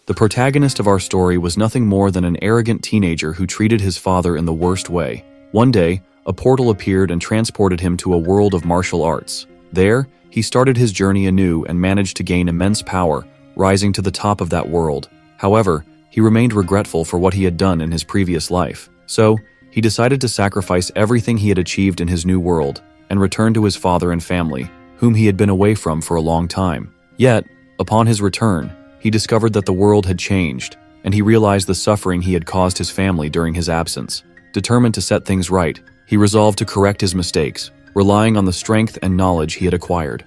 The protagonist of our story was nothing more than an arrogant teenager who treated his father in the worst way. One day, a portal appeared and transported him to a world of martial arts. There, he started his journey anew and managed to gain immense power, rising to the top of that world. However, he remained regretful for what he had done in his previous life. So, he decided to sacrifice everything he had achieved in his new world and return to his father and family, whom he had been away from for a long time. Yet, upon his return, he discovered that the world had changed, and he realized the suffering he had caused his family during his absence. Determined to set things right, he resolved to correct his mistakes, relying on the strength and knowledge he had acquired.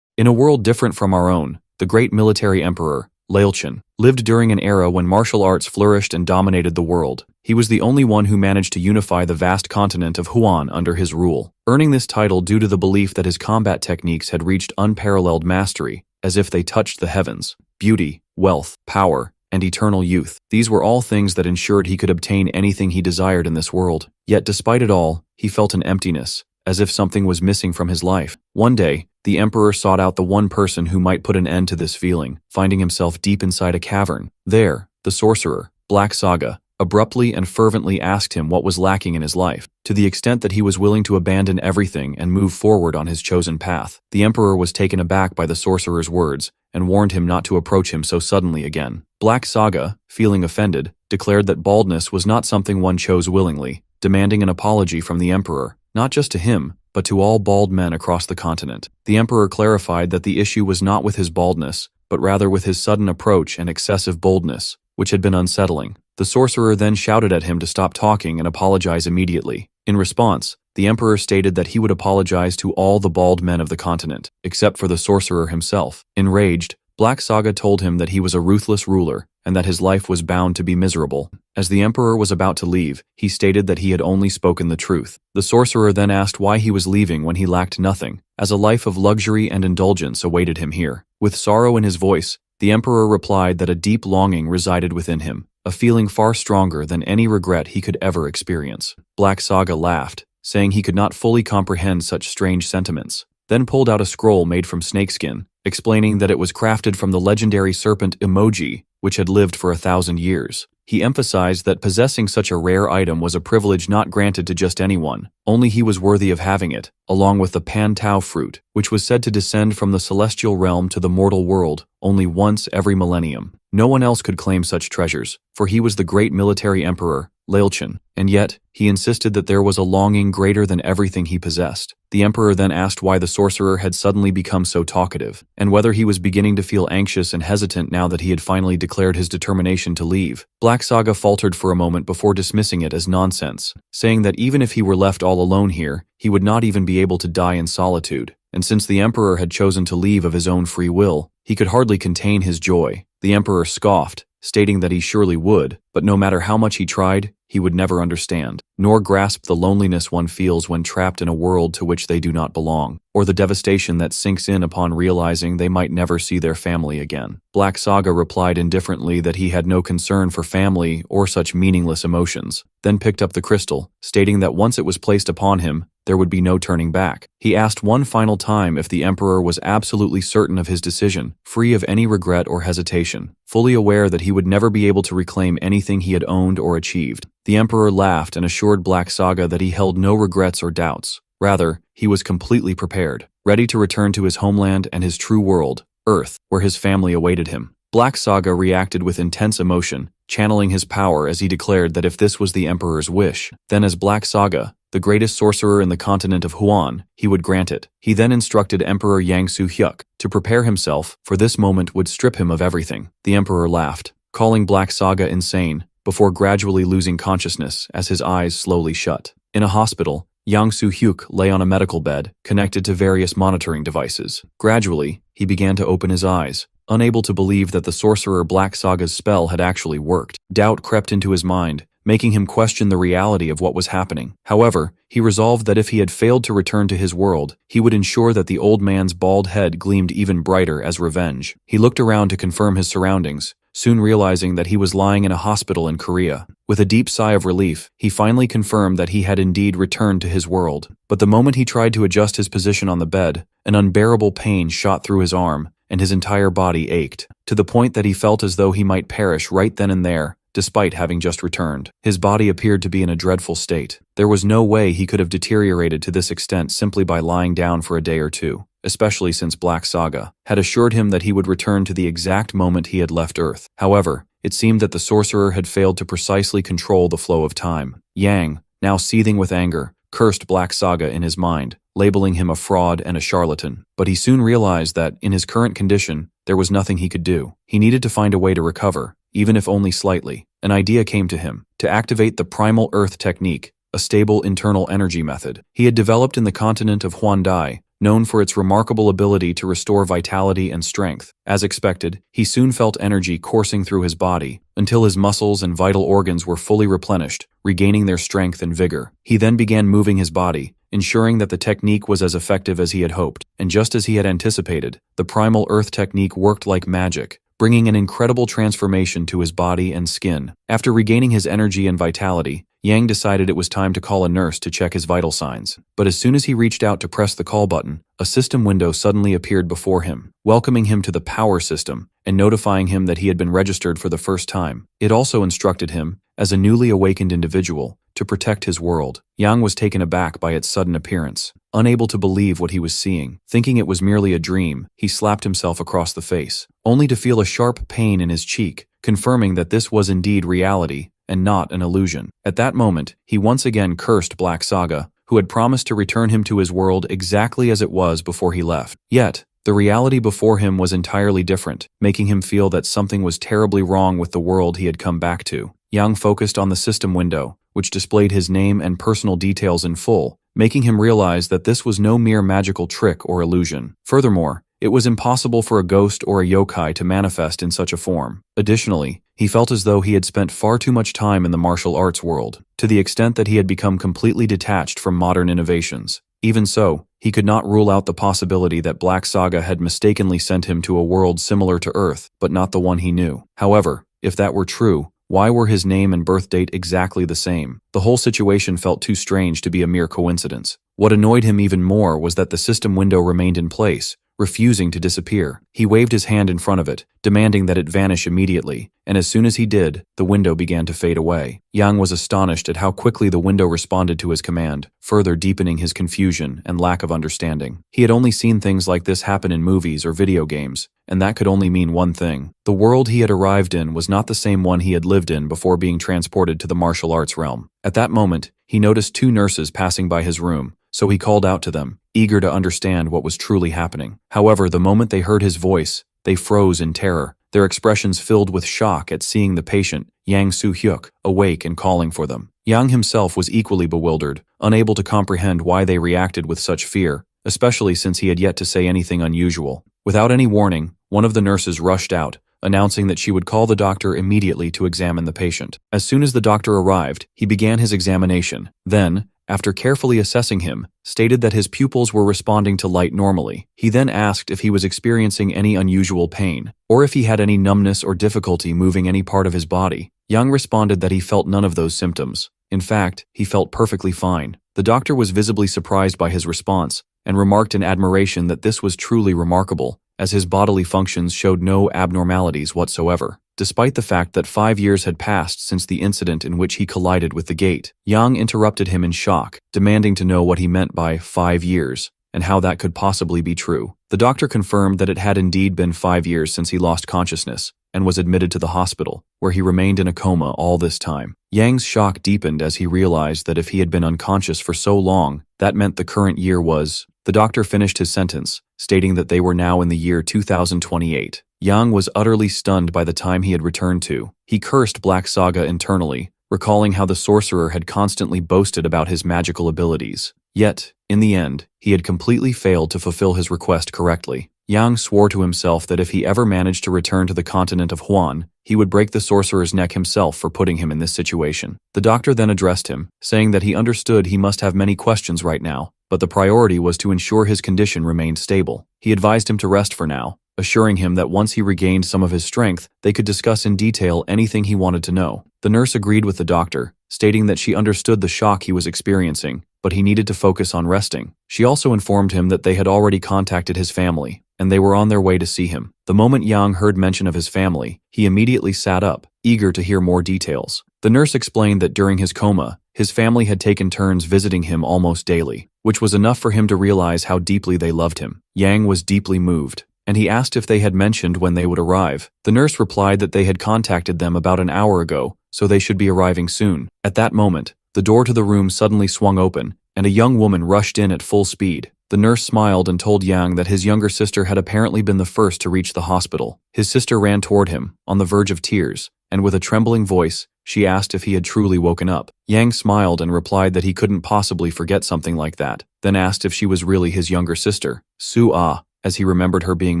In a world different from our own, the great military emperor, Lailchin, lived during an era when martial arts flourished and dominated the world. He was the only one who managed to unify the vast continent of Huan under his rule, earning this title due to the belief that his combat techniques had reached unparalleled mastery, as if they touched the heavens. Beauty, wealth, power, and eternal youth. These were all things that ensured he could obtain anything he desired in this world. Yet despite it all, he felt an emptiness, as if something was missing from his life. One day, the emperor sought out the one person who might put an end to this feeling, finding himself deep inside a cavern. There, the sorcerer, Black Saga, abruptly and fervently asked him what was lacking in his life, to the extent that he was willing to abandon everything and move forward on his chosen path. The emperor was taken aback by the sorcerer's words and warned him not to approach him so suddenly again. Black Saga, feeling offended, declared that baldness was not something one chose willingly, demanding an apology from the emperor, not just to him, but to all bald men across the continent. The emperor clarified that the issue was not with his baldness, but rather with his sudden approach and excessive boldness, which had been unsettling. The sorcerer then shouted at him to stop talking and apologize immediately. In response, the emperor stated that he would apologize to all the bald men of the continent, except for the sorcerer himself. Enraged, Black Saga told him that he was a ruthless ruler and that his life was bound to be miserable. As the emperor was about to leave, he stated that he had only spoken the truth. The sorcerer then asked why he was leaving when he lacked nothing, as a life of luxury and indulgence awaited him here. With sorrow in his voice, the emperor replied that a deep longing resided within him, a feeling far stronger than any regret he could ever experience. Black Saga laughed, saying he could not fully comprehend such strange sentiments, then pulled out a scroll made from snakeskin, explaining that it was crafted from the legendary serpent emoji, which had lived for 1,000 years. He emphasized that possessing such a rare item was a privilege not granted to just anyone. Only he was worthy of having it, along with the Pan Tao fruit, which was said to descend from the celestial realm to the mortal world only once every millennium. No one else could claim such treasures, for he was the great military emperor, Lailchin, and yet, he insisted that there was a longing greater than everything he possessed. The emperor then asked why the sorcerer had suddenly become so talkative, and whether he was beginning to feel anxious and hesitant now that he had finally declared his determination to leave. Black Saga faltered for a moment before dismissing it as nonsense, saying that even if he were left all alone here, he would not even be able to die in solitude, and since the emperor had chosen to leave of his own free will, he could hardly contain his joy. The emperor scoffed, stating that he surely would, but no matter how much he tried, he would never understand, nor grasp the loneliness one feels when trapped in a world to which they do not belong, or the devastation that sinks in upon realizing they might never see their family again. Black Saga replied indifferently that he had no concern for family or such meaningless emotions, then picked up the crystal, stating that once it was placed upon him, there would be no turning back. He asked one final time if the emperor was absolutely certain of his decision, free of any regret or hesitation, fully aware that he would never be able to reclaim anything he had owned or achieved. The emperor laughed and assured Black Saga that he held no regrets or doubts. Rather, he was completely prepared, ready to return to his homeland and his true world, Earth, where his family awaited him. Black Saga reacted with intense emotion, channeling his power as he declared that if this was the emperor's wish, then as Black Saga, the greatest sorcerer in the continent of Huan, he would grant it. He then instructed Emperor Yang Su-hyuk to prepare himself, for this moment would strip him of everything. The emperor laughed, calling Black Saga insane, before gradually losing consciousness as his eyes slowly shut. In a hospital, Yang Su-hyuk lay on a medical bed, connected to various monitoring devices. Gradually, he began to open his eyes, unable to believe that the sorcerer Black Saga's spell had actually worked. Doubt crept into his mind, making him question the reality of what was happening. However, he resolved that if he had failed to return to his world, he would ensure that the old man's bald head gleamed even brighter as revenge. He looked around to confirm his surroundings, soon realizing that he was lying in a hospital in Korea. With a deep sigh of relief, he finally confirmed that he had indeed returned to his world. But the moment he tried to adjust his position on the bed, an unbearable pain shot through his arm, and his entire body ached, to the point that he felt as though he might perish right then and there, despite having just returned. His body appeared to be in a dreadful state. There was no way he could have deteriorated to this extent simply by lying down for a day or two, especially since Black Saga had assured him that he would return to the exact moment he had left Earth. However, it seemed that the sorcerer had failed to precisely control the flow of time. Yang, now seething with anger, cursed Black Saga in his mind, labeling him a fraud and a charlatan. But he soon realized that, in his current condition, there was nothing he could do. He needed to find a way to recover, even if only slightly. An idea came to him, to activate the Primal Earth technique, a stable internal energy method he had developed in the continent of Huandai, known for its remarkable ability to restore vitality and strength. As expected, he soon felt energy coursing through his body, until his muscles and vital organs were fully replenished, regaining their strength and vigor. He then began moving his body, ensuring that the technique was as effective as he had hoped. And just as he had anticipated, the Primal Earth technique worked like magic, bringing an incredible transformation to his body and skin. After regaining his energy and vitality, Yang decided it was time to call a nurse to check his vital signs. But as soon as he reached out to press the call button, a system window suddenly appeared before him, welcoming him to the power system and notifying him that he had been registered for the first time. It also instructed him, as a newly awakened individual, to protect his world. Yang was taken aback by its sudden appearance. Unable to believe what he was seeing, thinking it was merely a dream, he slapped himself across the face, only to feel a sharp pain in his cheek, confirming that this was indeed reality and not an illusion. At that moment, he once again cursed Black Saga, who had promised to return him to his world exactly as it was before he left. Yet, the reality before him was entirely different, making him feel that something was terribly wrong with the world he had come back to. Yang focused on the system window, which displayed his name and personal details in full, making him realize that this was no mere magical trick or illusion. Furthermore, it was impossible for a ghost or a yokai to manifest in such a form. Additionally, he felt as though he had spent far too much time in the martial arts world, to the extent that he had become completely detached from modern innovations. Even so, he could not rule out the possibility that Black Saga had mistakenly sent him to a world similar to Earth, but not the one he knew. However, if that were true, why were his name and birth date exactly the same? The whole situation felt too strange to be a mere coincidence. What annoyed him even more was that the system window remained in place, refusing to disappear. He waved his hand in front of it, demanding that it vanish immediately, and as soon as he did, the window began to fade away. Yang was astonished at how quickly the window responded to his command, further deepening his confusion and lack of understanding. He had only seen things like this happen in movies or video games, and that could only mean one thing. The world he had arrived in was not the same one he had lived in before being transported to the martial arts realm. At that moment, he noticed two nurses passing by his room, so he called out to them, eager to understand what was truly happening. However, the moment they heard his voice, they froze in terror, their expressions filled with shock at seeing the patient, Yang Soo-hyuk, awake and calling for them. Yang himself was equally bewildered, unable to comprehend why they reacted with such fear, especially since he had yet to say anything unusual. Without any warning, one of the nurses rushed out, announcing that she would call the doctor immediately to examine the patient. As soon as the doctor arrived, he began his examination. Then, after carefully assessing him, stated that his pupils were responding to light normally. He then asked if he was experiencing any unusual pain, or if he had any numbness or difficulty moving any part of his body. Yang responded that he felt none of those symptoms. In fact, he felt perfectly fine. The doctor was visibly surprised by his response, and remarked in admiration that this was truly remarkable, as his bodily functions showed no abnormalities whatsoever. Despite the fact that 5 years had passed since the incident in which he collided with the gate, Yang interrupted him in shock, demanding to know what he meant by 5 years, and how that could possibly be true. The doctor confirmed that it had indeed been 5 years since he lost consciousness, and was admitted to the hospital, where he remained in a coma all this time. Yang's shock deepened as he realized that if he had been unconscious for so long, that meant the current year was... The doctor finished his sentence, stating that they were now in the year 2028. Yang was utterly stunned by the time he had returned to. He cursed Black Saga internally, recalling how the sorcerer had constantly boasted about his magical abilities. Yet, in the end, he had completely failed to fulfill his request correctly. Yang swore to himself that if he ever managed to return to the continent of Huan, he would break the sorcerer's neck himself for putting him in this situation. The doctor then addressed him, saying that he understood he must have many questions right now, but the priority was to ensure his condition remained stable. He advised him to rest for now, assuring him that once he regained some of his strength, they could discuss in detail anything he wanted to know. The nurse agreed with the doctor, stating that she understood the shock he was experiencing, but he needed to focus on resting. She also informed him that they had already contacted his family, and they were on their way to see him. The moment Yang heard mention of his family, he immediately sat up, eager to hear more details. The nurse explained that during his coma, his family had taken turns visiting him almost daily, which was enough for him to realize how deeply they loved him. Yang was deeply moved, and he asked if they had mentioned when they would arrive. The nurse replied that they had contacted them about an hour ago, so they should be arriving soon. At that moment, the door to the room suddenly swung open, and a young woman rushed in at full speed. The nurse smiled and told Yang that his younger sister had apparently been the first to reach the hospital. His sister ran toward him, on the verge of tears, and with a trembling voice, she asked if he had truly woken up. Yang smiled and replied that he couldn't possibly forget something like that, then asked if she was really his younger sister, Su-ah, as he remembered her being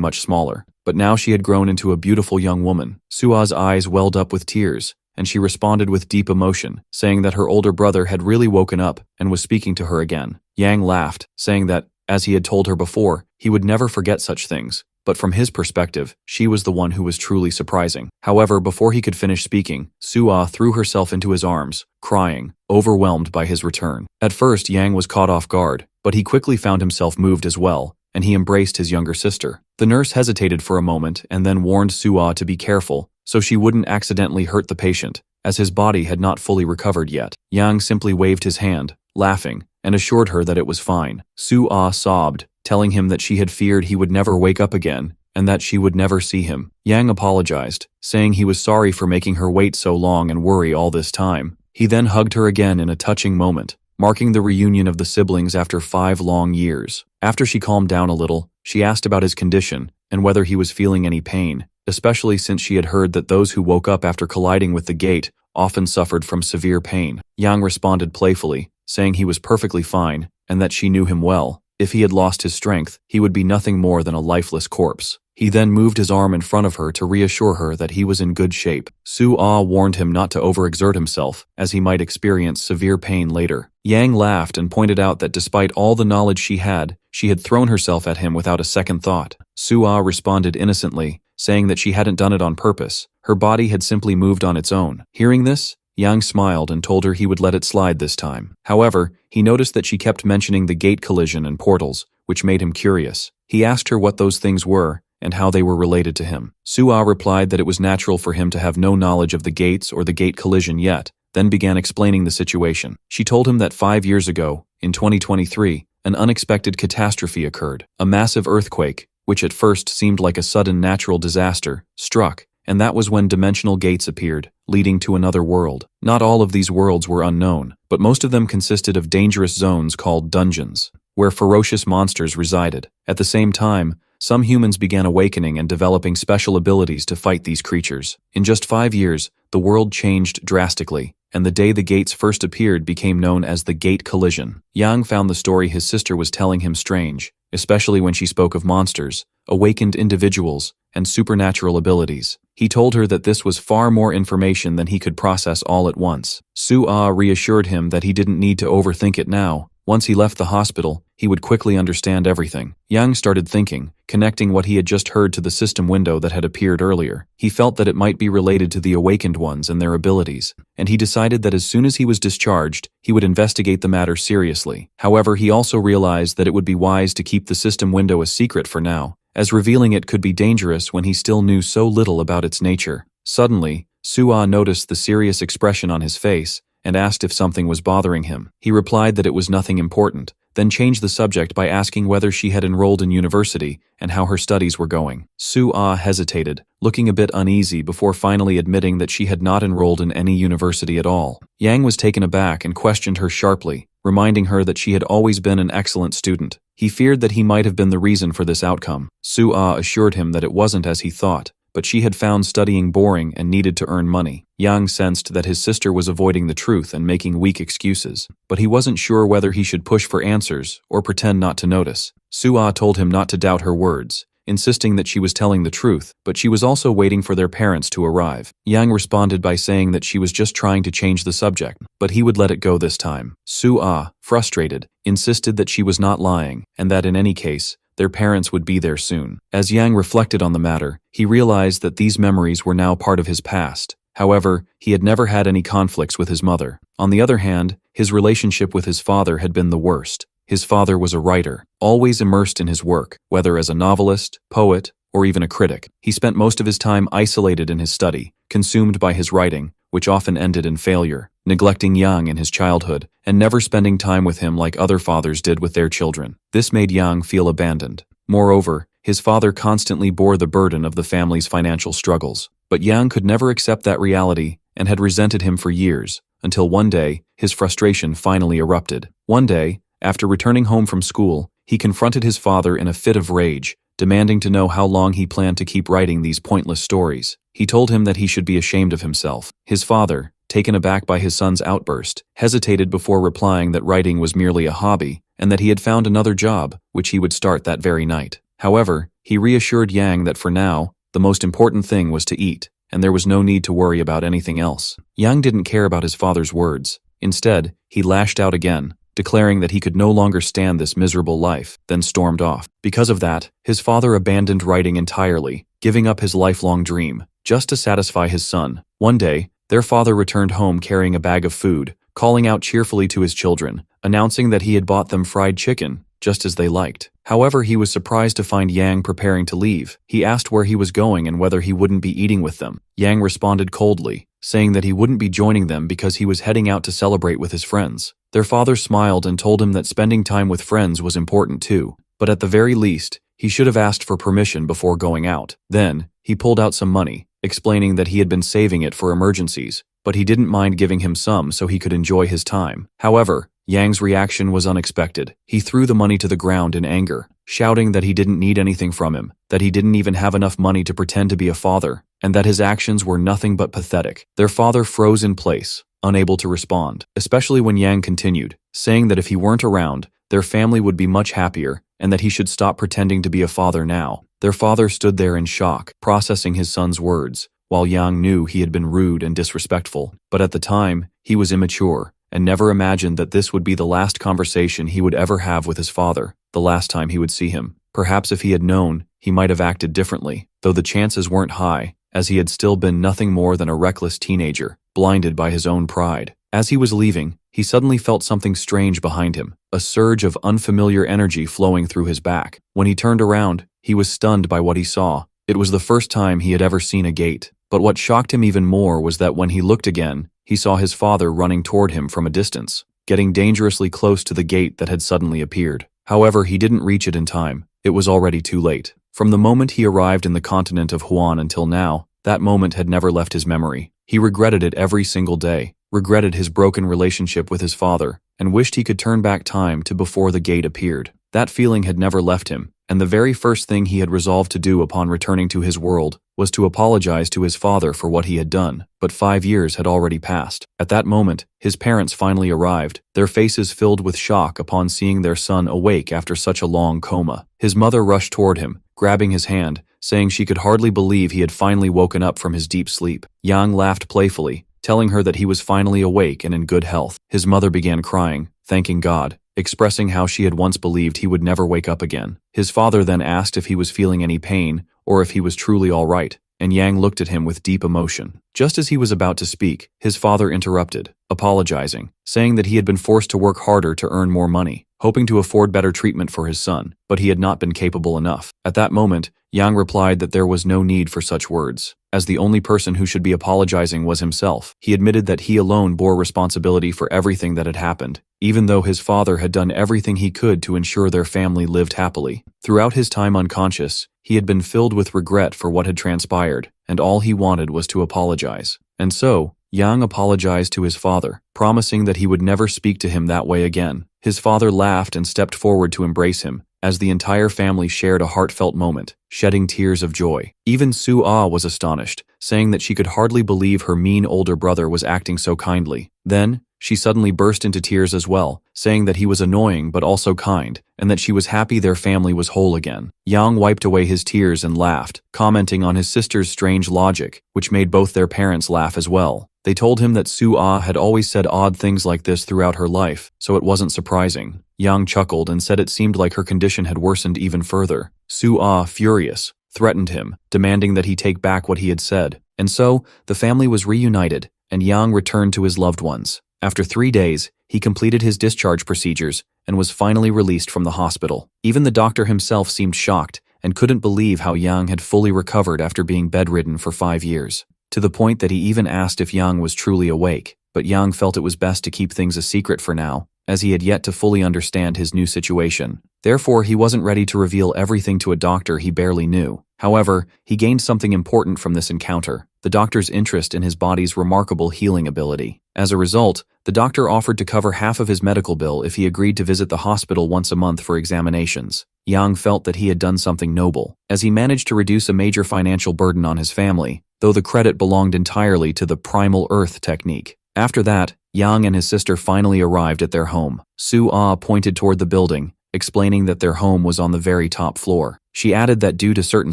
much smaller. But now she had grown into a beautiful young woman. Su-ah's eyes welled up with tears, and she responded with deep emotion, saying that her older brother had really woken up and was speaking to her again. Yang laughed, saying that, as he had told her before, he would never forget such things. But from his perspective, she was the one who was truly surprising. However, before he could finish speaking, Su-ah threw herself into his arms, crying, overwhelmed by his return. At first, Yang was caught off guard, but he quickly found himself moved as well, and he embraced his younger sister. The nurse hesitated for a moment and then warned Su-ah to be careful, so she wouldn't accidentally hurt the patient, as his body had not fully recovered yet. Yang simply waved his hand, laughing, and assured her that it was fine. Su-ah sobbed, telling him that she had feared he would never wake up again, and that she would never see him. Yang apologized, saying he was sorry for making her wait so long and worry all this time. He then hugged her again in a touching moment, marking the reunion of the siblings after 5 long years. After she calmed down a little, she asked about his condition and whether he was feeling any pain, especially since she had heard that those who woke up after colliding with the gate often suffered from severe pain. Yang responded playfully, saying he was perfectly fine and that she knew him well. If he had lost his strength, he would be nothing more than a lifeless corpse. He then moved his arm in front of her to reassure her that he was in good shape. Su-ah warned him not to overexert himself, as he might experience severe pain later. Yang laughed and pointed out that despite all the knowledge she had thrown herself at him without a second thought. Su-ah responded innocently, saying that she hadn't done it on purpose. Her body had simply moved on its own. Hearing this, Yang smiled and told her he would let it slide this time. However, he noticed that she kept mentioning the gate collision and portals, which made him curious. He asked her what those things were and how they were related to him. Su-ah replied that it was natural for him to have no knowledge of the gates or the gate collision yet, then began explaining the situation. She told him that 5 years ago, in 2023, an unexpected catastrophe occurred. A massive earthquake, which at first seemed like a sudden natural disaster, struck, and that was when dimensional gates appeared, leading to another world. Not all of these worlds were unknown, but most of them consisted of dangerous zones called dungeons, where ferocious monsters resided. At the same time, some humans began awakening and developing special abilities to fight these creatures. In just 5 years, the world changed drastically, and the day the gates first appeared became known as the Gate Collision. Yang found the story his sister was telling him strange, especially when she spoke of monsters, awakened individuals, and supernatural abilities. He told her that this was far more information than he could process all at once. Su-ah reassured him that he didn't need to overthink it now. Once he left the hospital, he would quickly understand everything. Yang started thinking, connecting what he had just heard to the system window that had appeared earlier. He felt that it might be related to the awakened ones and their abilities, and he decided that as soon as he was discharged, he would investigate the matter seriously. However, he also realized that it would be wise to keep the system window a secret for now, as revealing it could be dangerous when he still knew so little about its nature. Suddenly, Su-ah noticed the serious expression on his face and asked if something was bothering him. He replied that it was nothing important, then changed the subject by asking whether she had enrolled in university and how her studies were going. Su-ah hesitated, looking a bit uneasy before finally admitting that she had not enrolled in any university at all. Yang was taken aback and questioned her sharply, reminding her that she had always been an excellent student. He feared that he might have been the reason for this outcome. Su-ah assured him that it wasn't as he thought, but she had found studying boring and needed to earn money. Yang sensed that his sister was avoiding the truth and making weak excuses, but he wasn't sure whether he should push for answers or pretend not to notice. Su-ah told him not to doubt her words, insisting that she was telling the truth, but she was also waiting for their parents to arrive. Yang responded by saying that she was just trying to change the subject, but he would let it go this time. Su-ah, frustrated, insisted that she was not lying, and that in any case, their parents would be there soon. As Yang reflected on the matter, he realized that these memories were now part of his past. However, he had never had any conflicts with his mother. On the other hand, his relationship with his father had been the worst. His father was a writer, always immersed in his work, whether as a novelist, poet, or even a critic. He spent most of his time isolated in his study, consumed by his writing, which often ended in failure, neglecting Yang in his childhood, and never spending time with him like other fathers did with their children. This made Yang feel abandoned. Moreover, his father constantly bore the burden of the family's financial struggles. But Yang could never accept that reality and had resented him for years, until one day, his frustration finally erupted. One day, after returning home from school, he confronted his father in a fit of rage, demanding to know how long he planned to keep writing these pointless stories. He told him that he should be ashamed of himself. His father, taken aback by his son's outburst, hesitated before replying that writing was merely a hobby and that he had found another job, which he would start that very night. However, he reassured Yang that for now, the most important thing was to eat, and there was no need to worry about anything else. Yang didn't care about his father's words. Instead, he lashed out again, declaring that he could no longer stand this miserable life, then stormed off. Because of that, his father abandoned writing entirely, giving up his lifelong dream, just to satisfy his son. One day, their father returned home carrying a bag of food, calling out cheerfully to his children, announcing that he had bought them fried chicken, just as they liked. However, he was surprised to find Yang preparing to leave. He asked where he was going and whether he wouldn't be eating with them. Yang responded coldly, saying that he wouldn't be joining them because he was heading out to celebrate with his friends. Their father smiled and told him that spending time with friends was important too, but at the very least, he should have asked for permission before going out. Then, he pulled out some money, explaining that he had been saving it for emergencies, but he didn't mind giving him some so he could enjoy his time. However, Yang's reaction was unexpected. He threw the money to the ground in anger, shouting that he didn't need anything from him, that he didn't even have enough money to pretend to be a father, and that his actions were nothing but pathetic. Their father froze in place, unable to respond, especially when Yang continued, saying that if he weren't around, their family would be much happier, and that he should stop pretending to be a father now. Their father stood there in shock, processing his son's words, while Yang knew he had been rude and disrespectful. But at the time, he was immature, and never imagined that this would be the last conversation he would ever have with his father, the last time he would see him. Perhaps if he had known, he might have acted differently, though the chances weren't high, as he had still been nothing more than a reckless teenager, blinded by his own pride. As he was leaving, he suddenly felt something strange behind him, a surge of unfamiliar energy flowing through his back. When he turned around, he was stunned by what he saw. It was the first time he had ever seen a gate. But what shocked him even more was that when he looked again, he saw his father running toward him from a distance, getting dangerously close to the gate that had suddenly appeared. However, he didn't reach it in time. It was already too late. From the moment he arrived in the continent of Huan until now, that moment had never left his memory. He regretted it every single day, regretted his broken relationship with his father, and wished he could turn back time to before the gate appeared. That feeling had never left him, and the very first thing he had resolved to do upon returning to his world was to apologize to his father for what he had done. But 5 years had already passed. At that moment, his parents finally arrived, their faces filled with shock upon seeing their son awake after such a long coma. His mother rushed toward him, grabbing his hand, saying she could hardly believe he had finally woken up from his deep sleep. Yang laughed playfully, telling her that he was finally awake and in good health. His mother began crying, thanking God, expressing how she had once believed he would never wake up again. His father then asked if he was feeling any pain, or if he was truly all right, and Yang looked at him with deep emotion. Just as he was about to speak, his father interrupted, apologizing, saying that he had been forced to work harder to earn more money, hoping to afford better treatment for his son, but he had not been capable enough. At that moment, Yang replied that there was no need for such words, as the only person who should be apologizing was himself. He admitted that he alone bore responsibility for everything that had happened, even though his father had done everything he could to ensure their family lived happily. Throughout his time unconscious, he had been filled with regret for what had transpired, and all he wanted was to apologize. And so, Yang apologized to his father, promising that he would never speak to him that way again. His father laughed and stepped forward to embrace him, as the entire family shared a heartfelt moment, shedding tears of joy. Even Su Ah was astonished, saying that she could hardly believe her mean older brother was acting so kindly. Then, she suddenly burst into tears as well, saying that he was annoying but also kind, and that she was happy their family was whole again. Yang wiped away his tears and laughed, commenting on his sister's strange logic, which made both their parents laugh as well. They told him that Su Ah had always said odd things like this throughout her life, so it wasn't surprising. Yang chuckled and said it seemed like her condition had worsened even further. Su Ah, furious, threatened him, demanding that he take back what he had said. And so, the family was reunited, and Yang returned to his loved ones. After 3 days, he completed his discharge procedures and was finally released from the hospital. Even the doctor himself seemed shocked and couldn't believe how Yang had fully recovered after being bedridden for 5 years, to the point that he even asked if Yang was truly awake. But Yang felt it was best to keep things a secret for now, as he had yet to fully understand his new situation. Therefore, he wasn't ready to reveal everything to a doctor he barely knew. However, he gained something important from this encounter: the doctor's interest in his body's remarkable healing ability. As a result, the doctor offered to cover half of his medical bill if he agreed to visit the hospital once a month for examinations. Yang felt that he had done something noble, as he managed to reduce a major financial burden on his family, though the credit belonged entirely to the primal earth technique. After that, Yang and his sister finally arrived at their home. Su-ah pointed toward the building, explaining that their home was on the very top floor. She added that due to certain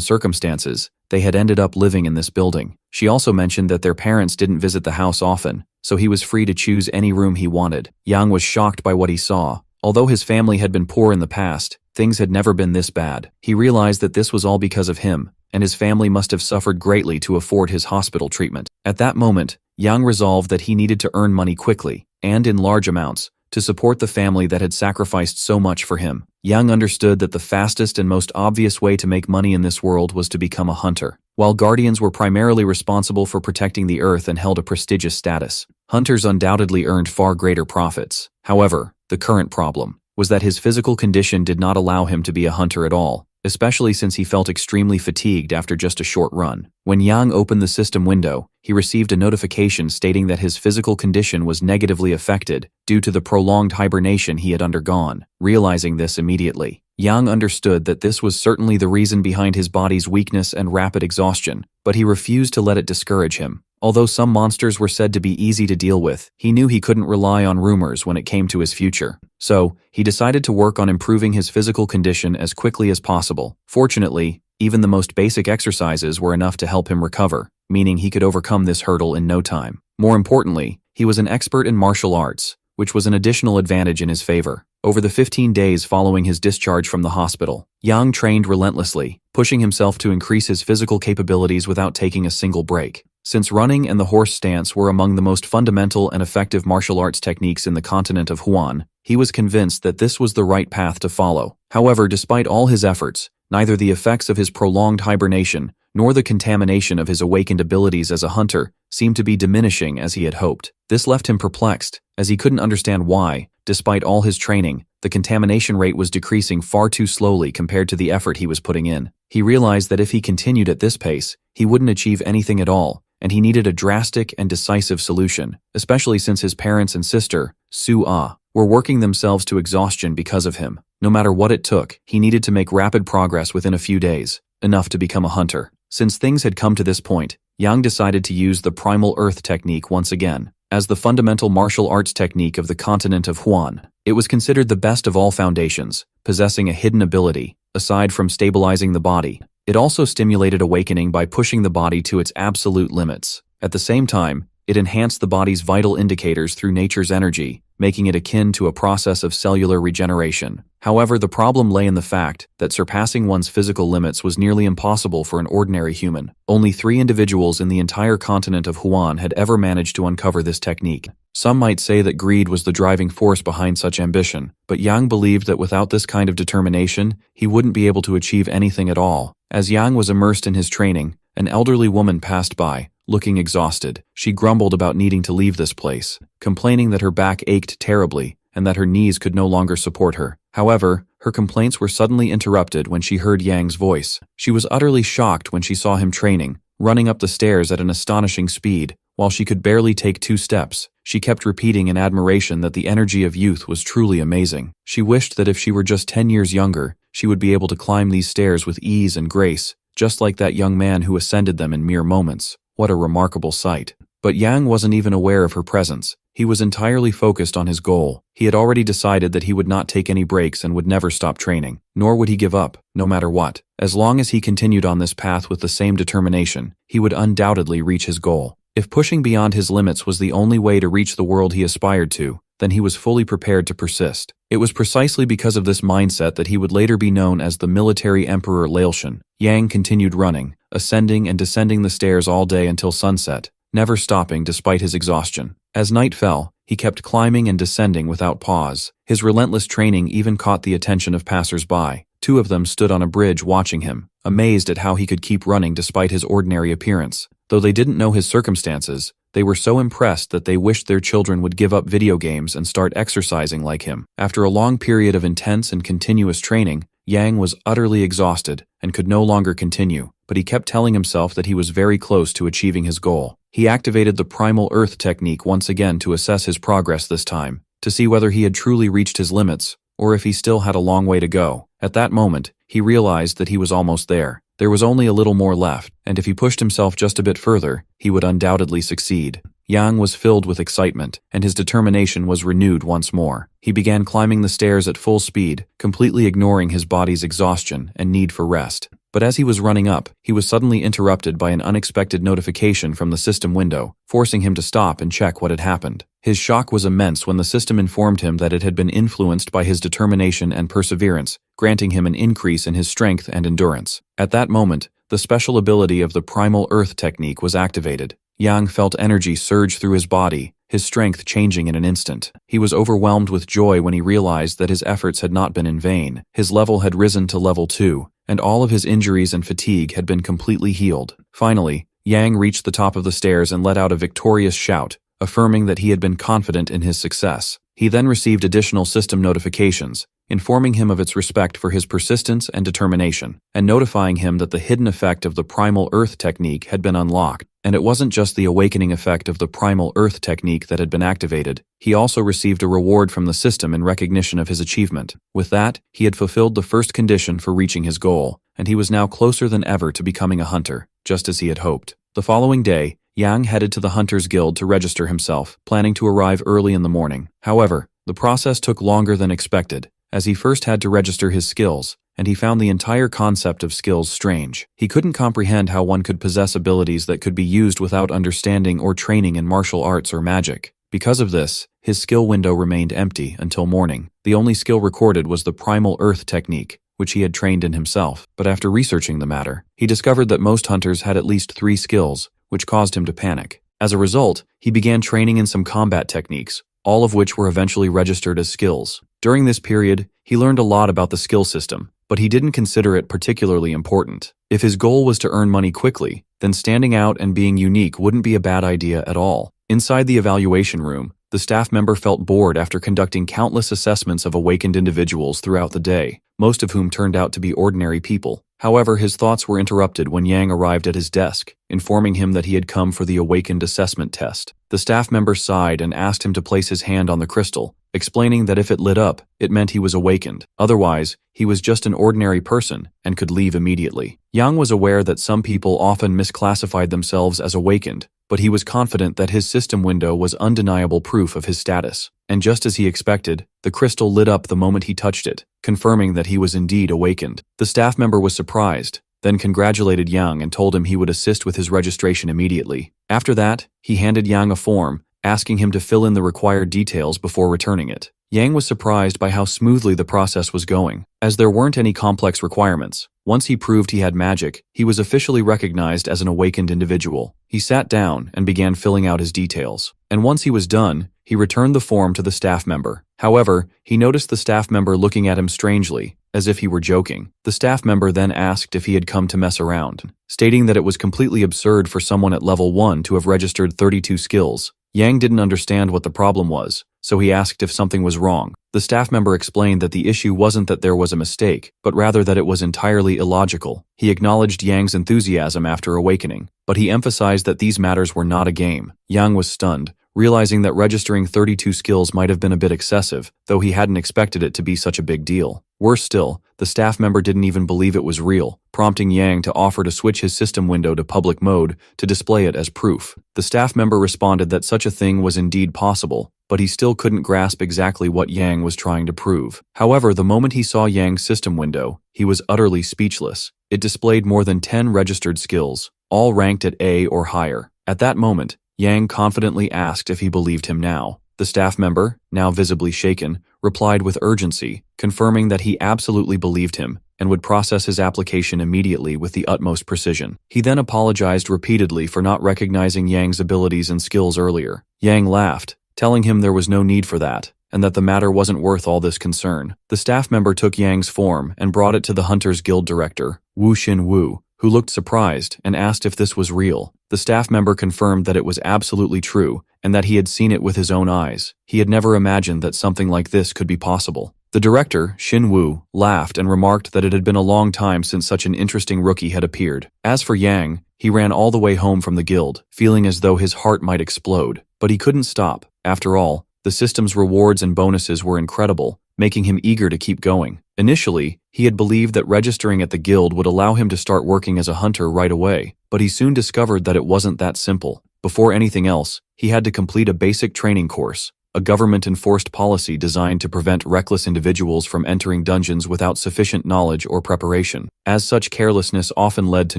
circumstances, they had ended up living in this building. She also mentioned that their parents didn't visit the house often, so he was free to choose any room he wanted. Yang was shocked by what he saw. Although his family had been poor in the past, things had never been this bad. He realized that this was all because of him, and his family must have suffered greatly to afford his hospital treatment. At that moment, Yang resolved that he needed to earn money quickly, and in large amounts, to support the family that had sacrificed so much for him. Yang understood that the fastest and most obvious way to make money in this world was to become a hunter. While guardians were primarily responsible for protecting the earth and held a prestigious status, hunters undoubtedly earned far greater profits. However, the current problem was that his physical condition did not allow him to be a hunter at all, especially since he felt extremely fatigued after just a short run. When Yang opened the system window, he received a notification stating that his physical condition was negatively affected due to the prolonged hibernation he had undergone. Realizing this immediately, Yang understood that this was certainly the reason behind his body's weakness and rapid exhaustion, but he refused to let it discourage him. Although some monsters were said to be easy to deal with, he knew he couldn't rely on rumors when it came to his future. So, he decided to work on improving his physical condition as quickly as possible. Fortunately, even the most basic exercises were enough to help him recover, meaning he could overcome this hurdle in no time. More importantly, he was an expert in martial arts, which was an additional advantage in his favor. Over the 15 days following his discharge from the hospital, Yang trained relentlessly, pushing himself to increase his physical capabilities without taking a single break. Since running and the horse stance were among the most fundamental and effective martial arts techniques in the continent of Huan, he was convinced that this was the right path to follow. However, despite all his efforts, neither the effects of his prolonged hibernation nor the contamination of his awakened abilities as a hunter seemed to be diminishing as he had hoped. This left him perplexed, as he couldn't understand why, despite all his training, the contamination rate was decreasing far too slowly compared to the effort he was putting in. He realized that if he continued at this pace, he wouldn't achieve anything at all, and he needed a drastic and decisive solution, especially since his parents and sister, Su-ah, were working themselves to exhaustion because of him. No matter what it took, he needed to make rapid progress within a few days, enough to become a hunter. Since things had come to this point, Yang decided to use the primal earth technique once again. As the fundamental martial arts technique of the continent of Huan, it was considered the best of all foundations, possessing a hidden ability. Aside from stabilizing the body, it also stimulated awakening by pushing the body to its absolute limits. At the same time, it enhanced the body's vital indicators through nature's energy, making it akin to a process of cellular regeneration. However, the problem lay in the fact that surpassing one's physical limits was nearly impossible for an ordinary human. Only 3 individuals in the entire continent of Huan had ever managed to uncover this technique. Some might say that greed was the driving force behind such ambition, but Yang believed that without this kind of determination, he wouldn't be able to achieve anything at all. As Yang was immersed in his training, an elderly woman passed by, looking exhausted. She grumbled about needing to leave this place, complaining that her back ached terribly and that her knees could no longer support her. However, her complaints were suddenly interrupted when she heard Yang's voice. She was utterly shocked when she saw him training, running up the stairs at an astonishing speed. While she could barely take 2 steps, she kept repeating in admiration that the energy of youth was truly amazing. She wished that if she were just 10 years younger, she would be able to climb these stairs with ease and grace, just like that young man who ascended them in mere moments. What a remarkable sight. But Yang wasn't even aware of her presence. He was entirely focused on his goal. He had already decided that he would not take any breaks and would never stop training. Nor would he give up, no matter what. As long as he continued on this path with the same determination, he would undoubtedly reach his goal. If pushing beyond his limits was the only way to reach the world he aspired to, then he was fully prepared to persist. It was precisely because of this mindset that he would later be known as the military emperor Laelshan. Yang continued running, ascending and descending the stairs all day until sunset, never stopping despite his exhaustion. As night fell, He kept climbing and descending without pause. His relentless training even caught the attention of passers-by. Two of them stood on a bridge watching him, amazed at how he could keep running despite his ordinary appearance. Though they didn't know his circumstances, they were so impressed that they wished their children would give up video games and start exercising like him. After a long period of intense and continuous training, Yang was utterly exhausted and could no longer continue, but he kept telling himself that he was very close to achieving his goal. He activated the Primal Earth technique once again to assess his progress this time, to see whether he had truly reached his limits, or if he still had a long way to go. At that moment, he realized that he was almost there. There was only a little more left, and if he pushed himself just a bit further, he would undoubtedly succeed. Yang was filled with excitement, and his determination was renewed once more. He began climbing the stairs at full speed, completely ignoring his body's exhaustion and need for rest. But as he was running up, he was suddenly interrupted by an unexpected notification from the system window, forcing him to stop and check what had happened. His shock was immense when the system informed him that it had been influenced by his determination and perseverance, granting him an increase in his strength and endurance. At that moment, the special ability of the Primal Earth technique was activated. Yang felt energy surge through his body, his strength changing in an instant. He was overwhelmed with joy when he realized that his efforts had not been in vain. His level had risen to level 2, and all of his injuries and fatigue had been completely healed. Finally, Yang reached the top of the stairs and let out a victorious shout, affirming that he had been confident in his success. He then received additional system notifications, informing him of its respect for his persistence and determination, and notifying him that the hidden effect of the Primal Earth technique had been unlocked. And it wasn't just the awakening effect of the Primal Earth technique that had been activated. He also received a reward from the system in recognition of his achievement. With that, he had fulfilled the first condition for reaching his goal, and he was now closer than ever to becoming a hunter, just as he had hoped. The following day, Yang headed to the Hunters Guild to register himself, planning to arrive early in the morning. However, the process took longer than expected, as he first had to register his skills, and he found the entire concept of skills strange. He couldn't comprehend how one could possess abilities that could be used without understanding or training in martial arts or magic. Because of this, his skill window remained empty until morning. The only skill recorded was the Primal Earth technique, which he had trained in himself. But after researching the matter, he discovered that most hunters had at least 3 skills, which caused him to panic. As a result, he began training in some combat techniques, all of which were eventually registered as skills. During this period, he learned a lot about the skill system, but he didn't consider it particularly important. If his goal was to earn money quickly, then standing out and being unique wouldn't be a bad idea at all. Inside the evaluation room, the staff member felt bored after conducting countless assessments of awakened individuals throughout the day, most of whom turned out to be ordinary people. However, his thoughts were interrupted when Yang arrived at his desk, informing him that he had come for the awakened assessment test. The staff member sighed and asked him to place his hand on the crystal, explaining that if it lit up, it meant he was awakened. Otherwise, he was just an ordinary person and could leave immediately. Yang was aware that some people often misclassified themselves as awakened, but he was confident that his system window was undeniable proof of his status. And just as he expected, the crystal lit up the moment he touched it, confirming that he was indeed awakened. The staff member was surprised, then congratulated Yang and told him he would assist with his registration immediately. After that, he handed Yang a form, asking him to fill in the required details before returning it. Yang was surprised by how smoothly the process was going, as there weren't any complex requirements. Once he proved he had magic, he was officially recognized as an awakened individual. He sat down and began filling out his details. And once he was done, he returned the form to the staff member. However, he noticed the staff member looking at him strangely, as if he were joking. The staff member then asked if he had come to mess around, stating that it was completely absurd for someone at level 1 to have registered 32 skills. Yang didn't understand what the problem was, so he asked if something was wrong. The staff member explained that the issue wasn't that there was a mistake, but rather that it was entirely illogical. He acknowledged Yang's enthusiasm after awakening, but he emphasized that these matters were not a game. Yang was stunned, realizing that registering 32 skills might have been a bit excessive, though he hadn't expected it to be such a big deal. Worse still, the staff member didn't even believe it was real, prompting Yang to offer to switch his system window to public mode to display it as proof. The staff member responded that such a thing was indeed possible, but he still couldn't grasp exactly what Yang was trying to prove. However, the moment he saw Yang's system window, he was utterly speechless. It displayed more than 10 registered skills, all ranked at A or higher. At that moment, Yang confidently asked if he believed him now. The staff member, now visibly shaken, replied with urgency, confirming that he absolutely believed him and would process his application immediately with the utmost precision. He then apologized repeatedly for not recognizing Yang's abilities and skills earlier. Yang laughed, telling him there was no need for that, and that the matter wasn't worth all this concern. The staff member took Yang's form and brought it to the Hunters Guild director, Wu Xin-Wu, who looked surprised and asked if this was real. The staff member confirmed that it was absolutely true and that he had seen it with his own eyes. He had never imagined that something like this could be possible. The director, Xin-Wu, laughed and remarked that it had been a long time since such an interesting rookie had appeared. As for Yang, he ran all the way home from the guild, feeling as though his heart might explode. But he couldn't stop. After all, the system's rewards and bonuses were incredible, making him eager to keep going. Initially, he had believed that registering at the guild would allow him to start working as a hunter right away, but he soon discovered that it wasn't that simple. Before anything else, he had to complete a basic training course, a government-enforced policy designed to prevent reckless individuals from entering dungeons without sufficient knowledge or preparation. As such, carelessness often led to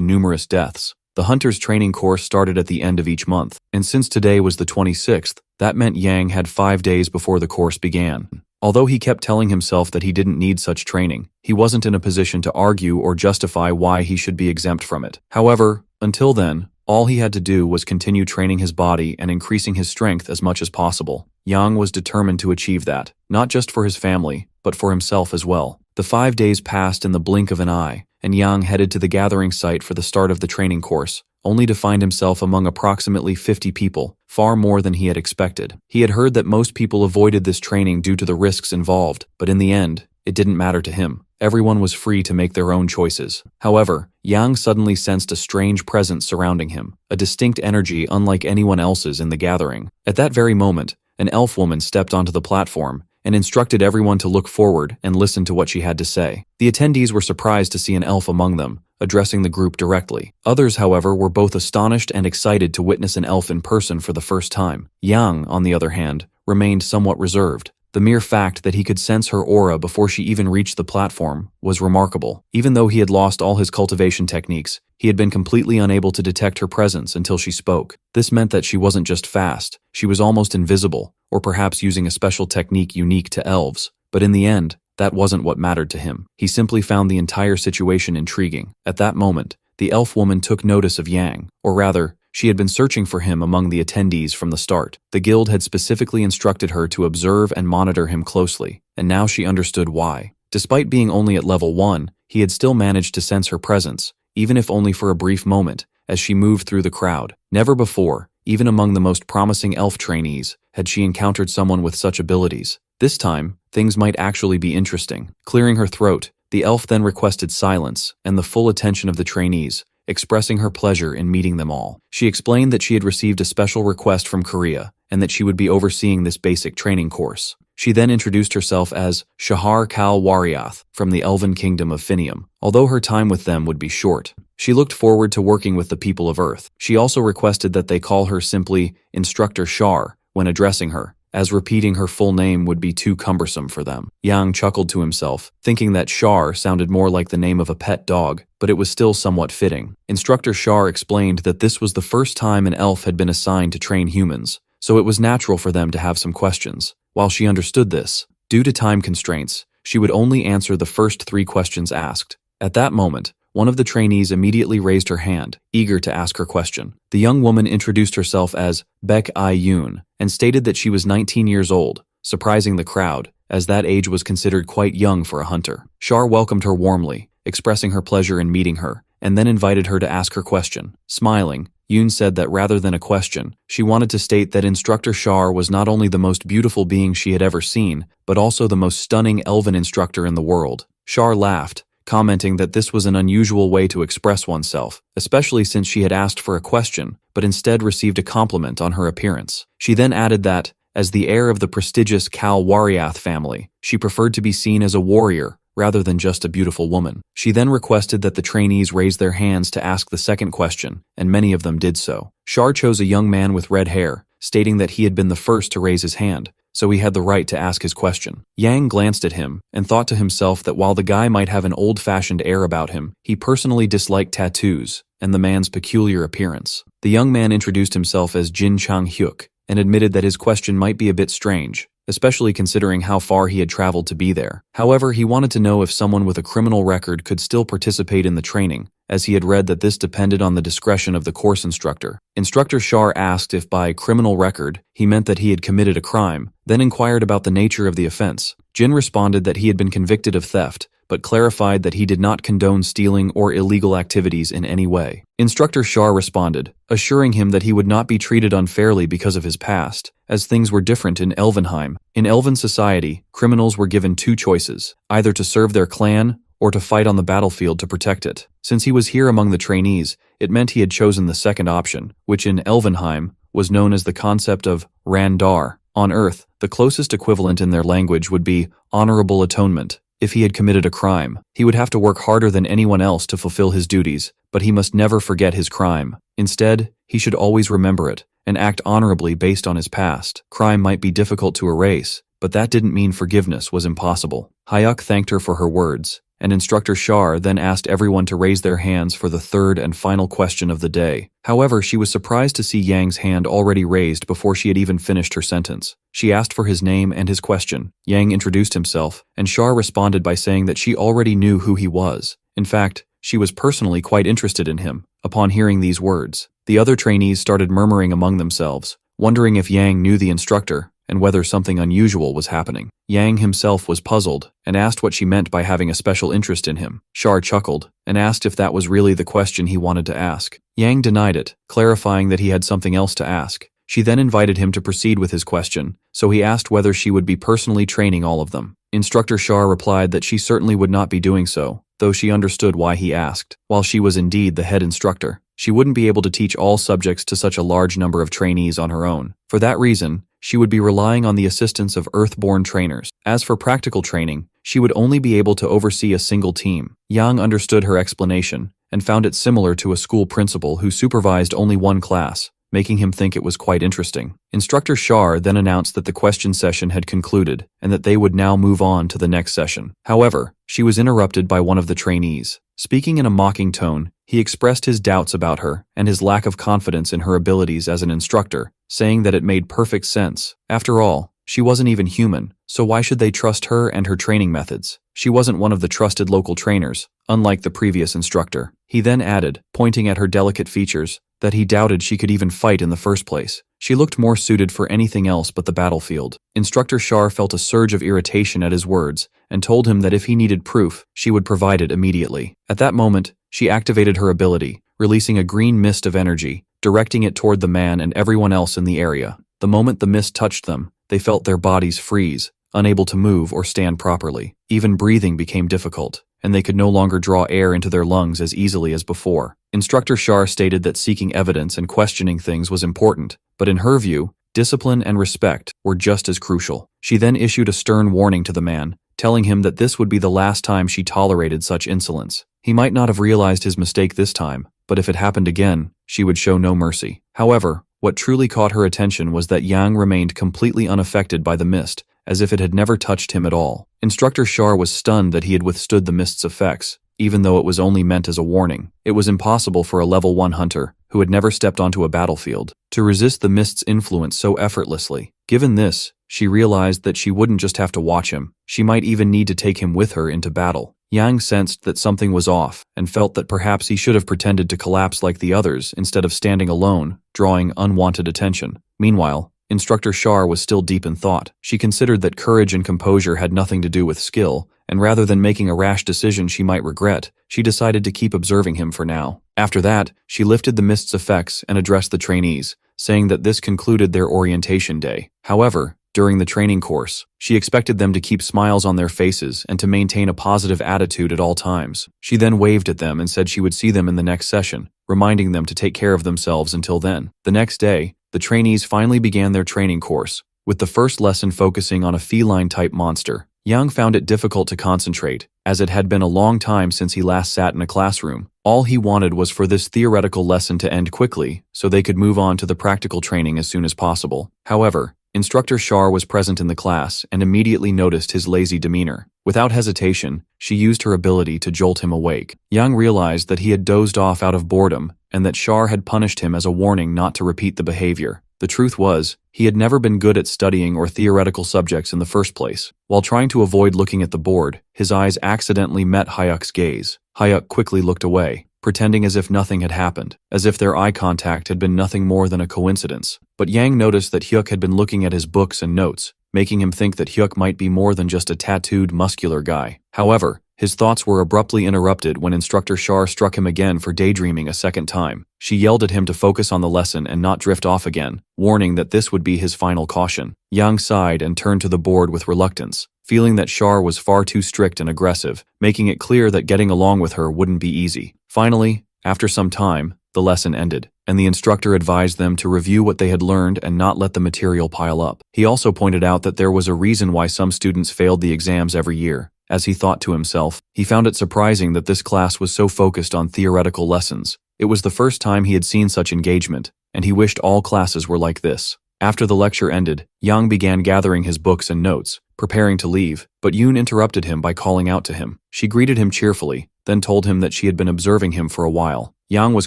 numerous deaths. The hunter's training course started at the end of each month, and since today was the 26th, that meant Yang had 5 days before the course began. Although he kept telling himself that he didn't need such training, he wasn't in a position to argue or justify why he should be exempt from it. However, until then, all he had to do was continue training his body and increasing his strength as much as possible. Yang was determined to achieve that, not just for his family, but for himself as well. The 5 days passed in the blink of an eye, and Yang headed to the gathering site for the start of the training course, only to find himself among approximately 50 people, far more than he had expected. He had heard that most people avoided this training due to the risks involved, but in the end, it didn't matter to him. Everyone was free to make their own choices. However, Yang suddenly sensed a strange presence surrounding him, a distinct energy unlike anyone else's in the gathering. At that very moment, an elf woman stepped onto the platform and instructed everyone to look forward and listen to what she had to say. The attendees were surprised to see an elf among them, addressing the group directly. Others, however, were both astonished and excited to witness an elf in person for the first time. Yang, on the other hand, remained somewhat reserved. The mere fact that he could sense her aura before she even reached the platform was remarkable. Even though he had lost all his cultivation techniques, he had been completely unable to detect her presence until she spoke. This meant that she wasn't just fast, she was almost invisible, or perhaps using a special technique unique to elves. But in the end, that wasn't what mattered to him. He simply found the entire situation intriguing. At that moment, the elf woman took notice of Yang, or rather, she had been searching for him among the attendees from the start. The guild had specifically instructed her to observe and monitor him closely, and now she understood why. Despite being only at level 1, he had still managed to sense her presence, even if only for a brief moment, as she moved through the crowd. Never before, even among the most promising elf trainees, had she encountered someone with such abilities. This time, things might actually be interesting. Clearing her throat, the elf then requested silence and the full attention of the trainees, expressing her pleasure in meeting them all. She explained that she had received a special request from Korea and that she would be overseeing this basic training course. She then introduced herself as Shahar Kal Wariath from the Elven Kingdom of Finium, although her time with them would be short. She looked forward to working with the people of Earth. She also requested that they call her simply Instructor Shar when addressing her, as repeating her full name would be too cumbersome for them. Yang chuckled to himself, thinking that Shar sounded more like the name of a pet dog, but it was still somewhat fitting. Instructor Shar explained that this was the first time an elf had been assigned to train humans, so it was natural for them to have some questions. While she understood this, due to time constraints, she would only answer the first 3 questions asked. At that moment, one of the trainees immediately raised her hand, eager to ask her question. The young woman introduced herself as Baek Ai-yoon and stated that she was 19 years old, surprising the crowd, as that age was considered quite young for a hunter. Shar welcomed her warmly, expressing her pleasure in meeting her, and then invited her to ask her question. Smiling, Yoon said that rather than a question, she wanted to state that Instructor Shar was not only the most beautiful being she had ever seen, but also the most stunning elven instructor in the world. Shar laughed, commenting that this was an unusual way to express oneself, especially since she had asked for a question, but instead received a compliment on her appearance. She then added that, as the heir of the prestigious Kal Wariath family, she preferred to be seen as a warrior rather than just a beautiful woman. She then requested that the trainees raise their hands to ask the second question, and many of them did so. Shar chose a young man with red hair, stating that he had been the first to raise his hand, so he had the right to ask his question. Yang glanced at him and thought to himself that while the guy might have an old-fashioned air about him, he personally disliked tattoos and the man's peculiar appearance. The young man introduced himself as Jin Chang-hyuk and admitted that his question might be a bit strange, especially considering how far he had traveled to be there. However, he wanted to know if someone with a criminal record could still participate in the training, as he had read that this depended on the discretion of the course instructor. Instructor Shar asked if by criminal record he meant that he had committed a crime, then inquired about the nature of the offense. Jin responded that he had been convicted of theft, but clarified that he did not condone stealing or illegal activities in any way. Instructor Shar responded, assuring him that he would not be treated unfairly because of his past, as things were different in Elvenheim. In Elven society, criminals were given two choices, either to serve their clan or to fight on the battlefield to protect it. Since he was here among the trainees, it meant he had chosen the second option, which in Elvenheim was known as the concept of Randar. On Earth, the closest equivalent in their language would be honorable atonement. If he had committed a crime, he would have to work harder than anyone else to fulfill his duties, but he must never forget his crime. Instead, he should always remember it and act honorably based on his past. Crime might be difficult to erase, but that didn't mean forgiveness was impossible. Hyuk thanked her for her words, and Instructor Shar then asked everyone to raise their hands for the third and final question of the day. However, she was surprised to see Yang's hand already raised before she had even finished her sentence. She asked for his name and his question. Yang introduced himself, and Shar responded by saying that she already knew who he was. In fact, she was personally quite interested in him. Upon hearing these words, the other trainees started murmuring among themselves, wondering if Yang knew the instructor and whether something unusual was happening. Yang himself was puzzled and asked what she meant by having a special interest in him. Shar chuckled and asked if that was really the question he wanted to ask. Yang denied it, clarifying that he had something else to ask. She then invited him to proceed with his question, so he asked whether she would be personally training all of them. Instructor Shar replied that she certainly would not be doing so, though she understood why he asked. While she was indeed the head instructor, she wouldn't be able to teach all subjects to such a large number of trainees on her own. For that reason, she would be relying on the assistance of Earth-born trainers. As for practical training, she would only be able to oversee a single team. Yang understood her explanation and found it similar to a school principal who supervised only one class, making him think it was quite interesting. Instructor Shar then announced that the question session had concluded and that they would now move on to the next session. However, she was interrupted by one of the trainees. Speaking in a mocking tone, he expressed his doubts about her and his lack of confidence in her abilities as an instructor, saying that it made perfect sense. After all, she wasn't even human, so why should they trust her and her training methods? She wasn't one of the trusted local trainers, unlike the previous instructor. He then added, pointing at her delicate features, that he doubted she could even fight in the first place. She looked more suited for anything else but the battlefield. Instructor Shar felt a surge of irritation at his words and told him that if he needed proof, she would provide it immediately. At that moment, she activated her ability, releasing a green mist of energy, directing it toward the man and everyone else in the area. The moment the mist touched them, they felt their bodies freeze, unable to move or stand properly. Even breathing became difficult, and they could no longer draw air into their lungs as easily as before. Instructor Shar stated that seeking evidence and questioning things was important, but in her view, discipline and respect were just as crucial. She then issued a stern warning to the man, telling him that this would be the last time she tolerated such insolence. He might not have realized his mistake this time, but if it happened again, she would show no mercy. However, what truly caught her attention was that Yang remained completely unaffected by the mist, as if it had never touched him at all. Instructor Shar was stunned that he had withstood the mist's effects, even though it was only meant as a warning. It was impossible for a level 1 hunter, who had never stepped onto a battlefield, to resist the mist's influence so effortlessly. Given this, she realized that she wouldn't just have to watch him, she might even need to take him with her into battle. Yang sensed that something was off and felt that perhaps he should have pretended to collapse like the others instead of standing alone, drawing unwanted attention. Meanwhile, Instructor Shar was still deep in thought. She considered that courage and composure had nothing to do with skill, and rather than making a rash decision she might regret, she decided to keep observing him for now. After that, she lifted the mist's effects and addressed the trainees, saying that this concluded their orientation day. However, during the training course, she expected them to keep smiles on their faces and to maintain a positive attitude at all times. She then waved at them and said she would see them in the next session, reminding them to take care of themselves until then. The next day, the trainees finally began their training course, with the first lesson focusing on a feline-type monster. Yang found it difficult to concentrate, as it had been a long time since he last sat in a classroom. All he wanted was for this theoretical lesson to end quickly, so they could move on to the practical training as soon as possible. However, Instructor Shar was present in the class and immediately noticed his lazy demeanor. Without hesitation, she used her ability to jolt him awake. Yang realized that he had dozed off out of boredom and that Shar had punished him as a warning not to repeat the behavior. The truth was, he had never been good at studying or theoretical subjects in the first place. While trying to avoid looking at the board, his eyes accidentally met Hyuk's gaze. Hyuk quickly looked away, pretending as if nothing had happened, as if their eye contact had been nothing more than a coincidence. But Yang noticed that Hyuk had been looking at his books and notes, making him think that Hyuk might be more than just a tattooed, muscular guy. However, his thoughts were abruptly interrupted when Instructor Shar struck him again for daydreaming a second time. She yelled at him to focus on the lesson and not drift off again, warning that this would be his final caution. Yang sighed and turned to the board with reluctance, feeling that Shar was far too strict and aggressive, making it clear that getting along with her wouldn't be easy. Finally, after some time, the lesson ended, and the instructor advised them to review what they had learned and not let the material pile up. He also pointed out that there was a reason why some students failed the exams every year. As he thought to himself, he found it surprising that this class was so focused on theoretical lessons. It was the first time he had seen such engagement, and he wished all classes were like this. After the lecture ended, Yang began gathering his books and notes, preparing to leave, but Yoon interrupted him by calling out to him. She greeted him cheerfully, then told him that she had been observing him for a while. Yang was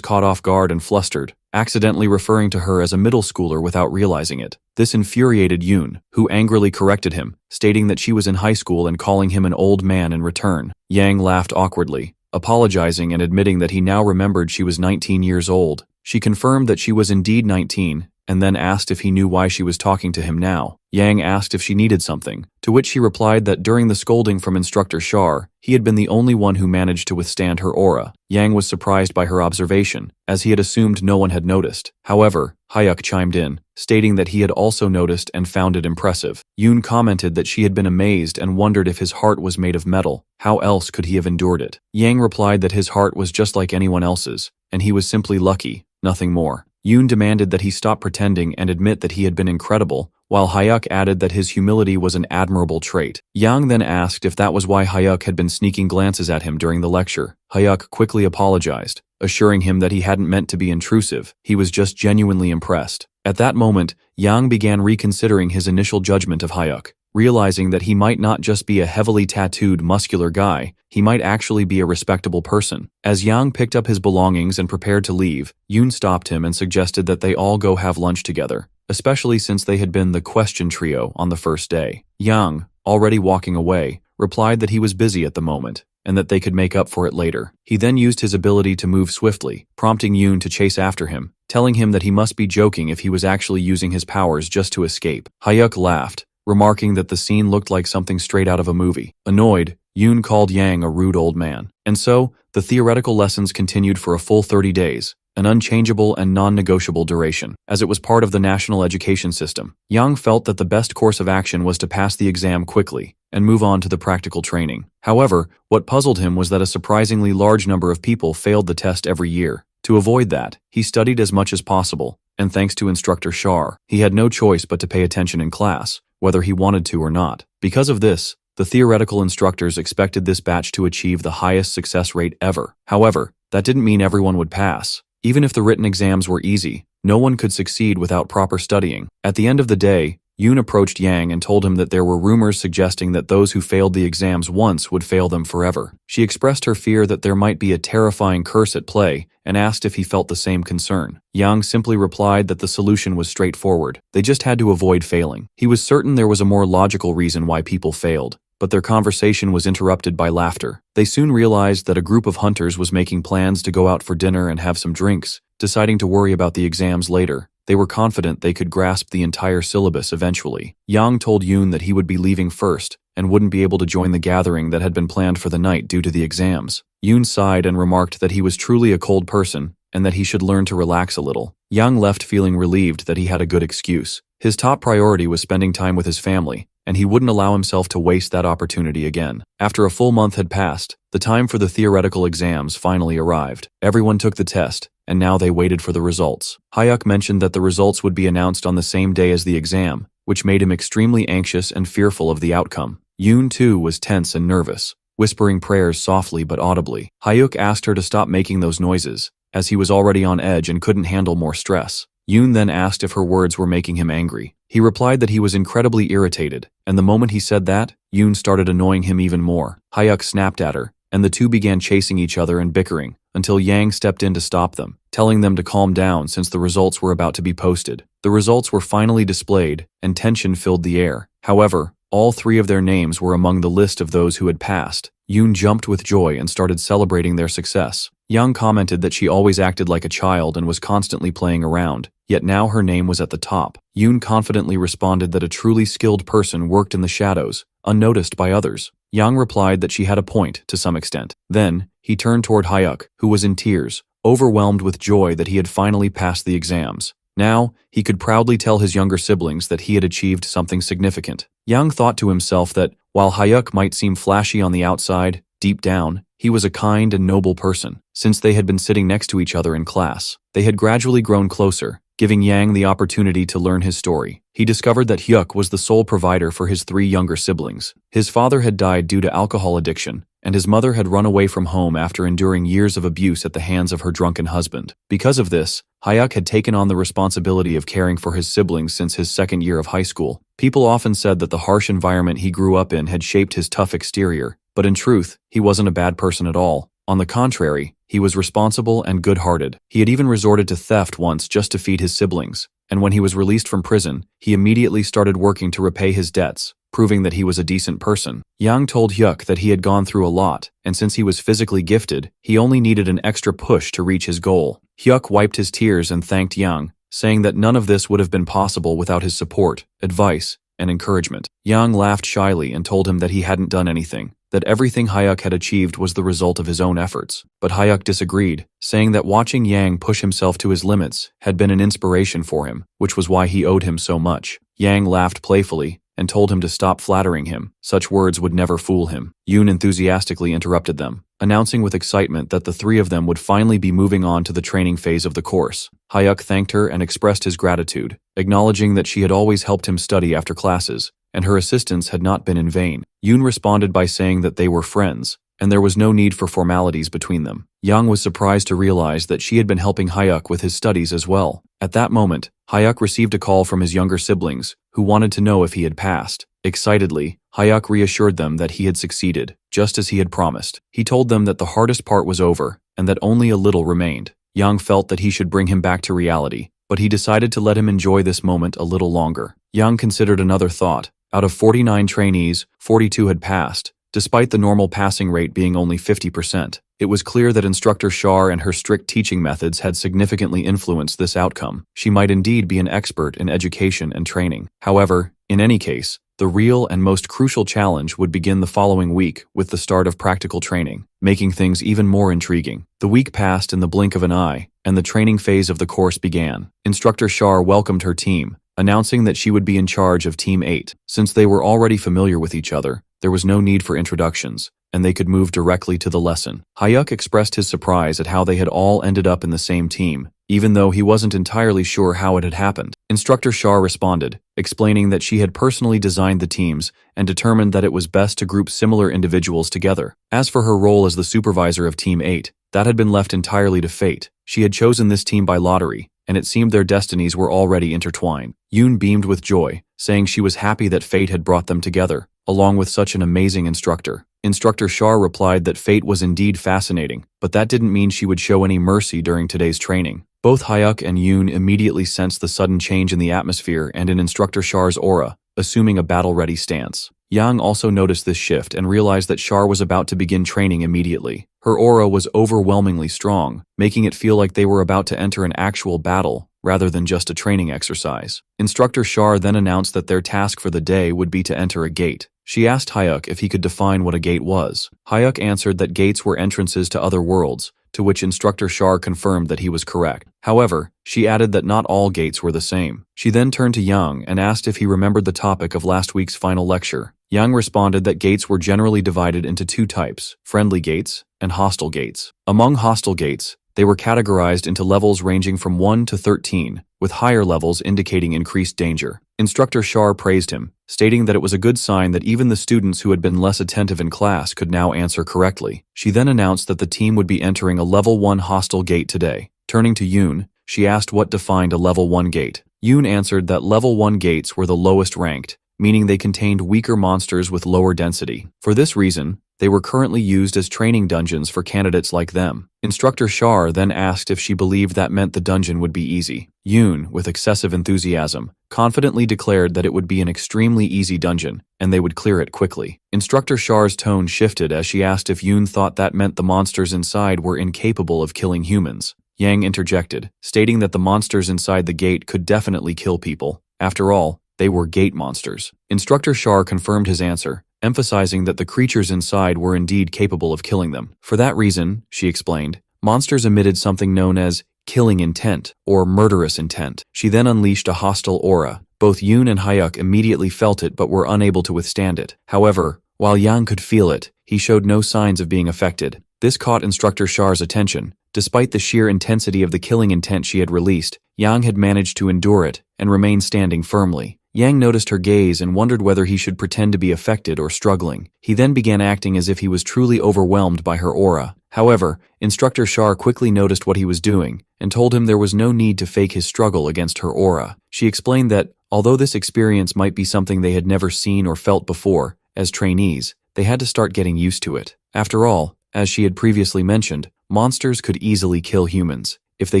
caught off guard and flustered, accidentally referring to her as a middle schooler without realizing it. This infuriated Yoon, who angrily corrected him, stating that she was in high school and calling him an old man in return. Yang laughed awkwardly, apologizing and admitting that he now remembered she was 19 years old. She confirmed that she was indeed 19, and then asked if he knew why she was talking to him now. Yang asked if she needed something, to which she replied that during the scolding from Instructor Shar, he had been the only one who managed to withstand her aura. Yang was surprised by her observation, as he had assumed no one had noticed. However, Hyuk chimed in, stating that he had also noticed and found it impressive. Yoon commented that she had been amazed and wondered if his heart was made of metal. How else could he have endured it? Yang replied that his heart was just like anyone else's, and he was simply lucky, nothing more. Yoon demanded that he stop pretending and admit that he had been incredible, while Hyuk added that his humility was an admirable trait. Yang then asked if that was why Hyuk had been sneaking glances at him during the lecture. Hyuk quickly apologized, assuring him that he hadn't meant to be intrusive, he was just genuinely impressed. At that moment, Yang began reconsidering his initial judgment of Hyuk, realizing that he might not just be a heavily tattooed, muscular guy, he might actually be a respectable person. As Yang picked up his belongings and prepared to leave, Yoon stopped him and suggested that they all go have lunch together, especially since they had been the question trio on the first day. Yang, already walking away, replied that he was busy at the moment, and that they could make up for it later. He then used his ability to move swiftly, prompting Yoon to chase after him, telling him that he must be joking if he was actually using his powers just to escape. Hyuk laughed, remarking that the scene looked like something straight out of a movie. Annoyed, Yoon called Yang a rude old man. And so, the theoretical lessons continued for a full 30 days, an unchangeable and non-negotiable duration, as it was part of the national education system. Yang felt that the best course of action was to pass the exam quickly and move on to the practical training. However, what puzzled him was that a surprisingly large number of people failed the test every year. To avoid that, he studied as much as possible, and thanks to Instructor Shar, he had no choice but to pay attention in class, whether he wanted to or not. Because of this, the theoretical instructors expected this batch to achieve the highest success rate ever. However, that didn't mean everyone would pass. Even if the written exams were easy, no one could succeed without proper studying. At the end of the day, Yoon approached Yang and told him that there were rumors suggesting that those who failed the exams once would fail them forever. She expressed her fear that there might be a terrifying curse at play and asked if he felt the same concern. Yang simply replied that the solution was straightforward. They just had to avoid failing. He was certain there was a more logical reason why people failed, but their conversation was interrupted by laughter. They soon realized that a group of hunters was making plans to go out for dinner and have some drinks, deciding to worry about the exams later. They were confident they could grasp the entire syllabus eventually. Yang told Yoon that he would be leaving first and wouldn't be able to join the gathering that had been planned for the night due to the exams. Yoon sighed and remarked that he was truly a cold person and that he should learn to relax a little. Yang left feeling relieved that he had a good excuse. His top priority was spending time with his family, and he wouldn't allow himself to waste that opportunity again. After a full month had passed, the time for the theoretical exams finally arrived. Everyone took the test, and now they waited for the results. Hyuk mentioned that the results would be announced on the same day as the exam, which made him extremely anxious and fearful of the outcome. Yoon too was tense and nervous, whispering prayers softly but audibly. Hyuk asked her to stop making those noises, as he was already on edge and couldn't handle more stress. Yoon then asked if her words were making him angry. He replied that he was incredibly irritated, and the moment he said that, Yoon started annoying him even more. Hyuk snapped at her, and the two began chasing each other and bickering, until Yang stepped in to stop them, telling them to calm down since the results were about to be posted. The results were finally displayed, and tension filled the air. However, all three of their names were among the list of those who had passed. Yoon jumped with joy and started celebrating their success. Young commented that she always acted like a child and was constantly playing around, yet now her name was at the top. Yoon confidently responded that a truly skilled person worked in the shadows, unnoticed by others. Yang replied that she had a point to some extent. Then, he turned toward Hyuk, who was in tears, overwhelmed with joy that he had finally passed the exams. Now, he could proudly tell his younger siblings that he had achieved something significant. Yang thought to himself that, while Hyuk might seem flashy on the outside, deep down, he was a kind and noble person. Since they had been sitting next to each other in class, they had gradually grown closer, giving Yang the opportunity to learn his story. He discovered that Hyuk was the sole provider for his three younger siblings. His father had died due to alcohol addiction, and his mother had run away from home after enduring years of abuse at the hands of her drunken husband. Because of this, Hyuk had taken on the responsibility of caring for his siblings since his second year of high school. People often said that the harsh environment he grew up in had shaped his tough exterior, but in truth, he wasn't a bad person at all. On the contrary, he was responsible and good-hearted. He had even resorted to theft once just to feed his siblings, and when he was released from prison, he immediately started working to repay his debts, proving that he was a decent person. Yang told Hyuk that he had gone through a lot, and since he was physically gifted, he only needed an extra push to reach his goal. Hyuk wiped his tears and thanked Yang, saying that none of this would have been possible without his support, advice, and encouragement. Yang laughed shyly and told him that he hadn't done anything, that everything Hyuk had achieved was the result of his own efforts. But Hyuk disagreed, saying that watching Yang push himself to his limits had been an inspiration for him, which was why he owed him so much. Yang laughed playfully and told him to stop flattering him. Such words would never fool him. Yoon enthusiastically interrupted them, announcing with excitement that the three of them would finally be moving on to the training phase of the course. Hyuk thanked her and expressed his gratitude, acknowledging that she had always helped him study after classes, and her assistance had not been in vain. Yoon responded by saying that they were friends, and there was no need for formalities between them. Yang was surprised to realize that she had been helping Hyuk with his studies as well. At that moment, Hyuk received a call from his younger siblings, who wanted to know if he had passed. Excitedly, Hyuk reassured them that he had succeeded, just as he had promised. He told them that the hardest part was over, and that only a little remained. Yang felt that he should bring him back to reality, but he decided to let him enjoy this moment a little longer. Yang considered another thought. Out of 49 trainees, 42 had passed, despite the normal passing rate being only 50%. It was clear that Instructor Shar and her strict teaching methods had significantly influenced this outcome. She might indeed be an expert in education and training. However, in any case, the real and most crucial challenge would begin the following week with the start of practical training, making things even more intriguing. The week passed in the blink of an eye, and the training phase of the course began. Instructor Shar welcomed her team, announcing that she would be in charge of Team 8. Since they were already familiar with each other, there was no need for introductions, and they could move directly to the lesson. Hyuk expressed his surprise at how they had all ended up in the same team, even though he wasn't entirely sure how it had happened. Instructor Shar responded, explaining that she had personally designed the teams and determined that it was best to group similar individuals together. As for her role as the supervisor of Team 8, that had been left entirely to fate. She had chosen this team by lottery, and it seemed their destinies were already intertwined. Yoon beamed with joy, saying she was happy that fate had brought them together, along with such an amazing instructor. Instructor Shar replied that fate was indeed fascinating, but that didn't mean she would show any mercy during today's training. Both Hyuk and Yoon immediately sensed the sudden change in the atmosphere and in Instructor Shar's aura, assuming a battle-ready stance. Yang also noticed this shift and realized that Shar was about to begin training immediately. Her aura was overwhelmingly strong, making it feel like they were about to enter an actual battle, rather than just a training exercise. Instructor Shar then announced that their task for the day would be to enter a gate. She asked Hyuk if he could define what a gate was. Hyuk answered that gates were entrances to other worlds, to which Instructor Shar confirmed that he was correct. However, she added that not all gates were the same. She then turned to Yang and asked if he remembered the topic of last week's final lecture. Yang responded that gates were generally divided into two types, friendly gates and hostile gates. Among hostile gates, they were categorized into levels ranging from 1 to 13, with higher levels indicating increased danger. Instructor Shar praised him, stating that it was a good sign that even the students who had been less attentive in class could now answer correctly. She then announced that the team would be entering a Level 1 hostile gate today. Turning to Yoon, she asked what defined a Level 1 gate. Yoon answered that Level 1 gates were the lowest ranked, meaning they contained weaker monsters with lower density. For this reason, They were currently used as training dungeons for candidates like them. Instructor Shar then asked if she believed that meant the dungeon would be easy. Yoon, with excessive enthusiasm, confidently declared that it would be an extremely easy dungeon, and they would clear it quickly. Instructor Shar's tone shifted as she asked if Yoon thought that meant the monsters inside were incapable of killing humans. Yang interjected, stating that the monsters inside the gate could definitely kill people. After all, they were gate monsters. Instructor Shar confirmed his answer, emphasizing that the creatures inside were indeed capable of killing them. For that reason, she explained, monsters emitted something known as killing intent or murderous intent. She then unleashed a hostile aura. Both Yoon and Hyuk immediately felt it but were unable to withstand it. However, while Yang could feel it, he showed no signs of being affected. This caught Instructor Shar's attention. Despite the sheer intensity of the killing intent she had released, Yang had managed to endure it and remain standing firmly. Yang noticed her gaze and wondered whether he should pretend to be affected or struggling. He then began acting as if he was truly overwhelmed by her aura. However, Instructor Shar quickly noticed what he was doing and told him there was no need to fake his struggle against her aura. She explained that, although this experience might be something they had never seen or felt before, as trainees, they had to start getting used to it. After all, as she had previously mentioned, monsters could easily kill humans. If they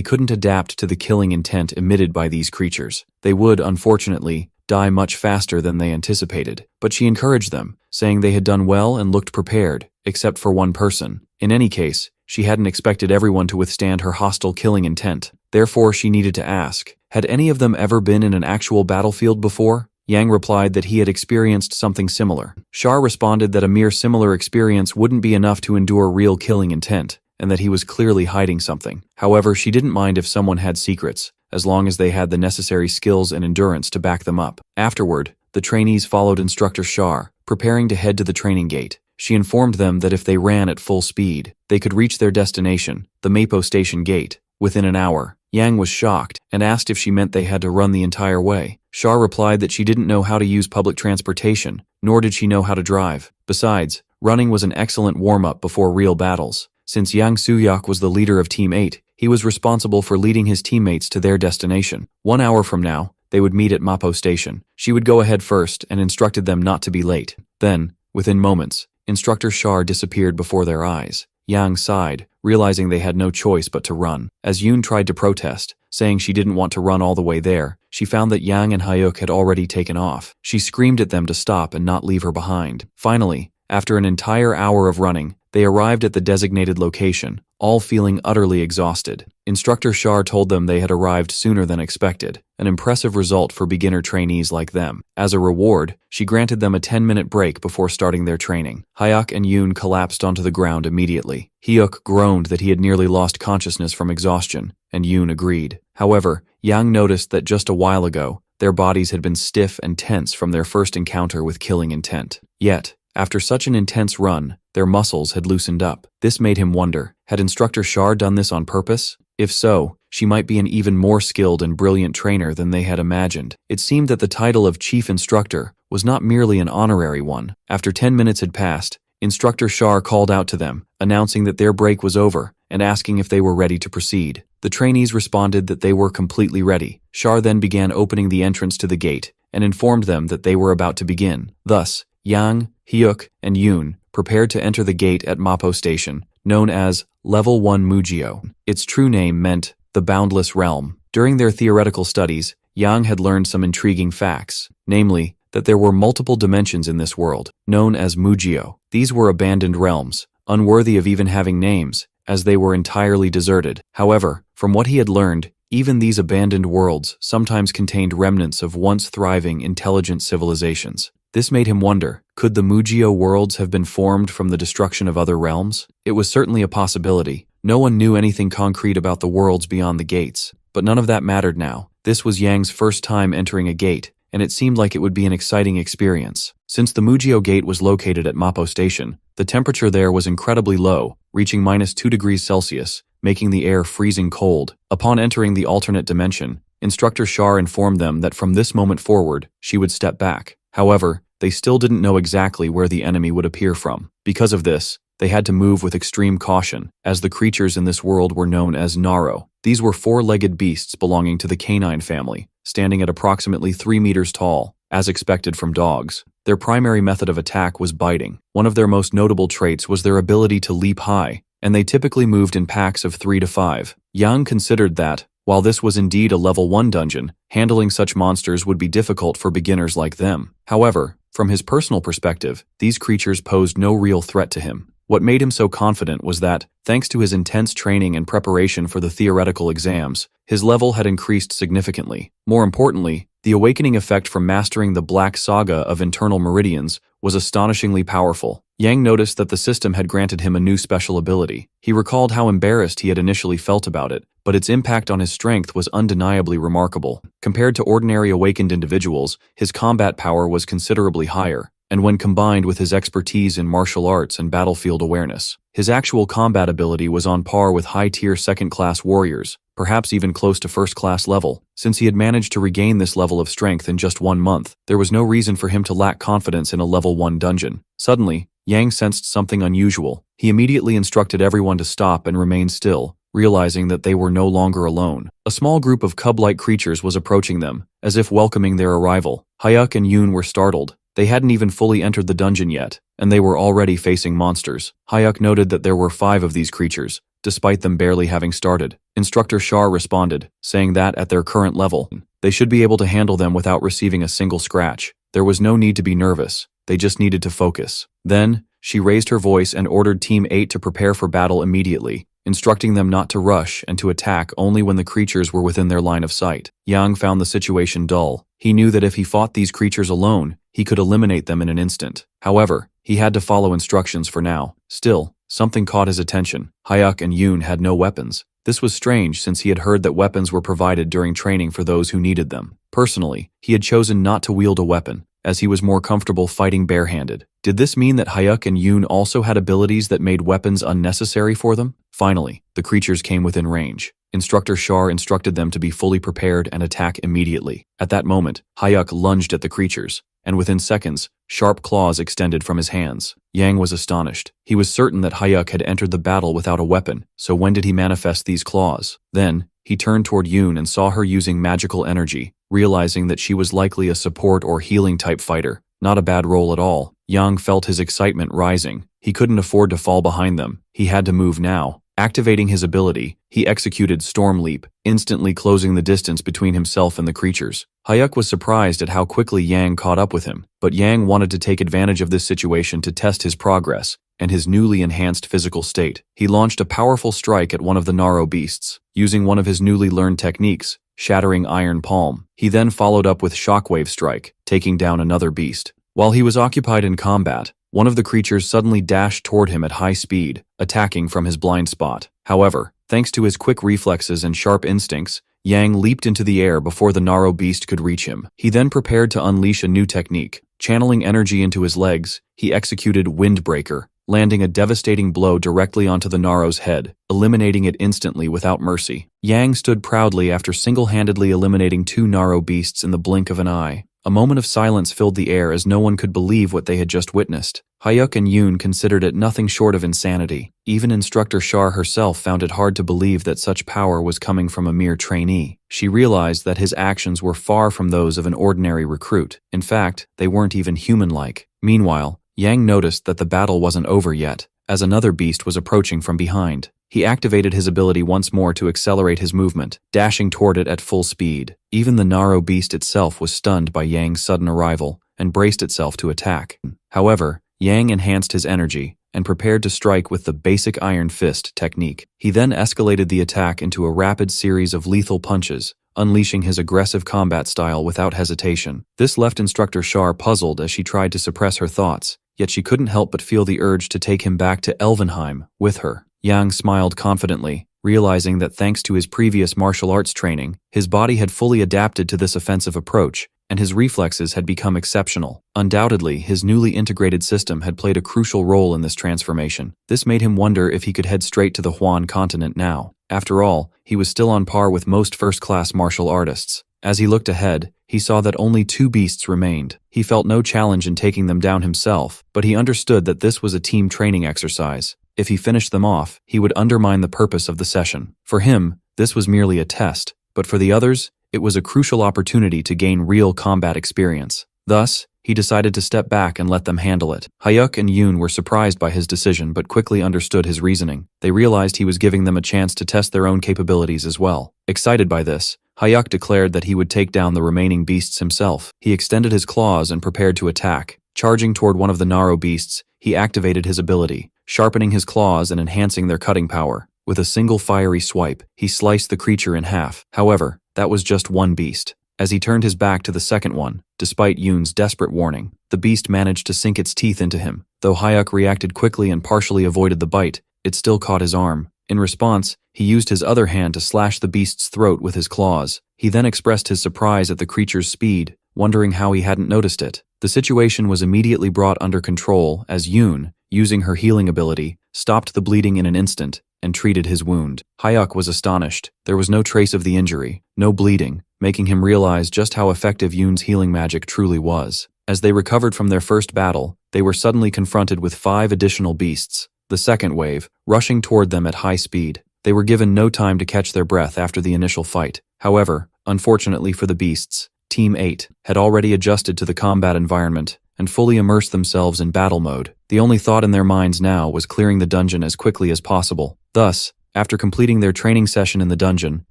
couldn't adapt to the killing intent emitted by these creatures, they would, unfortunately, die much faster than they anticipated. But she encouraged them, saying they had done well and looked prepared, except for one person. In any case, she hadn't expected everyone to withstand her hostile killing intent. Therefore, she needed to ask, had any of them ever been in an actual battlefield before? Yang replied that he had experienced something similar. Shar responded that a mere similar experience wouldn't be enough to endure real killing intent, and that he was clearly hiding something. However, she didn't mind if someone had secrets, as long as they had the necessary skills and endurance to back them up. Afterward, the trainees followed Instructor Shar, preparing to head to the training gate. She informed them that if they ran at full speed, they could reach their destination, the Mapo Station gate, within an hour. Yang was shocked and asked if she meant they had to run the entire way. Shar replied that she didn't know how to use public transportation, nor did she know how to drive. Besides, running was an excellent warm-up before real battles. Since Yang Soo-hyuk was the leader of Team 8, he was responsible for leading his teammates to their destination. 1 hour from now, they would meet at Mapo Station. She would go ahead first and instructed them not to be late. Then, within moments, Instructor Shar disappeared before their eyes. Yang sighed, realizing they had no choice but to run. As Yoon tried to protest, saying she didn't want to run all the way there, she found that Yang and Hyuk had already taken off. She screamed at them to stop and not leave her behind. Finally, after an entire hour of running, they arrived at the designated location, all feeling utterly exhausted. Instructor Shar told them they had arrived sooner than expected, an impressive result for beginner trainees like them. As a reward, she granted them a 10-minute break before starting their training. Hyuk and Yoon collapsed onto the ground immediately. Hyuk groaned that he had nearly lost consciousness from exhaustion, and Yoon agreed. However, Yang noticed that just a while ago, their bodies had been stiff and tense from their first encounter with killing intent. Yet, after such an intense run, their muscles had loosened up. This made him wonder, had Instructor Shar done this on purpose? If so, she might be an even more skilled and brilliant trainer than they had imagined. It seemed that the title of Chief Instructor was not merely an honorary one. After 10 minutes had passed, Instructor Shar called out to them, announcing that their break was over and asking if they were ready to proceed. The trainees responded that they were completely ready. Shar then began opening the entrance to the gate and informed them that they were about to begin. Thus, Yang, Hyuk, and Yoon prepared to enter the gate at Mapo Station, known as Level 1 Mujio. Its true name meant the Boundless Realm. During their theoretical studies, Yang had learned some intriguing facts, namely, that there were multiple dimensions in this world, known as Mujio. These were abandoned realms, unworthy of even having names, as they were entirely deserted. However, from what he had learned, even these abandoned worlds sometimes contained remnants of once thriving, intelligent civilizations. This made him wonder, could the Mujio worlds have been formed from the destruction of other realms? It was certainly a possibility. No one knew anything concrete about the worlds beyond the gates, but none of that mattered now. This was Yang's first time entering a gate, and it seemed like it would be an exciting experience. Since the Mujio gate was located at Mapo Station, the temperature there was incredibly low, reaching -2 degrees Celsius, making the air freezing cold. Upon entering the alternate dimension, Instructor Shar informed them that from this moment forward, she would step back. However, they still didn't know exactly where the enemy would appear from. Because of this, they had to move with extreme caution, as the creatures in this world were known as Naro. These were four-legged beasts belonging to the canine family, standing at approximately 3 meters tall, as expected from dogs. Their primary method of attack was biting. One of their most notable traits was their ability to leap high, and they typically moved in packs of 3 to 5. Yang considered that, while this was indeed a level 1 dungeon, handling such monsters would be difficult for beginners like them. However, from his personal perspective, these creatures posed no real threat to him. What made him so confident was that, thanks to his intense training and preparation for the theoretical exams, his level had increased significantly. More importantly, the awakening effect from mastering the Black Saga of Internal Meridians was astonishingly powerful. Yang noticed that the system had granted him a new special ability. He recalled how embarrassed he had initially felt about it, but its impact on his strength was undeniably remarkable. Compared to ordinary awakened individuals, his combat power was considerably higher, and when combined with his expertise in martial arts and battlefield awareness, his actual combat ability was on par with high-tier second-class warriors, perhaps even close to first-class level. Since he had managed to regain this level of strength in just 1 month, there was no reason for him to lack confidence in a level 1 dungeon. Suddenly, Yang sensed something unusual. He immediately instructed everyone to stop and remain still, realizing that they were no longer alone. A small group of cub-like creatures was approaching them, as if welcoming their arrival. Hyuk and Yoon were startled. They hadn't even fully entered the dungeon yet, and they were already facing monsters. Hyuk noted that there were 5 of these creatures, despite them barely having started. Instructor Shar responded, saying that at their current level, they should be able to handle them without receiving a single scratch. There was no need to be nervous, they just needed to focus. Then, she raised her voice and ordered Team 8 to prepare for battle immediately, instructing them not to rush and to attack only when the creatures were within their line of sight. Yang found the situation dull. He knew that if he fought these creatures alone, he could eliminate them in an instant. However, he had to follow instructions for now. Still, something caught his attention. Hyuk and Yoon had no weapons. This was strange since he had heard that weapons were provided during training for those who needed them. Personally, he had chosen not to wield a weapon, as he was more comfortable fighting barehanded. Did this mean that Hyuk and Yoon also had abilities that made weapons unnecessary for them? Finally, the creatures came within range. Instructor Shar instructed them to be fully prepared and attack immediately. At that moment, Hyuk lunged at the creatures, and within seconds, sharp claws extended from his hands. Yang was astonished. He was certain that Hyuk had entered the battle without a weapon, so when did he manifest these claws? Then, he turned toward Yoon and saw her using magical energy, realizing that she was likely a support or healing type fighter. Not a bad role at all. Yang felt his excitement rising. He couldn't afford to fall behind them. He had to move now. Activating his ability, he executed Storm Leap, instantly closing the distance between himself and the creatures. Hyuk was surprised at how quickly Yang caught up with him, but Yang wanted to take advantage of this situation to test his progress and his newly enhanced physical state. He launched a powerful strike at one of the Naro beasts, using one of his newly learned techniques, shattering Iron Palm. He then followed up with Shockwave Strike, taking down another beast. While he was occupied in combat, one of the creatures suddenly dashed toward him at high speed, attacking from his blind spot. However, thanks to his quick reflexes and sharp instincts, Yang leaped into the air before the Naro beast could reach him. He then prepared to unleash a new technique. Channeling energy into his legs, he executed Windbreaker, landing a devastating blow directly onto the Naro's head, eliminating it instantly without mercy. Yang stood proudly after single-handedly eliminating 2 Naro beasts in the blink of an eye. A moment of silence filled the air as no one could believe what they had just witnessed. Hyuk and Yoon considered it nothing short of insanity. Even Instructor Shar herself found it hard to believe that such power was coming from a mere trainee. She realized that his actions were far from those of an ordinary recruit. In fact, they weren't even human-like. Meanwhile, Yang noticed that the battle wasn't over yet, as another beast was approaching from behind. He activated his ability once more to accelerate his movement, dashing toward it at full speed. Even the Naro beast itself was stunned by Yang's sudden arrival and braced itself to attack. However, Yang enhanced his energy and prepared to strike with the basic Iron Fist technique. He then escalated the attack into a rapid series of lethal punches, unleashing his aggressive combat style without hesitation. This left Instructor Shar puzzled as she tried to suppress her thoughts, yet she couldn't help but feel the urge to take him back to Elvenheim with her. Yang smiled confidently, realizing that thanks to his previous martial arts training, his body had fully adapted to this offensive approach, and his reflexes had become exceptional. Undoubtedly, his newly integrated system had played a crucial role in this transformation. This made him wonder if he could head straight to the Huan continent now. After all, he was still on par with most first-class martial artists. As he looked ahead, he saw that only 2 beasts remained. He felt no challenge in taking them down himself, but he understood that this was a team training exercise. If he finished them off, he would undermine the purpose of the session. For him, this was merely a test, but for the others, it was a crucial opportunity to gain real combat experience. Thus, he decided to step back and let them handle it. Hyuk and Yoon were surprised by his decision but quickly understood his reasoning. They realized he was giving them a chance to test their own capabilities as well. Excited by this, Hyuk declared that he would take down the remaining beasts himself. He extended his claws and prepared to attack. Charging toward one of the Naro beasts, he activated his ability, sharpening his claws and enhancing their cutting power. With a single fiery swipe, he sliced the creature in half. However, that was just one beast. As he turned his back to the second one, despite Yoon's desperate warning, the beast managed to sink its teeth into him. Though Hyuk reacted quickly and partially avoided the bite, it still caught his arm. In response, he used his other hand to slash the beast's throat with his claws. He then expressed his surprise at the creature's speed, wondering how he hadn't noticed it. The situation was immediately brought under control as Yoon, using her healing ability, stopped the bleeding in an instant and treated his wound. Hyuk was astonished. There was no trace of the injury, no bleeding, making him realize just how effective Yoon's healing magic truly was. As they recovered from their first battle, they were suddenly confronted with 5 additional beasts, the second wave, rushing toward them at high speed. They were given no time to catch their breath after the initial fight. However, unfortunately for the beasts, Team 8 had already adjusted to the combat environment and fully immersed themselves in battle mode. The only thought in their minds now was clearing the dungeon as quickly as possible. Thus, after completing their training session in the dungeon,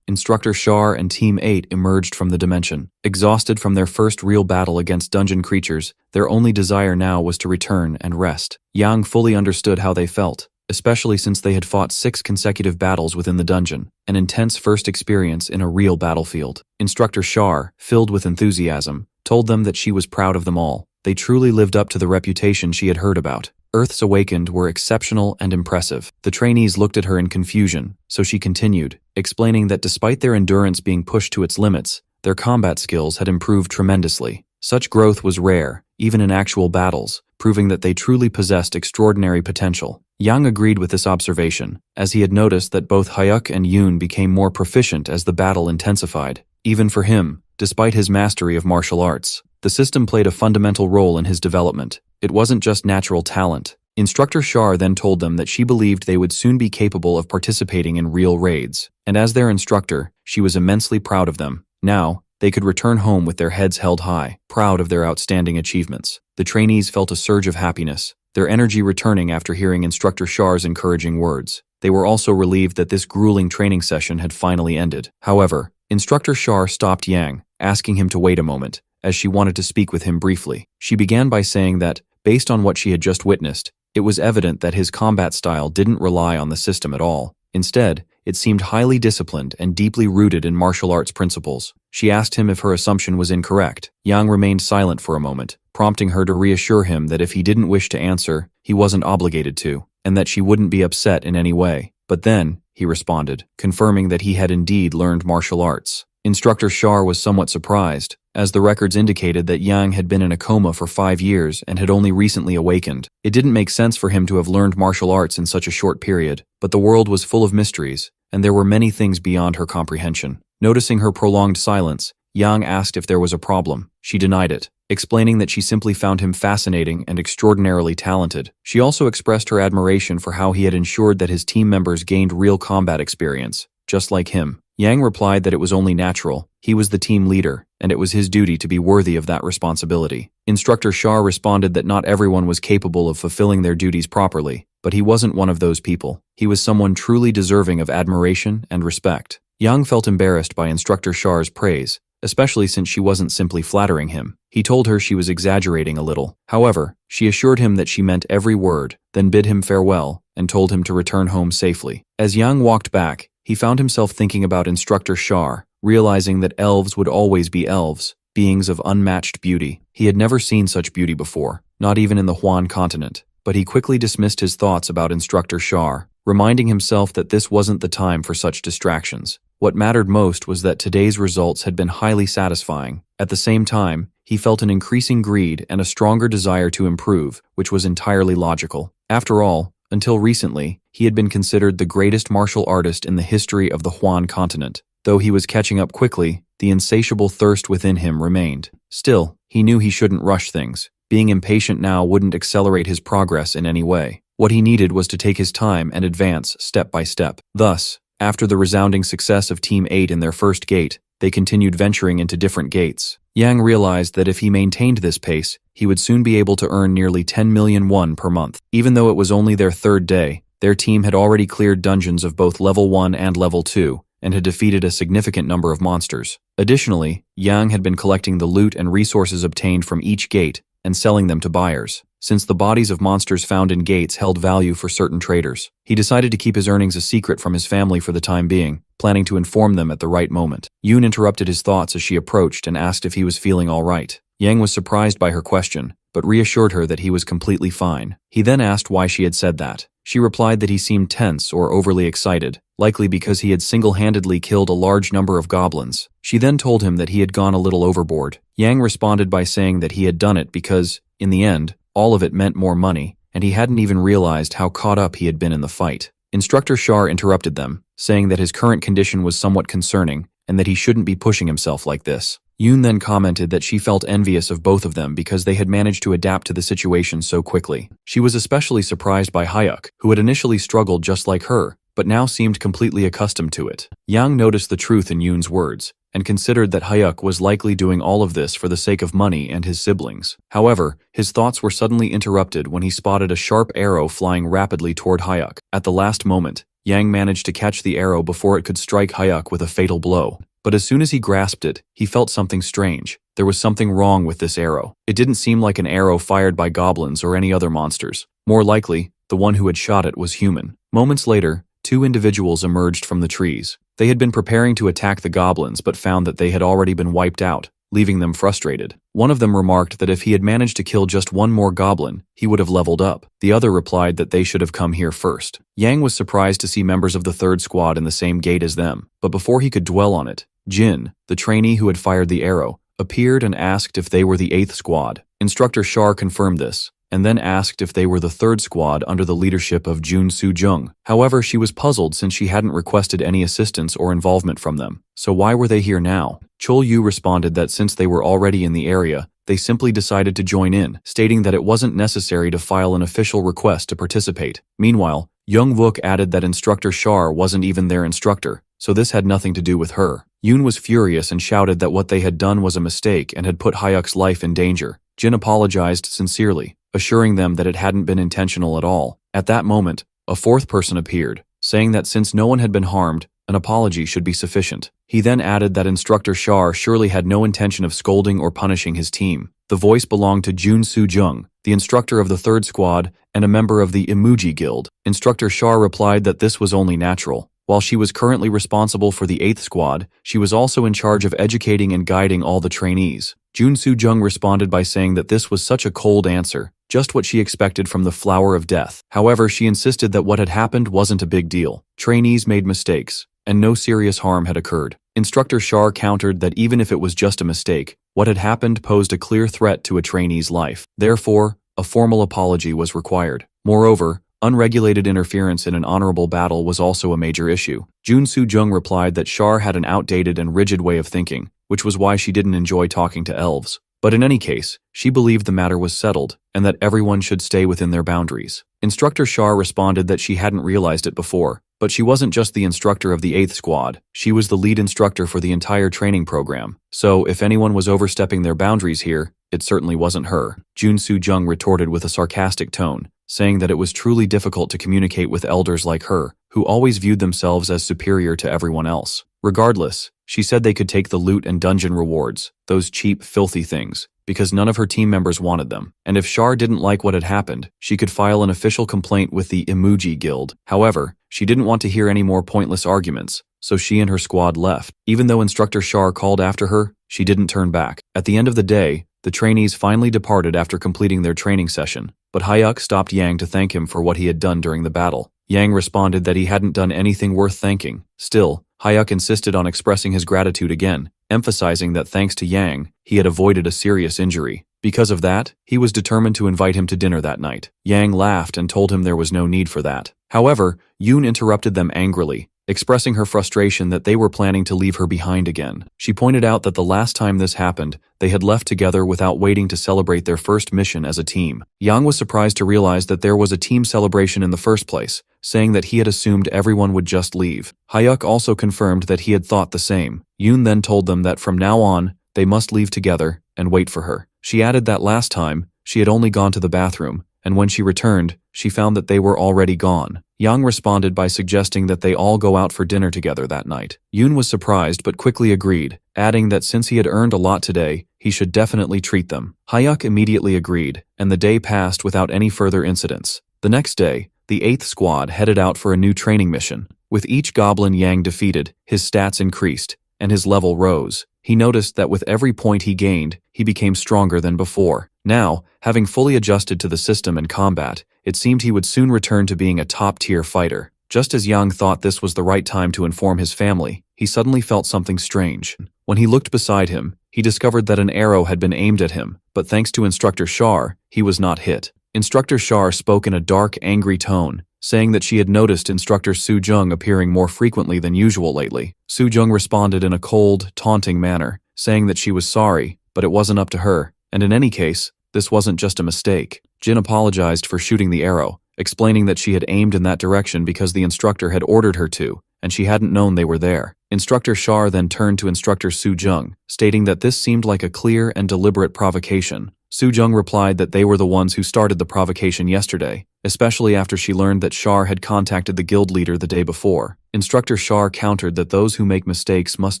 Instructor Shar and Team 8 emerged from the dimension. Exhausted from their first real battle against dungeon creatures, their only desire now was to return and rest. Yang fully understood how they felt, especially since they had fought 6 consecutive battles within the dungeon, an intense first experience in a real battlefield. Instructor Shar, filled with enthusiasm, told them that she was proud of them all. They truly lived up to the reputation she had heard about. Earth's Awakened were exceptional and impressive. The trainees looked at her in confusion, so she continued, explaining that despite their endurance being pushed to its limits, their combat skills had improved tremendously. Such growth was rare, even in actual battles, proving that they truly possessed extraordinary potential. Yang agreed with this observation, as he had noticed that both Hyuk and Yoon became more proficient as the battle intensified. Even for him, despite his mastery of martial arts, the system played a fundamental role in his development. It wasn't just natural talent. Instructor Shar then told them that she believed they would soon be capable of participating in real raids, and as their instructor, she was immensely proud of them. Now, they could return home with their heads held high, proud of their outstanding achievements. The trainees felt a surge of happiness, their energy returning after hearing Instructor Shar's encouraging words. They were also relieved that this grueling training session had finally ended. However, Instructor Shar stopped Yang, asking him to wait a moment, as she wanted to speak with him briefly. She began by saying that, based on what she had just witnessed, it was evident that his combat style didn't rely on the system at all. Instead, it seemed highly disciplined and deeply rooted in martial arts principles. She asked him if her assumption was incorrect. Yang remained silent for a moment, prompting her to reassure him that if he didn't wish to answer, he wasn't obligated to, and that she wouldn't be upset in any way. But then, he responded, confirming that he had indeed learned martial arts. Instructor Shar was somewhat surprised, as the records indicated that Yang had been in a coma for 5 years and had only recently awakened. It didn't make sense for him to have learned martial arts in such a short period, but the world was full of mysteries, and there were many things beyond her comprehension. Noticing her prolonged silence, Yang asked if there was a problem. She denied it, explaining that she simply found him fascinating and extraordinarily talented. She also expressed her admiration for how he had ensured that his team members gained real combat experience, just like him. Yang replied that it was only natural. He was the team leader, and it was his duty to be worthy of that responsibility. Instructor Shar responded that not everyone was capable of fulfilling their duties properly, but he wasn't one of those people. He was someone truly deserving of admiration and respect. Yang felt embarrassed by Instructor Shar's praise, especially since she wasn't simply flattering him. He told her she was exaggerating a little. However, she assured him that she meant every word, then bid him farewell and told him to return home safely. As Yang walked back, he found himself thinking about Instructor Shar, realizing that elves would always be elves, beings of unmatched beauty. He had never seen such beauty before, not even in the Huan continent, but he quickly dismissed his thoughts about Instructor Shar, reminding himself that this wasn't the time for such distractions. What mattered most was that today's results had been highly satisfying. At the same time, he felt an increasing greed and a stronger desire to improve, which was entirely logical. After all, until recently, he had been considered the greatest martial artist in the history of the Huan continent. Though he was catching up quickly, the insatiable thirst within him remained. Still, he knew he shouldn't rush things. Being impatient now wouldn't accelerate his progress in any way. What he needed was to take his time and advance step by step. Thus, after the resounding success of Team 8 in their first gate, they continued venturing into different gates. Yang realized that if he maintained this pace, he would soon be able to earn nearly 10 million won per month. Even though it was only their third day, their team had already cleared dungeons of both level 1 and level 2, and had defeated a significant number of monsters. Additionally, Yang had been collecting the loot and resources obtained from each gate and selling them to buyers, since the bodies of monsters found in gates held value for certain traders. He decided to keep his earnings a secret from his family for the time being, planning to inform them at the right moment. Yoon interrupted his thoughts as she approached and asked if he was feeling all right. Yang was surprised by her question, but reassured her that he was completely fine. He then asked why she had said that. She replied that he seemed tense or overly excited, likely because he had single-handedly killed a large number of goblins. She then told him that he had gone a little overboard. Yang responded by saying that he had done it because, in the end, all of it meant more money, and he hadn't even realized how caught up he had been in the fight. Instructor Shar interrupted them, saying that his current condition was somewhat concerning and that he shouldn't be pushing himself like this. Yoon then commented that she felt envious of both of them because they had managed to adapt to the situation so quickly. She was especially surprised by Hyuk, who had initially struggled just like her, but now seemed completely accustomed to it. Yang noticed the truth in Yoon's words, and considered that Hyuk was likely doing all of this for the sake of money and his siblings. However, his thoughts were suddenly interrupted when he spotted a sharp arrow flying rapidly toward Hyuk. At the last moment, Yang managed to catch the arrow before it could strike Hyuk with a fatal blow. But as soon as he grasped it, he felt something strange. There was something wrong with this arrow. It didn't seem like an arrow fired by goblins or any other monsters. More likely, the one who had shot it was human. Moments later, two individuals emerged from the trees. They had been preparing to attack the goblins but found that they had already been wiped out, leaving them frustrated. One of them remarked that if he had managed to kill just one more goblin, he would have leveled up. The other replied that they should have come here first. Yang was surprised to see members of the third squad in the same gate as them, but before he could dwell on it, Jin, the trainee who had fired the arrow, appeared and asked if they were the 8th squad. Instructor Shar confirmed this, and then asked if they were the 3rd squad under the leadership of Jun Soo-jung. However, she was puzzled since she hadn't requested any assistance or involvement from them. So why were they here now? Chol-yu responded that since they were already in the area, they simply decided to join in, stating that it wasn't necessary to file an official request to participate. Meanwhile, Young-wook added that Instructor Shar wasn't even their instructor, so this had nothing to do with her. Yoon was furious and shouted that what they had done was a mistake and had put Hyuk's life in danger. Jin apologized sincerely, assuring them that it hadn't been intentional at all. At that moment, a 4th person appeared, saying that since no one had been harmed, an apology should be sufficient. He then added that Instructor Shar surely had no intention of scolding or punishing his team. The voice belonged to Jun Soo-jung, the instructor of the 3rd squad and a member of the Emoji Guild. Instructor Shar replied that this was only natural. While she was currently responsible for the 8th squad, she was also in charge of educating and guiding all the trainees. Jun Soo-jung responded by saying that this was such a cold answer, just what she expected from the flower of death. However, she insisted that what had happened wasn't a big deal. Trainees made mistakes, and no serious harm had occurred. Instructor Shar countered that even if it was just a mistake, what had happened posed a clear threat to a trainee's life. Therefore, a formal apology was required. Moreover, unregulated interference in an honorable battle was also a major issue. Jun Soo-jung replied that Shar had an outdated and rigid way of thinking, which was why she didn't enjoy talking to elves. But in any case, she believed the matter was settled, and that everyone should stay within their boundaries. Instructor Shar responded that she hadn't realized it before, but she wasn't just the instructor of the 8th squad, she was the lead instructor for the entire training program. So, if anyone was overstepping their boundaries here, it certainly wasn't her. Jun Soo-jung retorted with a sarcastic tone, saying that it was truly difficult to communicate with elders like her, who always viewed themselves as superior to everyone else. Regardless, she said they could take the loot and dungeon rewards, those cheap, filthy things, because none of her team members wanted them. And if Shar didn't like what had happened, she could file an official complaint with the Emoji Guild. However, she didn't want to hear any more pointless arguments, so she and her squad left. Even though Instructor Shar called after her, she didn't turn back. At the end of the day, the trainees finally departed after completing their training session, but Hyuk stopped Yang to thank him for what he had done during the battle. Yang responded that he hadn't done anything worth thanking. Still, Hyuk insisted on expressing his gratitude again, emphasizing that thanks to Yang, he had avoided a serious injury. Because of that, he was determined to invite him to dinner that night. Yang laughed and told him there was no need for that. However, Yoon interrupted them angrily, expressing her frustration that they were planning to leave her behind again. She pointed out that the last time this happened, they had left together without waiting to celebrate their first mission as a team. Yang was surprised to realize that there was a team celebration in the first place, saying that he had assumed everyone would just leave. Hyuk also confirmed that he had thought the same. Yoon then told them that from now on, they must leave together and wait for her. She added that last time, she had only gone to the bathroom, and when she returned, she found that they were already gone. Yang responded by suggesting that they all go out for dinner together that night. Yoon was surprised but quickly agreed, adding that since he had earned a lot today, he should definitely treat them. Hyuk immediately agreed, and the day passed without any further incidents. The next day, the 8th squad headed out for a new training mission. With each goblin Yang defeated, his stats increased, and his level rose. He noticed that with every point he gained, he became stronger than before. Now, having fully adjusted to the system and combat, it seemed he would soon return to being a top-tier fighter. Just as Yang thought this was the right time to inform his family, he suddenly felt something strange. When he looked beside him, he discovered that an arrow had been aimed at him, but thanks to Instructor Shar, he was not hit. Instructor Shar spoke in a dark, angry tone, saying that she had noticed Instructor Soo-jung appearing more frequently than usual lately. Soo-jung responded in a cold, taunting manner, saying that she was sorry, but it wasn't up to her, and in any case, this wasn't just a mistake. Jin apologized for shooting the arrow, explaining that she had aimed in that direction because the instructor had ordered her to, and she hadn't known they were there. Instructor Shar then turned to Instructor Soo-jung, stating that this seemed like a clear and deliberate provocation. Soo-jung replied that they were the ones who started the provocation yesterday, especially after she learned that Shar had contacted the guild leader the day before. Instructor Shar countered that those who make mistakes must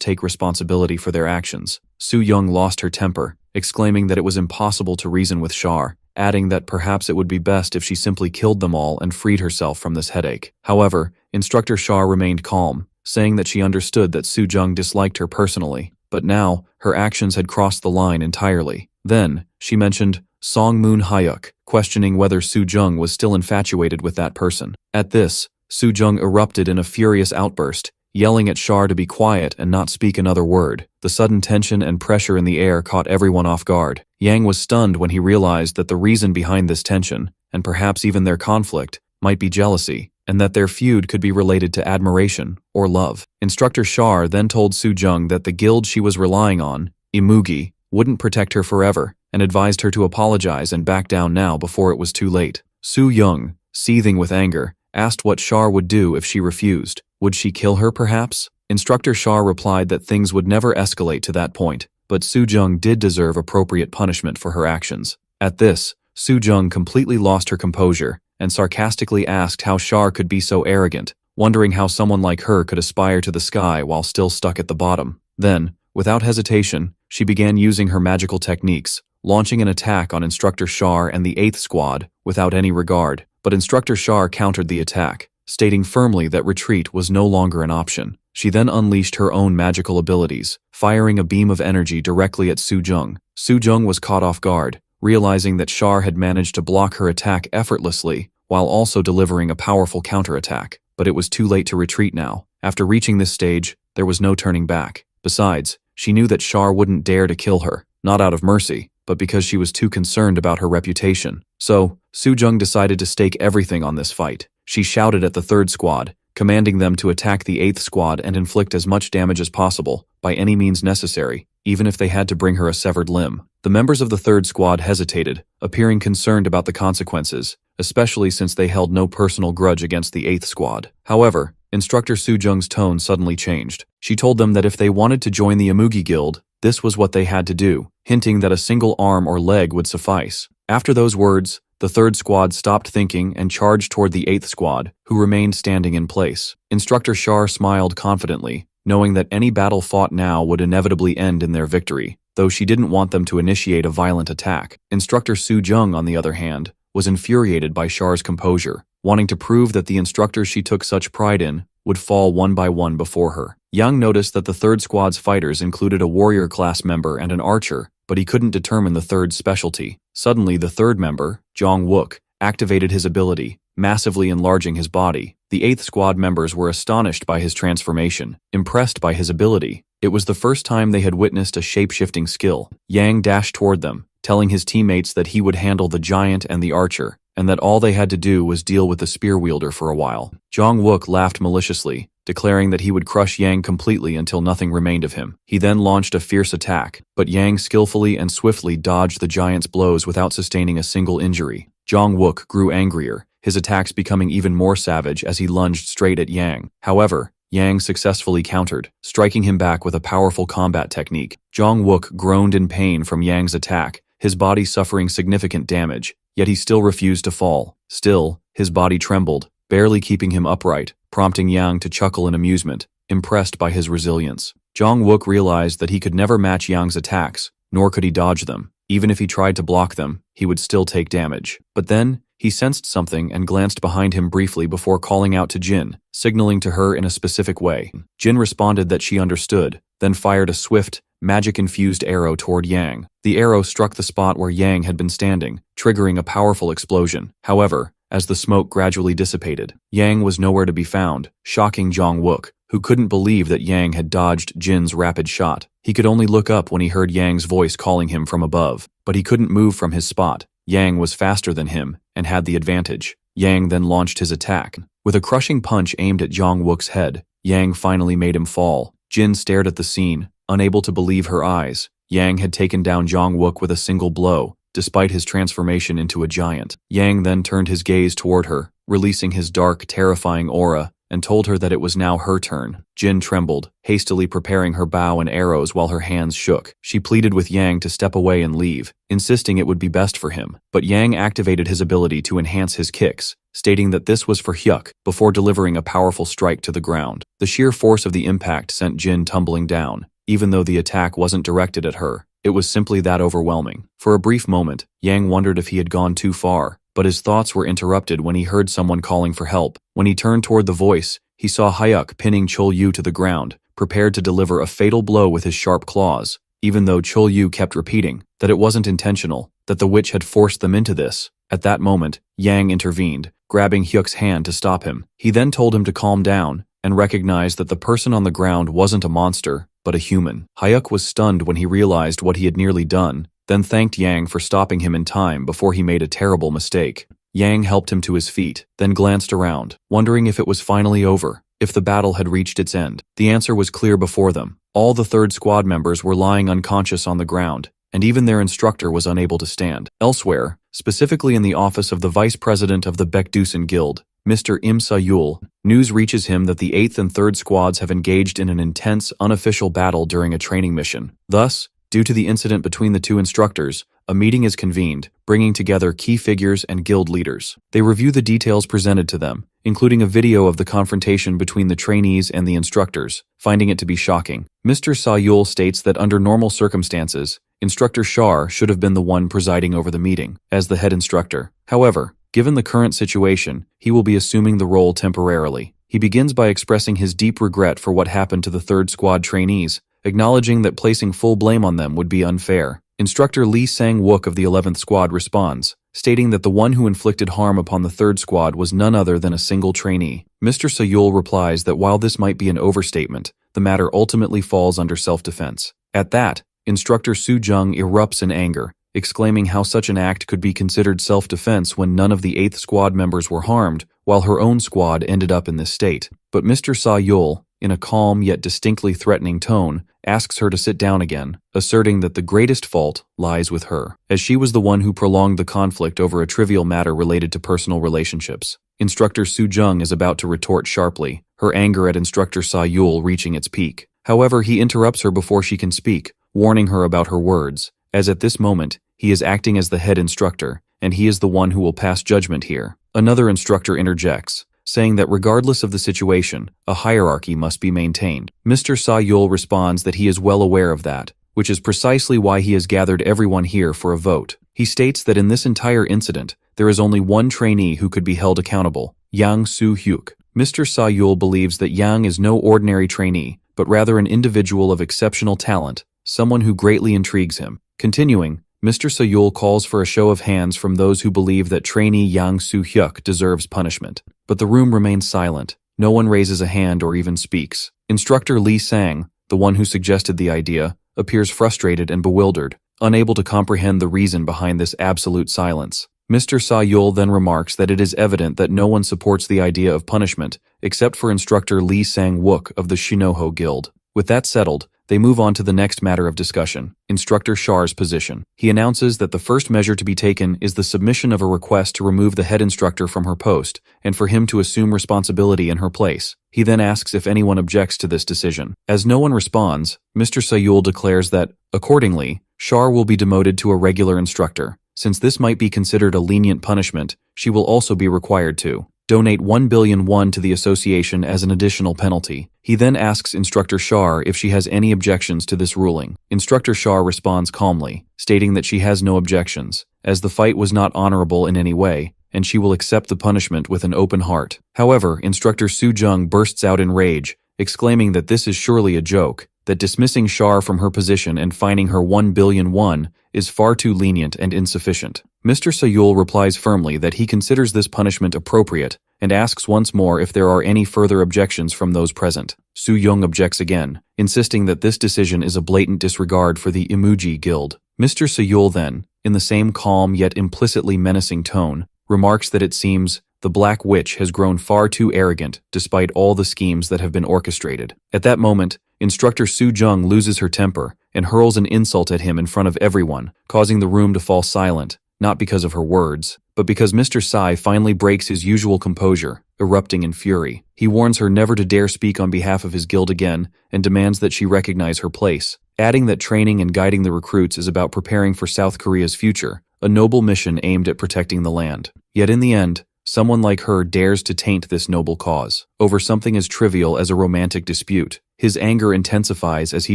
take responsibility for their actions. Soo-jung lost her temper, exclaiming that it was impossible to reason with Shar, adding that perhaps it would be best if she simply killed them all and freed herself from this headache. However, Instructor Shar remained calm, saying that she understood that Soo-jung disliked her personally, but now her actions had crossed the line entirely. Then, she mentioned Song Moon Hyuk, questioning whether Soo-jung was still infatuated with that person. At this, Soo-jung erupted in a furious outburst, yelling at Shar to be quiet and not speak another word. The sudden tension and pressure in the air caught everyone off guard. Yang was stunned when he realized that the reason behind this tension, and perhaps even their conflict, might be jealousy, and that their feud could be related to admiration or love. Instructor Shar then told Soo-jung that the guild she was relying on, Imugi, wouldn't protect her forever, and advised her to apologize and back down now before it was too late. Soo-jung, seething with anger, asked what Shar would do if she refused. Would she kill her, perhaps? Instructor Shar replied that things would never escalate to that point, but Soo-jung did deserve appropriate punishment for her actions. At this, Soo-jung completely lost her composure and sarcastically asked how Shar could be so arrogant, wondering how someone like her could aspire to the sky while still stuck at the bottom. Then, without hesitation, she began using her magical techniques, launching an attack on Instructor Shar and the 8th squad without any regard. But Instructor Shar countered the attack, stating firmly that retreat was no longer an option. She then unleashed her own magical abilities, firing a beam of energy directly at Soo-jung. Soo-jung was caught off guard, realizing that Shar had managed to block her attack effortlessly while also delivering a powerful counterattack. But it was too late to retreat now. After reaching this stage, there was no turning back. Besides, she knew that Shar wouldn't dare to kill her, not out of mercy, but because she was too concerned about her reputation. So, Soo-jung decided to stake everything on this fight. She shouted at the 3rd squad, commanding them to attack the 8th squad and inflict as much damage as possible, by any means necessary, even if they had to bring her a severed limb. The members of the 3rd squad hesitated, appearing concerned about the consequences, especially since they held no personal grudge against the 8th squad. However, Instructor Soo-jung's tone suddenly changed. She told them that if they wanted to join the Imugi Guild, this was what they had to do, hinting that a single arm or leg would suffice. After those words, the 3rd squad stopped thinking and charged toward the 8th squad, who remained standing in place. Instructor Shar smiled confidently, knowing that any battle fought now would inevitably end in their victory, though she didn't want them to initiate a violent attack. Instructor Soo-jung, on the other hand, was infuriated by Shar's composure, wanting to prove that the instructors she took such pride in would fall one by one before her. Yang noticed that the 3rd squad's fighters included a warrior class member and an archer, but he couldn't determine the 3rd specialty. Suddenly, the 3rd member, Jong-wook, activated his ability, massively enlarging his body. The 8th squad members were astonished by his transformation, impressed by his ability. It was the first time they had witnessed a shape-shifting skill. Yang dashed toward them, telling his teammates that he would handle the giant and the archer, and that all they had to do was deal with the spear wielder for a while. Jong-wook laughed maliciously, declaring that he would crush Yang completely until nothing remained of him. He then launched a fierce attack, but Yang skillfully and swiftly dodged the giant's blows without sustaining a single injury. Jong-wook grew angrier, his attacks becoming even more savage as he lunged straight at Yang. However, Yang successfully countered, striking him back with a powerful combat technique. Jong-wook groaned in pain from Yang's attack, his body suffering significant damage, yet he still refused to fall. Still, his body trembled, barely keeping him upright, prompting Yang to chuckle in amusement, impressed by his resilience. Jong-wook realized that he could never match Yang's attacks, nor could he dodge them. Even if he tried to block them, he would still take damage. But then, he sensed something and glanced behind him briefly before calling out to Jin, signaling to her in a specific way. Jin responded that she understood, then fired a swift, magic-infused arrow toward Yang. The arrow struck the spot where Yang had been standing, triggering a powerful explosion. However, as the smoke gradually dissipated, Yang was nowhere to be found, shocking Jong-wook, who couldn't believe that Yang had dodged Jin's rapid shot. He could only look up when he heard Yang's voice calling him from above, but he couldn't move from his spot. Yang was faster than him and had the advantage. Yang then launched his attack. With a crushing punch aimed at Jong-wook's head, Yang finally made him fall. Jin stared at the scene, unable to believe her eyes. Yang had taken down Jong-wook with a single blow, despite his transformation into a giant. Yang then turned his gaze toward her, releasing his dark, terrifying aura, and told her that it was now her turn. Jin trembled, hastily preparing her bow and arrows while her hands shook. She pleaded with Yang to step away and leave, insisting it would be best for him. But Yang activated his ability to enhance his kicks, stating that this was for Hyuk, before delivering a powerful strike to the ground. The sheer force of the impact sent Jin tumbling down. Even though the attack wasn't directed at her, it was simply that overwhelming. For a brief moment, Yang wondered if he had gone too far, but his thoughts were interrupted when he heard someone calling for help. When he turned toward the voice, he saw Hyuk pinning Chol-yu to the ground, prepared to deliver a fatal blow with his sharp claws, even though Chol-yu kept repeating that it wasn't intentional, that the witch had forced them into this. At that moment, Yang intervened, grabbing Hyuk's hand to stop him. He then told him to calm down, and recognized that the person on the ground wasn't a monster, but a human. Hyuk was stunned when he realized what he had nearly done, then thanked Yang for stopping him in time before he made a terrible mistake. Yang helped him to his feet, then glanced around, wondering if it was finally over, if the battle had reached its end. The answer was clear before them. All the third squad members were lying unconscious on the ground, and even their instructor was unable to stand. Elsewhere, specifically in the office of the vice president of the Baekdusan Guild, Mr. Im Sa-yul, news reaches him that the 8th and 3rd squads have engaged in an intense, unofficial battle during a training mission. Thus, due to the incident between the two instructors, a meeting is convened, bringing together key figures and guild leaders. They review the details presented to them, including a video of the confrontation between the trainees and the instructors, finding it to be shocking. Mr. Sa-yul states that under normal circumstances, Instructor Shar should have been the one presiding over the meeting, as the head instructor. However, given the current situation, he will be assuming the role temporarily. He begins by expressing his deep regret for what happened to the 3rd squad trainees, acknowledging that placing full blame on them would be unfair. Instructor Lee Sang-wook of the 11th squad responds, stating that the one who inflicted harm upon the 3rd squad was none other than a single trainee. Mr. Sa-yul replies that while this might be an overstatement, the matter ultimately falls under self-defense. At that, Instructor Soo-jung erupts in anger, exclaiming how such an act could be considered self-defense when none of the 8th squad members were harmed, while her own squad ended up in this state. But Mr. Sa-yul, in a calm yet distinctly threatening tone, asks her to sit down again, asserting that the greatest fault lies with her, as she was the one who prolonged the conflict over a trivial matter related to personal relationships. Instructor Soo-jung is about to retort sharply, her anger at Instructor Sa-yul reaching its peak. However, he interrupts her before she can speak, warning her about her words, as at this moment, he is acting as the head instructor, and he is the one who will pass judgment here. Another instructor interjects, saying that regardless of the situation, a hierarchy must be maintained. Mr. Sa-yul responds that he is well aware of that, which is precisely why he has gathered everyone here for a vote. He states that in this entire incident, there is only one trainee who could be held accountable, Yang Soo-hyuk. Mr. Sa-yul believes that Yang is no ordinary trainee, but rather an individual of exceptional talent, someone who greatly intrigues him. Continuing, Mr. Sa-yul calls for a show of hands from those who believe that trainee Yang Soo-hyuk deserves punishment. But the room remains silent. No one raises a hand or even speaks. Instructor Lee Sang, the one who suggested the idea, appears frustrated and bewildered, unable to comprehend the reason behind this absolute silence. Mr. Sa-yul then remarks that it is evident that no one supports the idea of punishment, except for Instructor Lee Sang-wook of the Shinoho Guild. With that settled, they move on to the next matter of discussion, Instructor Shar's position. He announces that the first measure to be taken is the submission of a request to remove the head instructor from her post, and for him to assume responsibility in her place. He then asks if anyone objects to this decision. As no one responds, Mr. Sayul declares that, accordingly, Shar will be demoted to a regular instructor. Since this might be considered a lenient punishment, she will also be required to donate 1 billion won to the association as an additional penalty. He then asks Instructor Shar if she has any objections to this ruling. Instructor Shar responds calmly, stating that she has no objections, as the fight was not honorable in any way, and she will accept the punishment with an open heart. However, Instructor Su Jung bursts out in rage, exclaiming that this is surely a joke, that dismissing Shar from her position and fining her 1 billion won is far too lenient and insufficient. Mr. Sayul replies firmly that he considers this punishment appropriate and asks once more if there are any further objections from those present. Su Jung objects again, insisting that this decision is a blatant disregard for the Emoji Guild. Mr. Sayul then, in the same calm yet implicitly menacing tone, remarks that it seems the Black Witch has grown far too arrogant despite all the schemes that have been orchestrated. At that moment, Instructor Su Jung loses her temper and hurls an insult at him in front of everyone, causing the room to fall silent, not because of her words, but because Mr. Sai finally breaks his usual composure, erupting in fury. He warns her never to dare speak on behalf of his guild again and demands that she recognize her place, adding that training and guiding the recruits is about preparing for South Korea's future, a noble mission aimed at protecting the land. Yet in the end, someone like her dares to taint this noble cause over something as trivial as a romantic dispute. His anger intensifies as he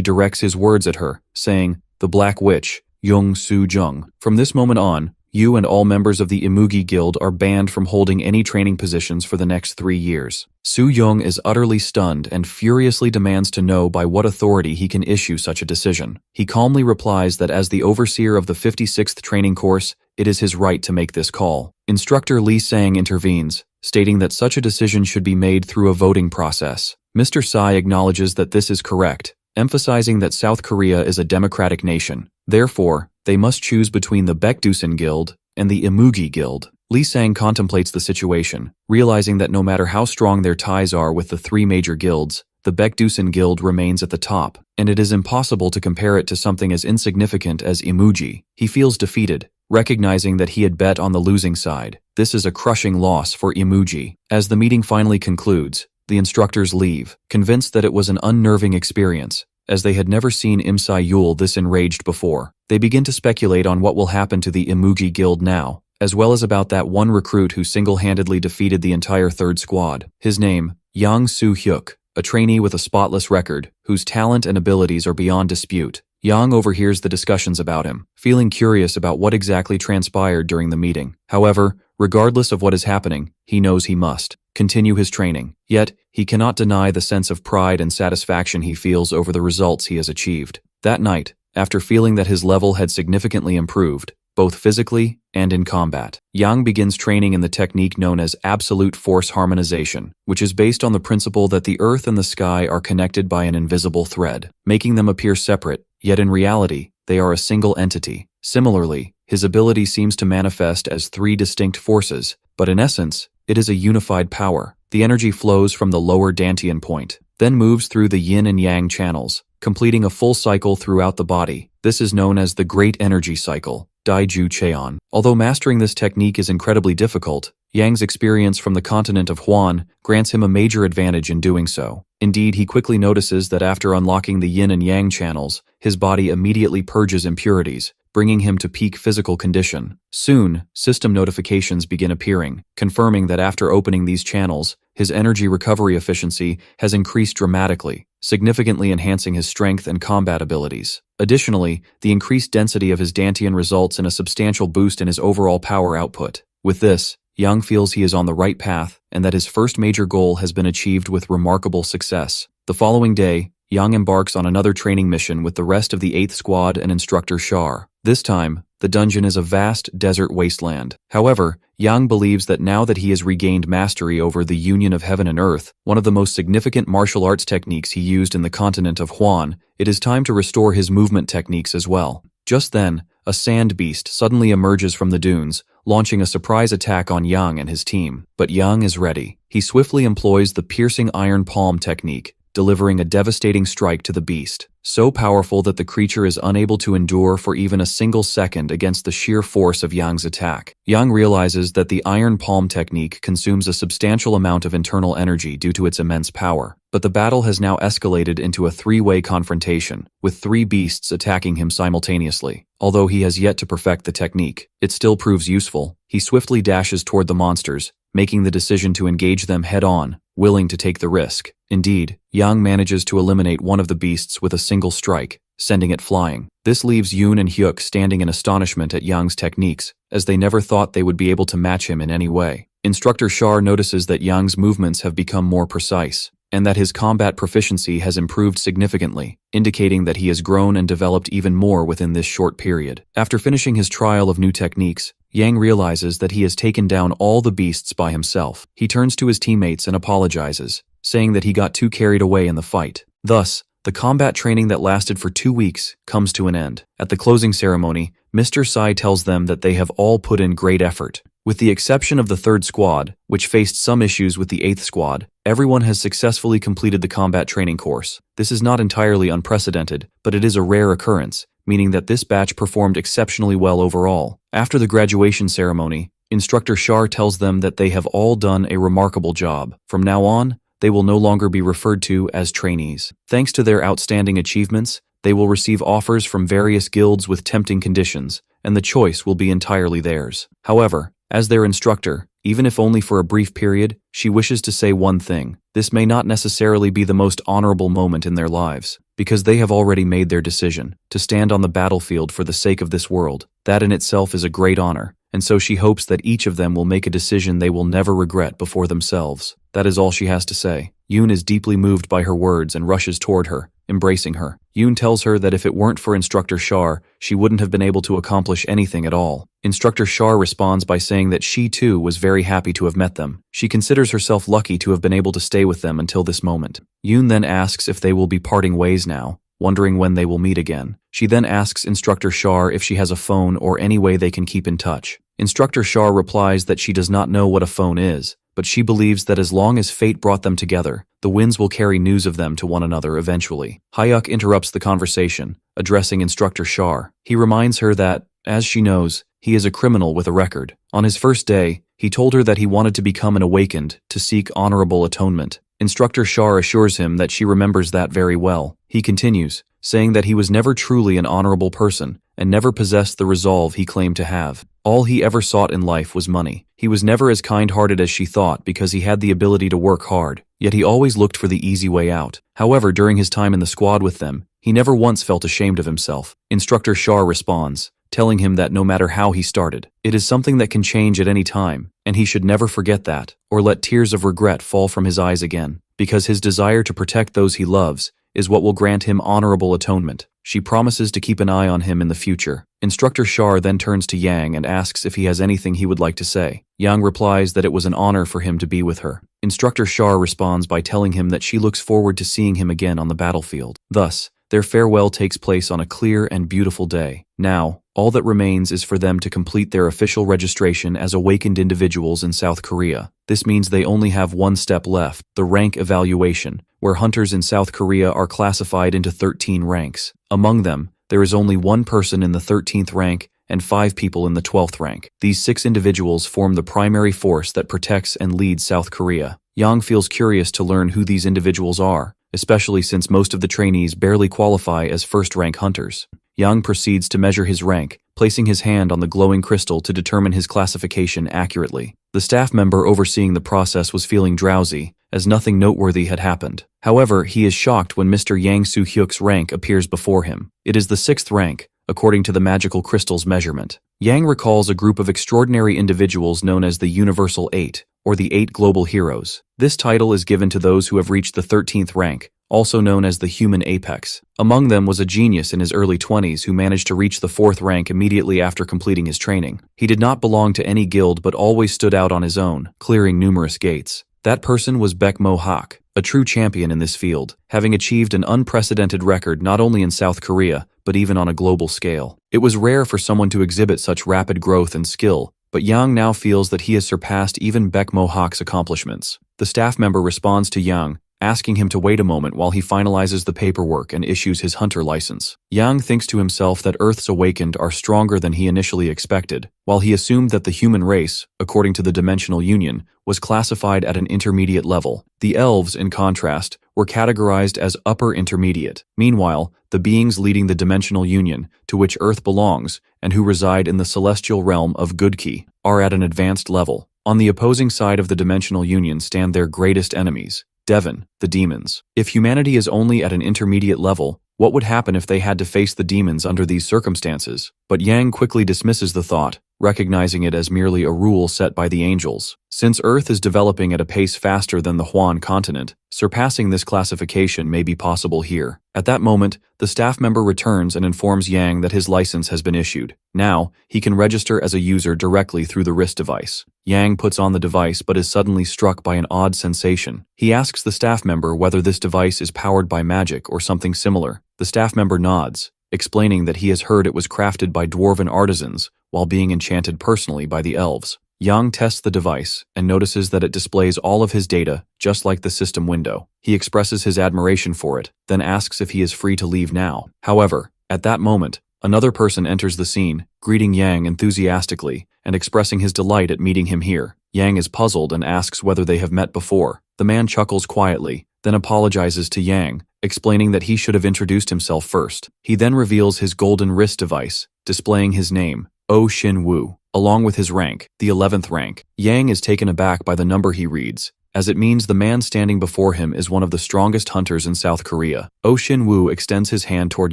directs his words at her, saying, "The Black Witch, Jung Su Jung. From this moment on, you and all members of the Emoji Guild are banned from holding any training positions for the next 3 years." Su Jung is utterly stunned and furiously demands to know by what authority he can issue such a decision. He calmly replies that as the overseer of the 56th training course, it is his right to make this call. Instructor Lee Sang intervenes, stating that such a decision should be made through a voting process. Mr. Sai acknowledges that this is correct, emphasizing that South Korea is a democratic nation. Therefore, they must choose between the Baekdusan Guild and the Emoji Guild. Lee Sang contemplates the situation, realizing that no matter how strong their ties are with the 3 major guilds, the Baekdusan Guild remains at the top, and it is impossible to compare it to something as insignificant as Emoji. He feels defeated, recognizing that he had bet on the losing side. This is a crushing loss for Emoji. As the meeting finally concludes, the instructors leave, convinced that it was an unnerving experience, as they had never seen Im Sayul this enraged before. They begin to speculate on what will happen to the Emoji Guild now, as well as about that one recruit who single-handedly defeated the entire 3rd squad. His name, Yang Soo-hyuk, a trainee with a spotless record, whose talent and abilities are beyond dispute. Yang overhears the discussions about him, feeling curious about what exactly transpired during the meeting. However, regardless of what is happening, he knows he must continue his training. Yet, he cannot deny the sense of pride and satisfaction he feels over the results he has achieved. That night, after feeling that his level had significantly improved, both physically and in combat, Yang begins training in the technique known as absolute force harmonization, which is based on the principle that the earth and the sky are connected by an invisible thread, making them appear separate, yet in reality, they are a single entity. Similarly, his ability seems to manifest as 3 distinct forces, but in essence, it is a unified power. The energy flows from the lower Dantian point, then moves through the yin and yang channels, completing a full cycle throughout the body. This is known as the Great Energy Cycle, Daiju Cheon. Although mastering this technique is incredibly difficult, Yang's experience from the continent of Huan grants him a major advantage in doing so. Indeed, he quickly notices that after unlocking the yin and yang channels, his body immediately purges impurities, bringing him to peak physical condition. Soon, system notifications begin appearing, confirming that after opening these channels, his energy recovery efficiency has increased dramatically, significantly enhancing his strength and combat abilities. Additionally, the increased density of his Dantian results in a substantial boost in his overall power output. With this, Yang feels he is on the right path and that his first major goal has been achieved with remarkable success. The following day, Yang embarks on another training mission with the rest of the 8th Squad and Instructor Shar. This time, the dungeon is a vast desert wasteland. However, Yang believes that now that he has regained mastery over the union of heaven and earth, one of the most significant martial arts techniques he used in the continent of Huan, it is time to restore his movement techniques as well. Just then, a sand beast suddenly emerges from the dunes, launching a surprise attack on Yang and his team. But Yang is ready. He swiftly employs the piercing iron palm technique, delivering a devastating strike to the beast, so powerful that the creature is unable to endure for even a single second against the sheer force of Yang's attack. Yang realizes that the iron palm technique consumes a substantial amount of internal energy due to its immense power. But the battle has now escalated into a three-way confrontation, with three beasts attacking him simultaneously. Although he has yet to perfect the technique, it still proves useful. He swiftly dashes toward the monsters, making the decision to engage them head-on, willing to take the risk. Indeed, Yang manages to eliminate one of the beasts with a single strike, sending it flying. This leaves Yoon and Hyuk standing in astonishment at Yang's techniques, as they never thought they would be able to match him in any way. Instructor Char notices that Yang's movements have become more precise, and that his combat proficiency has improved significantly, indicating that he has grown and developed even more within this short period. After finishing his trial of new techniques, Yang realizes that he has taken down all the beasts by himself. He turns to his teammates and apologizes, saying that he got too carried away in the fight. Thus, the combat training that lasted for 2 weeks comes to an end. At the closing ceremony, Mr. Sai tells them that they have all put in great effort. With the exception of the 3rd squad, which faced some issues with the 8th squad, everyone has successfully completed the combat training course. This is not entirely unprecedented, but it is a rare occurrence, meaning that this batch performed exceptionally well overall. After the graduation ceremony, Instructor Char tells them that they have all done a remarkable job. From now on, they will no longer be referred to as trainees. Thanks to their outstanding achievements, they will receive offers from various guilds with tempting conditions, and the choice will be entirely theirs. However, as their instructor, even if only for a brief period, she wishes to say one thing. This may not necessarily be the most honorable moment in their lives, because they have already made their decision to stand on the battlefield for the sake of this world. That in itself is a great honor, and so she hopes that each of them will make a decision they will never regret before themselves. That is all she has to say. Yoon is deeply moved by her words and rushes toward her, embracing her. Yoon tells her that if it weren't for Instructor Char, she wouldn't have been able to accomplish anything at all. Instructor Char responds by saying that she too was very happy to have met them. She considers herself lucky to have been able to stay with them until this moment. Yoon then asks if they will be parting ways now, wondering when they will meet again. She then asks Instructor Char if she has a phone or any way they can keep in touch. Instructor Char replies that she does not know what a phone is, but she believes that as long as fate brought them together, the winds will carry news of them to one another eventually. Hyuk interrupts the conversation, addressing Instructor Char. He reminds her that, as she knows, he is a criminal with a record. On his first day, he told her that he wanted to become an awakened, to seek honorable atonement. Instructor Char assures him that she remembers that very well. He continues, saying that he was never truly an honorable person, and never possessed the resolve he claimed to have. All he ever sought in life was money. He was never as kind-hearted as she thought because he had the ability to work hard, yet he always looked for the easy way out. However, during his time in the squad with them, he never once felt ashamed of himself. Instructor Char responds, telling him that no matter how he started, it is something that can change at any time, and he should never forget that, or let tears of regret fall from his eyes again, because his desire to protect those he loves is what will grant him honorable atonement. She promises to keep an eye on him in the future. Instructor Char then turns to Yang and asks if he has anything he would like to say. Yang replies that it was an honor for him to be with her. Instructor Char responds by telling him that she looks forward to seeing him again on the battlefield. Thus, their farewell takes place on a clear and beautiful day. Now, all that remains is for them to complete their official registration as awakened individuals in South Korea. This means they only have one step left, the rank evaluation, where hunters in South Korea are classified into 13 ranks. Among them, there is only one person in the 13th rank and 5 people in the 12th rank. These 6 individuals form the primary force that protects and leads South Korea. Yang feels curious to learn who these individuals are, especially since most of the trainees barely qualify as first-rank hunters. Yang proceeds to measure his rank, placing his hand on the glowing crystal to determine his classification accurately. The staff member overseeing the process was feeling drowsy, as nothing noteworthy had happened. However, he is shocked when Mr. Yang Soo-hyuk's rank appears before him. It is the 6th rank, according to the magical crystal's measurement. Yang recalls a group of extraordinary individuals known as the Universal 8, or the 8 Global Heroes. This title is given to those who have reached the 13th rank, also known as the human apex. Among them was a genius in his early 20s who managed to reach the 4th rank immediately after completing his training. He did not belong to any guild but always stood out on his own, clearing numerous gates. That person was Baek Mo-hak, a true champion in this field, having achieved an unprecedented record not only in South Korea, but even on a global scale. It was rare for someone to exhibit such rapid growth and skill, but Yang now feels that he has surpassed even Baek Mo-hak's accomplishments. The staff member responds to Yang, asking him to wait a moment while he finalizes the paperwork and issues his hunter license. Yang thinks to himself that Earth's awakened are stronger than he initially expected, while he assumed that the human race, according to the Dimensional Union, was classified at an intermediate level. The elves, in contrast, were categorized as upper intermediate. Meanwhile, the beings leading the Dimensional Union, to which Earth belongs, and who reside in the celestial realm of Goodkey, are at an advanced level. On the opposing side of the Dimensional Union stand their greatest enemies, Devon, the demons. If humanity is only at an intermediate level, what would happen if they had to face the demons under these circumstances? But Yang quickly dismisses the thought, recognizing it as merely a rule set by the angels. Since Earth is developing at a pace faster than the Huan continent, surpassing this classification may be possible here. At that moment, the staff member returns and informs Yang that his license has been issued. Now, he can register as a user directly through the wrist device. Yang puts on the device but is suddenly struck by an odd sensation. He asks the staff member whether this device is powered by magic or something similar. The staff member nods, explaining that he has heard it was crafted by dwarven artisans while being enchanted personally by the elves. Yang tests the device and notices that it displays all of his data, just like the system window. He expresses his admiration for it, then asks if he is free to leave now. However, at that moment, another person enters the scene, greeting Yang enthusiastically and expressing his delight at meeting him here. Yang is puzzled and asks whether they have met before. The man chuckles quietly, then apologizes to Yang, explaining that he should have introduced himself first. He then reveals his golden wrist device, displaying his name, Oh Shin Woo, along with his rank, the 11th rank. Yang is taken aback by the number he reads, as it means the man standing before him is one of the strongest hunters in South Korea. Oh Shin Woo extends his hand toward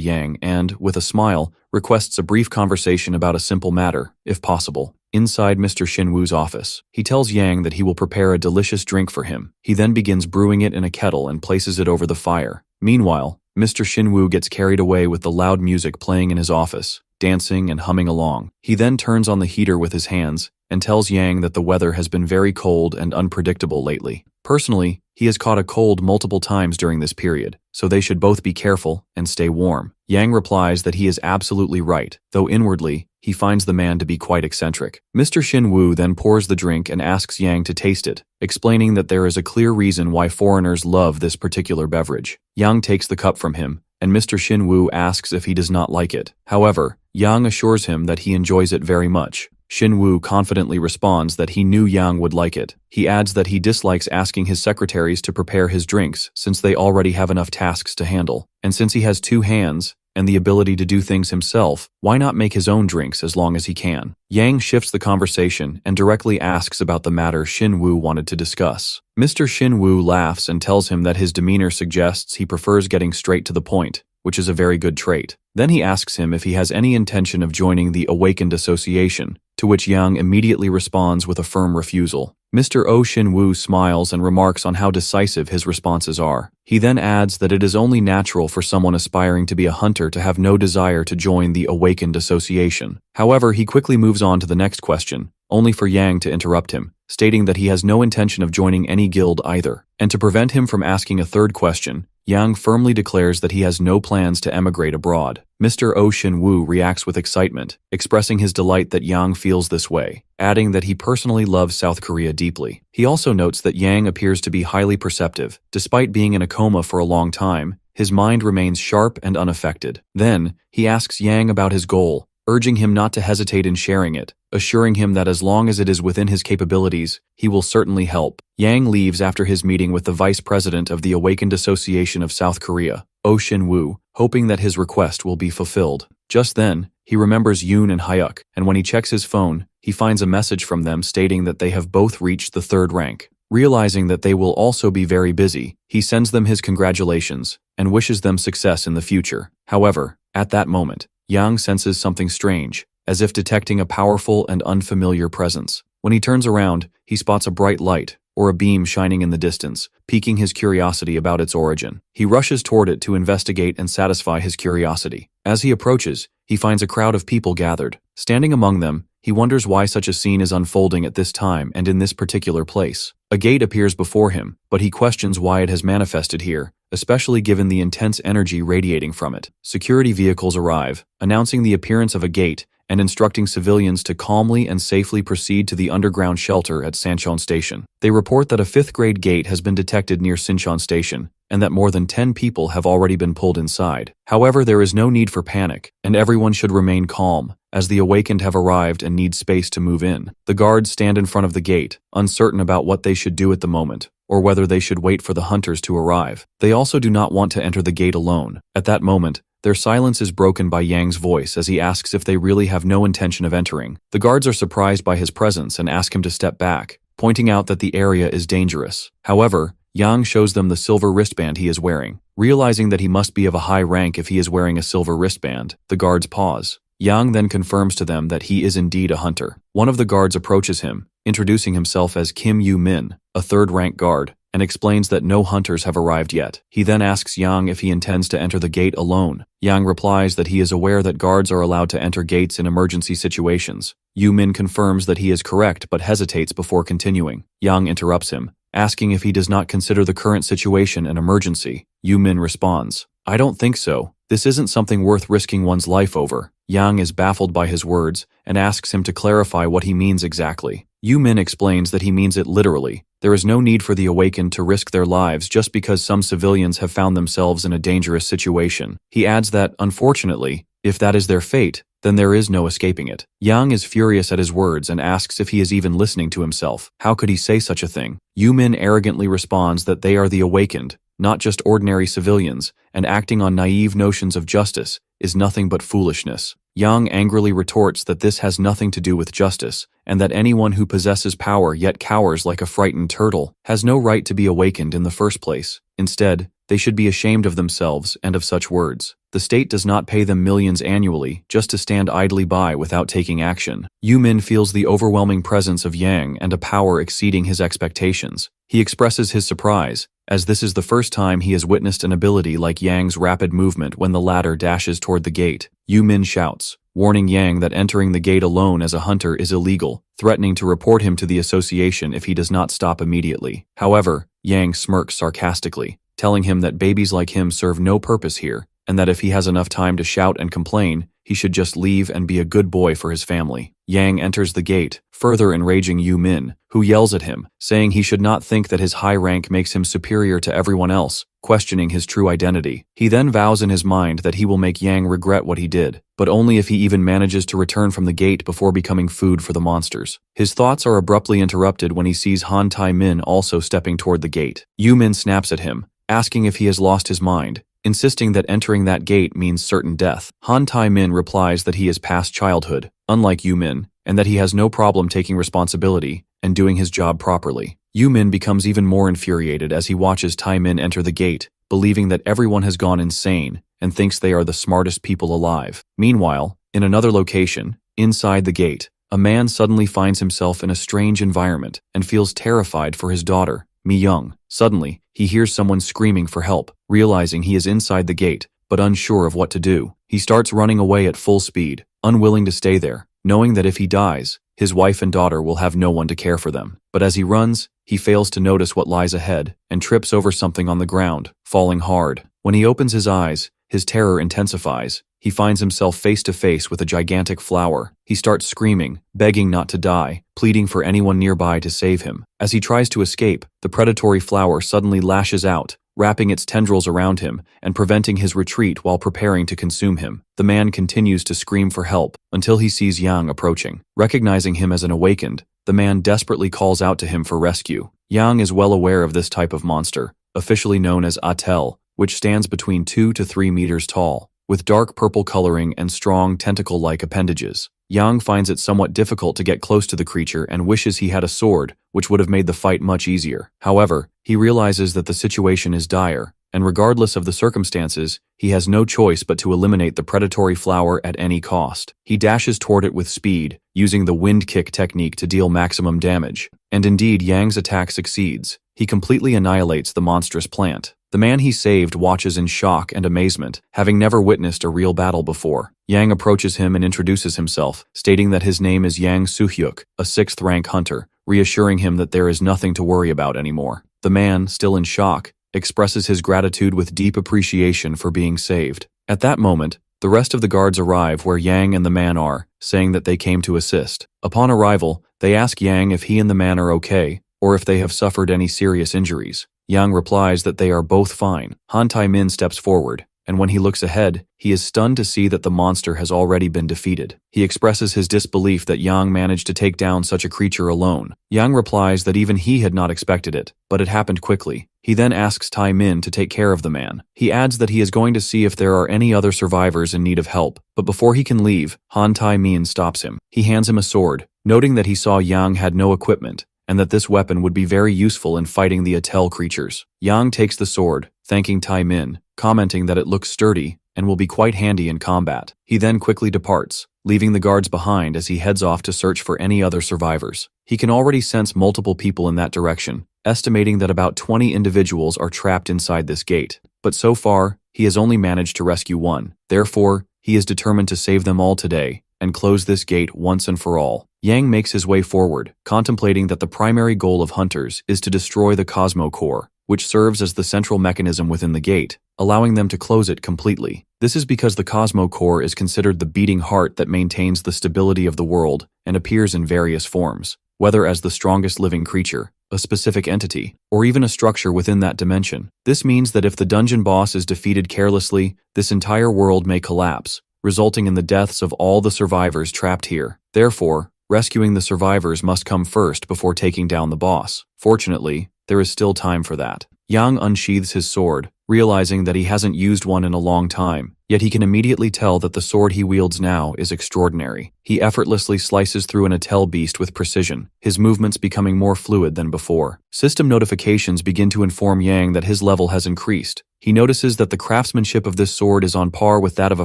Yang and, with a smile, requests a brief conversation about a simple matter, if possible. Inside Mr. Shin Woo's office, he tells Yang that he will prepare a delicious drink for him. He then begins brewing it in a kettle and places it over the fire. Meanwhile, Mr. Shin Woo gets carried away with the loud music playing in his office, dancing and humming along. He then turns on the heater with his hands and tells Yang that the weather has been very cold and unpredictable lately. Personally, he has caught a cold multiple times during this period, so they should both be careful and stay warm. Yang replies that he is absolutely right, though inwardly, he finds the man to be quite eccentric. Mr. Shin Woo then pours the drink and asks Yang to taste it, explaining that there is a clear reason why foreigners love this particular beverage. Yang takes the cup from him, and Mr. Shin Woo asks if he does not like it. However, Yang assures him that he enjoys it very much. Shin Woo confidently responds that he knew Yang would like it. He adds that he dislikes asking his secretaries to prepare his drinks since they already have enough tasks to handle. And since he has 2 hands and the ability to do things himself, why not make his own drinks as long as he can? Yang shifts the conversation and directly asks about the matter Shin Woo wanted to discuss. Mr. Shin Woo laughs and tells him that his demeanor suggests he prefers getting straight to the point, which is a very good trait. Then he asks him if he has any intention of joining the Awakened Association, to which Yang immediately responds with a firm refusal. Mr. Oh Shin Woo smiles and remarks on how decisive his responses are. He then adds that it is only natural for someone aspiring to be a hunter to have no desire to join the Awakened Association. However, he quickly moves on to the next question, only for Yang to interrupt him, stating that he has no intention of joining any guild either. And to prevent him from asking a third question, Yang firmly declares that he has no plans to emigrate abroad. Mr. Oh Shin Woo reacts with excitement, expressing his delight that Yang feels this way, adding that he personally loves South Korea deeply. He also notes that Yang appears to be highly perceptive. Despite being in a coma for a long time, his mind remains sharp and unaffected. Then, he asks Yang about his goal, urging him not to hesitate in sharing it, assuring him that as long as it is within his capabilities, he will certainly help. Yang leaves after his meeting with the vice president of the Awakened Association of South Korea, Oh Shin Woo, hoping that his request will be fulfilled. Just then, he remembers Yoon and Hyuk, and when he checks his phone, he finds a message from them stating that they have both reached the 3rd rank. Realizing that they will also be very busy, he sends them his congratulations and wishes them success in the future. However, at that moment, Yang senses something strange, as if detecting a powerful and unfamiliar presence. When he turns around, he spots a bright light, or a beam shining in the distance, piquing his curiosity about its origin. He rushes toward it to investigate and satisfy his curiosity. As he approaches, he finds a crowd of people gathered. Standing among them, he wonders why such a scene is unfolding at this time and in this particular place. A gate appears before him, but he questions why it has manifested here, especially given the intense energy radiating from it. Security vehicles arrive, announcing the appearance of a gate and instructing civilians to calmly and safely proceed to the underground shelter at Sancheon Station. They report that a 5th-grade gate has been detected near Sancheon Station, and that more than 10 people have already been pulled inside. However, there is no need for panic, and everyone should remain calm, as the awakened have arrived and need space to move in. The guards stand in front of the gate, uncertain about what they should do at the moment, or whether they should wait for the hunters to arrive. They also do not want to enter the gate alone. At that moment, their silence is broken by Yang's voice as he asks if they really have no intention of entering. The guards are surprised by his presence and ask him to step back, pointing out that the area is dangerous. However, Yang shows them the silver wristband he is wearing. Realizing that he must be of a high rank if he is wearing a silver wristband, the guards pause. Yang then confirms to them that he is indeed a hunter. One of the guards approaches him, introducing himself as Kim Yu-min, a 3rd-rank guard, and explains that no hunters have arrived yet. He then asks Yang if he intends to enter the gate alone. Yang replies that he is aware that guards are allowed to enter gates in emergency situations. Yu-min confirms that he is correct but hesitates before continuing. Yang interrupts him, asking if he does not consider the current situation an emergency. Yu-min responds, "I don't think so. This isn't something worth risking one's life over." Yang is baffled by his words and asks him to clarify what he means exactly. Yu-min explains that he means it literally. There is no need for the awakened to risk their lives just because some civilians have found themselves in a dangerous situation. He adds that, unfortunately, if that is their fate, then there is no escaping it. Yang is furious at his words and asks if he is even listening to himself. How could he say such a thing? Yu-min arrogantly responds that they are the awakened, not just ordinary civilians, and acting on naive notions of justice is nothing but foolishness. Yang angrily retorts that this has nothing to do with justice, and that anyone who possesses power yet cowers like a frightened turtle has no right to be awakened in the first place. Instead, they should be ashamed of themselves and of such words. The state does not pay them millions annually just to stand idly by without taking action. Yu-min feels the overwhelming presence of Yang and a power exceeding his expectations. He expresses his surprise, as this is the first time he has witnessed an ability like Yang's rapid movement when the latter dashes toward the gate. Yu-min shouts, warning Yang that entering the gate alone as a hunter is illegal, threatening to report him to the association if he does not stop immediately. However, Yang smirks sarcastically, telling him that babies like him serve no purpose here, and that if he has enough time to shout and complain, he should just leave and be a good boy for his family. Yang enters the gate, further enraging Yu-min, who yells at him, saying he should not think that his high rank makes him superior to everyone else, questioning his true identity. He then vows in his mind that he will make Yang regret what he did, but only if he even manages to return from the gate before becoming food for the monsters. His thoughts are abruptly interrupted when he sees Han Tai-min also stepping toward the gate. Yu-min snaps at him, asking if he has lost his mind, insisting that entering that gate means certain death. Han Tai-min replies that he is past childhood, unlike Yu-min, and that he has no problem taking responsibility and doing his job properly. Yu-min becomes even more infuriated as he watches Tai-min enter the gate, believing that everyone has gone insane and thinks they are the smartest people alive. Meanwhile, in another location, inside the gate, a man suddenly finds himself in a strange environment and feels terrified for his daughter, Mi-young. Suddenly, he hears someone screaming for help. Realizing he is inside the gate, but unsure of what to do, he starts running away at full speed, unwilling to stay there, knowing that if he dies, his wife and daughter will have no one to care for them. But as he runs, he fails to notice what lies ahead and trips over something on the ground, falling hard. When he opens his eyes, his terror intensifies. He finds himself face to face with a gigantic flower. He starts screaming, begging not to die, pleading for anyone nearby to save him. As he tries to escape, the predatory flower suddenly lashes out, wrapping its tendrils around him and preventing his retreat while preparing to consume him. The man continues to scream for help until he sees Yang approaching. Recognizing him as an awakened, the man desperately calls out to him for rescue. Yang is well aware of this type of monster, officially known as Atel, which stands between 2 to 3 meters tall, with dark purple coloring and strong tentacle-like appendages. Yang finds it somewhat difficult to get close to the creature and wishes he had a sword, which would have made the fight much easier. However, he realizes that the situation is dire, and regardless of the circumstances, he has no choice but to eliminate the predatory flower at any cost. He dashes toward it with speed, using the wind kick technique to deal maximum damage. And indeed, Yang's attack succeeds. He completely annihilates the monstrous plant. The man he saved watches in shock and amazement, having never witnessed a real battle before. Yang approaches him and introduces himself, stating that his name is Yang Soo-hyuk, a 6th-rank hunter, reassuring him that there is nothing to worry about anymore. The man, still in shock, expresses his gratitude with deep appreciation for being saved. At that moment, The rest of the guards arrive where Yang and the man are, saying that they came to assist. Upon arrival, they ask Yang if he and the man are okay, or if they have suffered any serious injuries. Yang replies that they are both fine. Han Tai-min steps forward, and when he looks ahead, he is stunned to see that the monster has already been defeated. He expresses his disbelief that Yang managed to take down such a creature alone. Yang replies that even he had not expected it, but it happened quickly. He then asks Tai-min to take care of the man. He adds that he is going to see if there are any other survivors in need of help, but before he can leave, Han Tai-min stops him. He hands him a sword, noting that he saw Yang had no equipment, and that this weapon would be very useful in fighting the Atel creatures. Yang takes the sword, thanking Tai-min, commenting that it looks sturdy and will be quite handy in combat. He then quickly departs, leaving the guards behind as he heads off to search for any other survivors. He can already sense multiple people in that direction, estimating that about 20 individuals are trapped inside this gate. But so far, he has only managed to rescue one. Therefore, he is determined to save them all today and close this gate once and for all. Yang makes his way forward, contemplating that the primary goal of hunters is to destroy the Cosmo Core, which serves as the central mechanism within the gate, allowing them to close it completely. This is because the Cosmo Core is considered the beating heart that maintains the stability of the world and appears in various forms, whether as the strongest living creature, a specific entity, or even a structure within that dimension. This means that if the dungeon boss is defeated carelessly, this entire world may collapse, resulting in the deaths of all the survivors trapped here. Therefore, rescuing the survivors must come first before taking down the boss. Fortunately, there is still time for that. Yang unsheathes his sword, realizing that he hasn't used one in a long time, yet he can immediately tell that the sword he wields now is extraordinary. He effortlessly slices through an Atel beast with precision, his movements becoming more fluid than before. System notifications begin to inform Yang that his level has increased. He notices that the craftsmanship of this sword is on par with that of a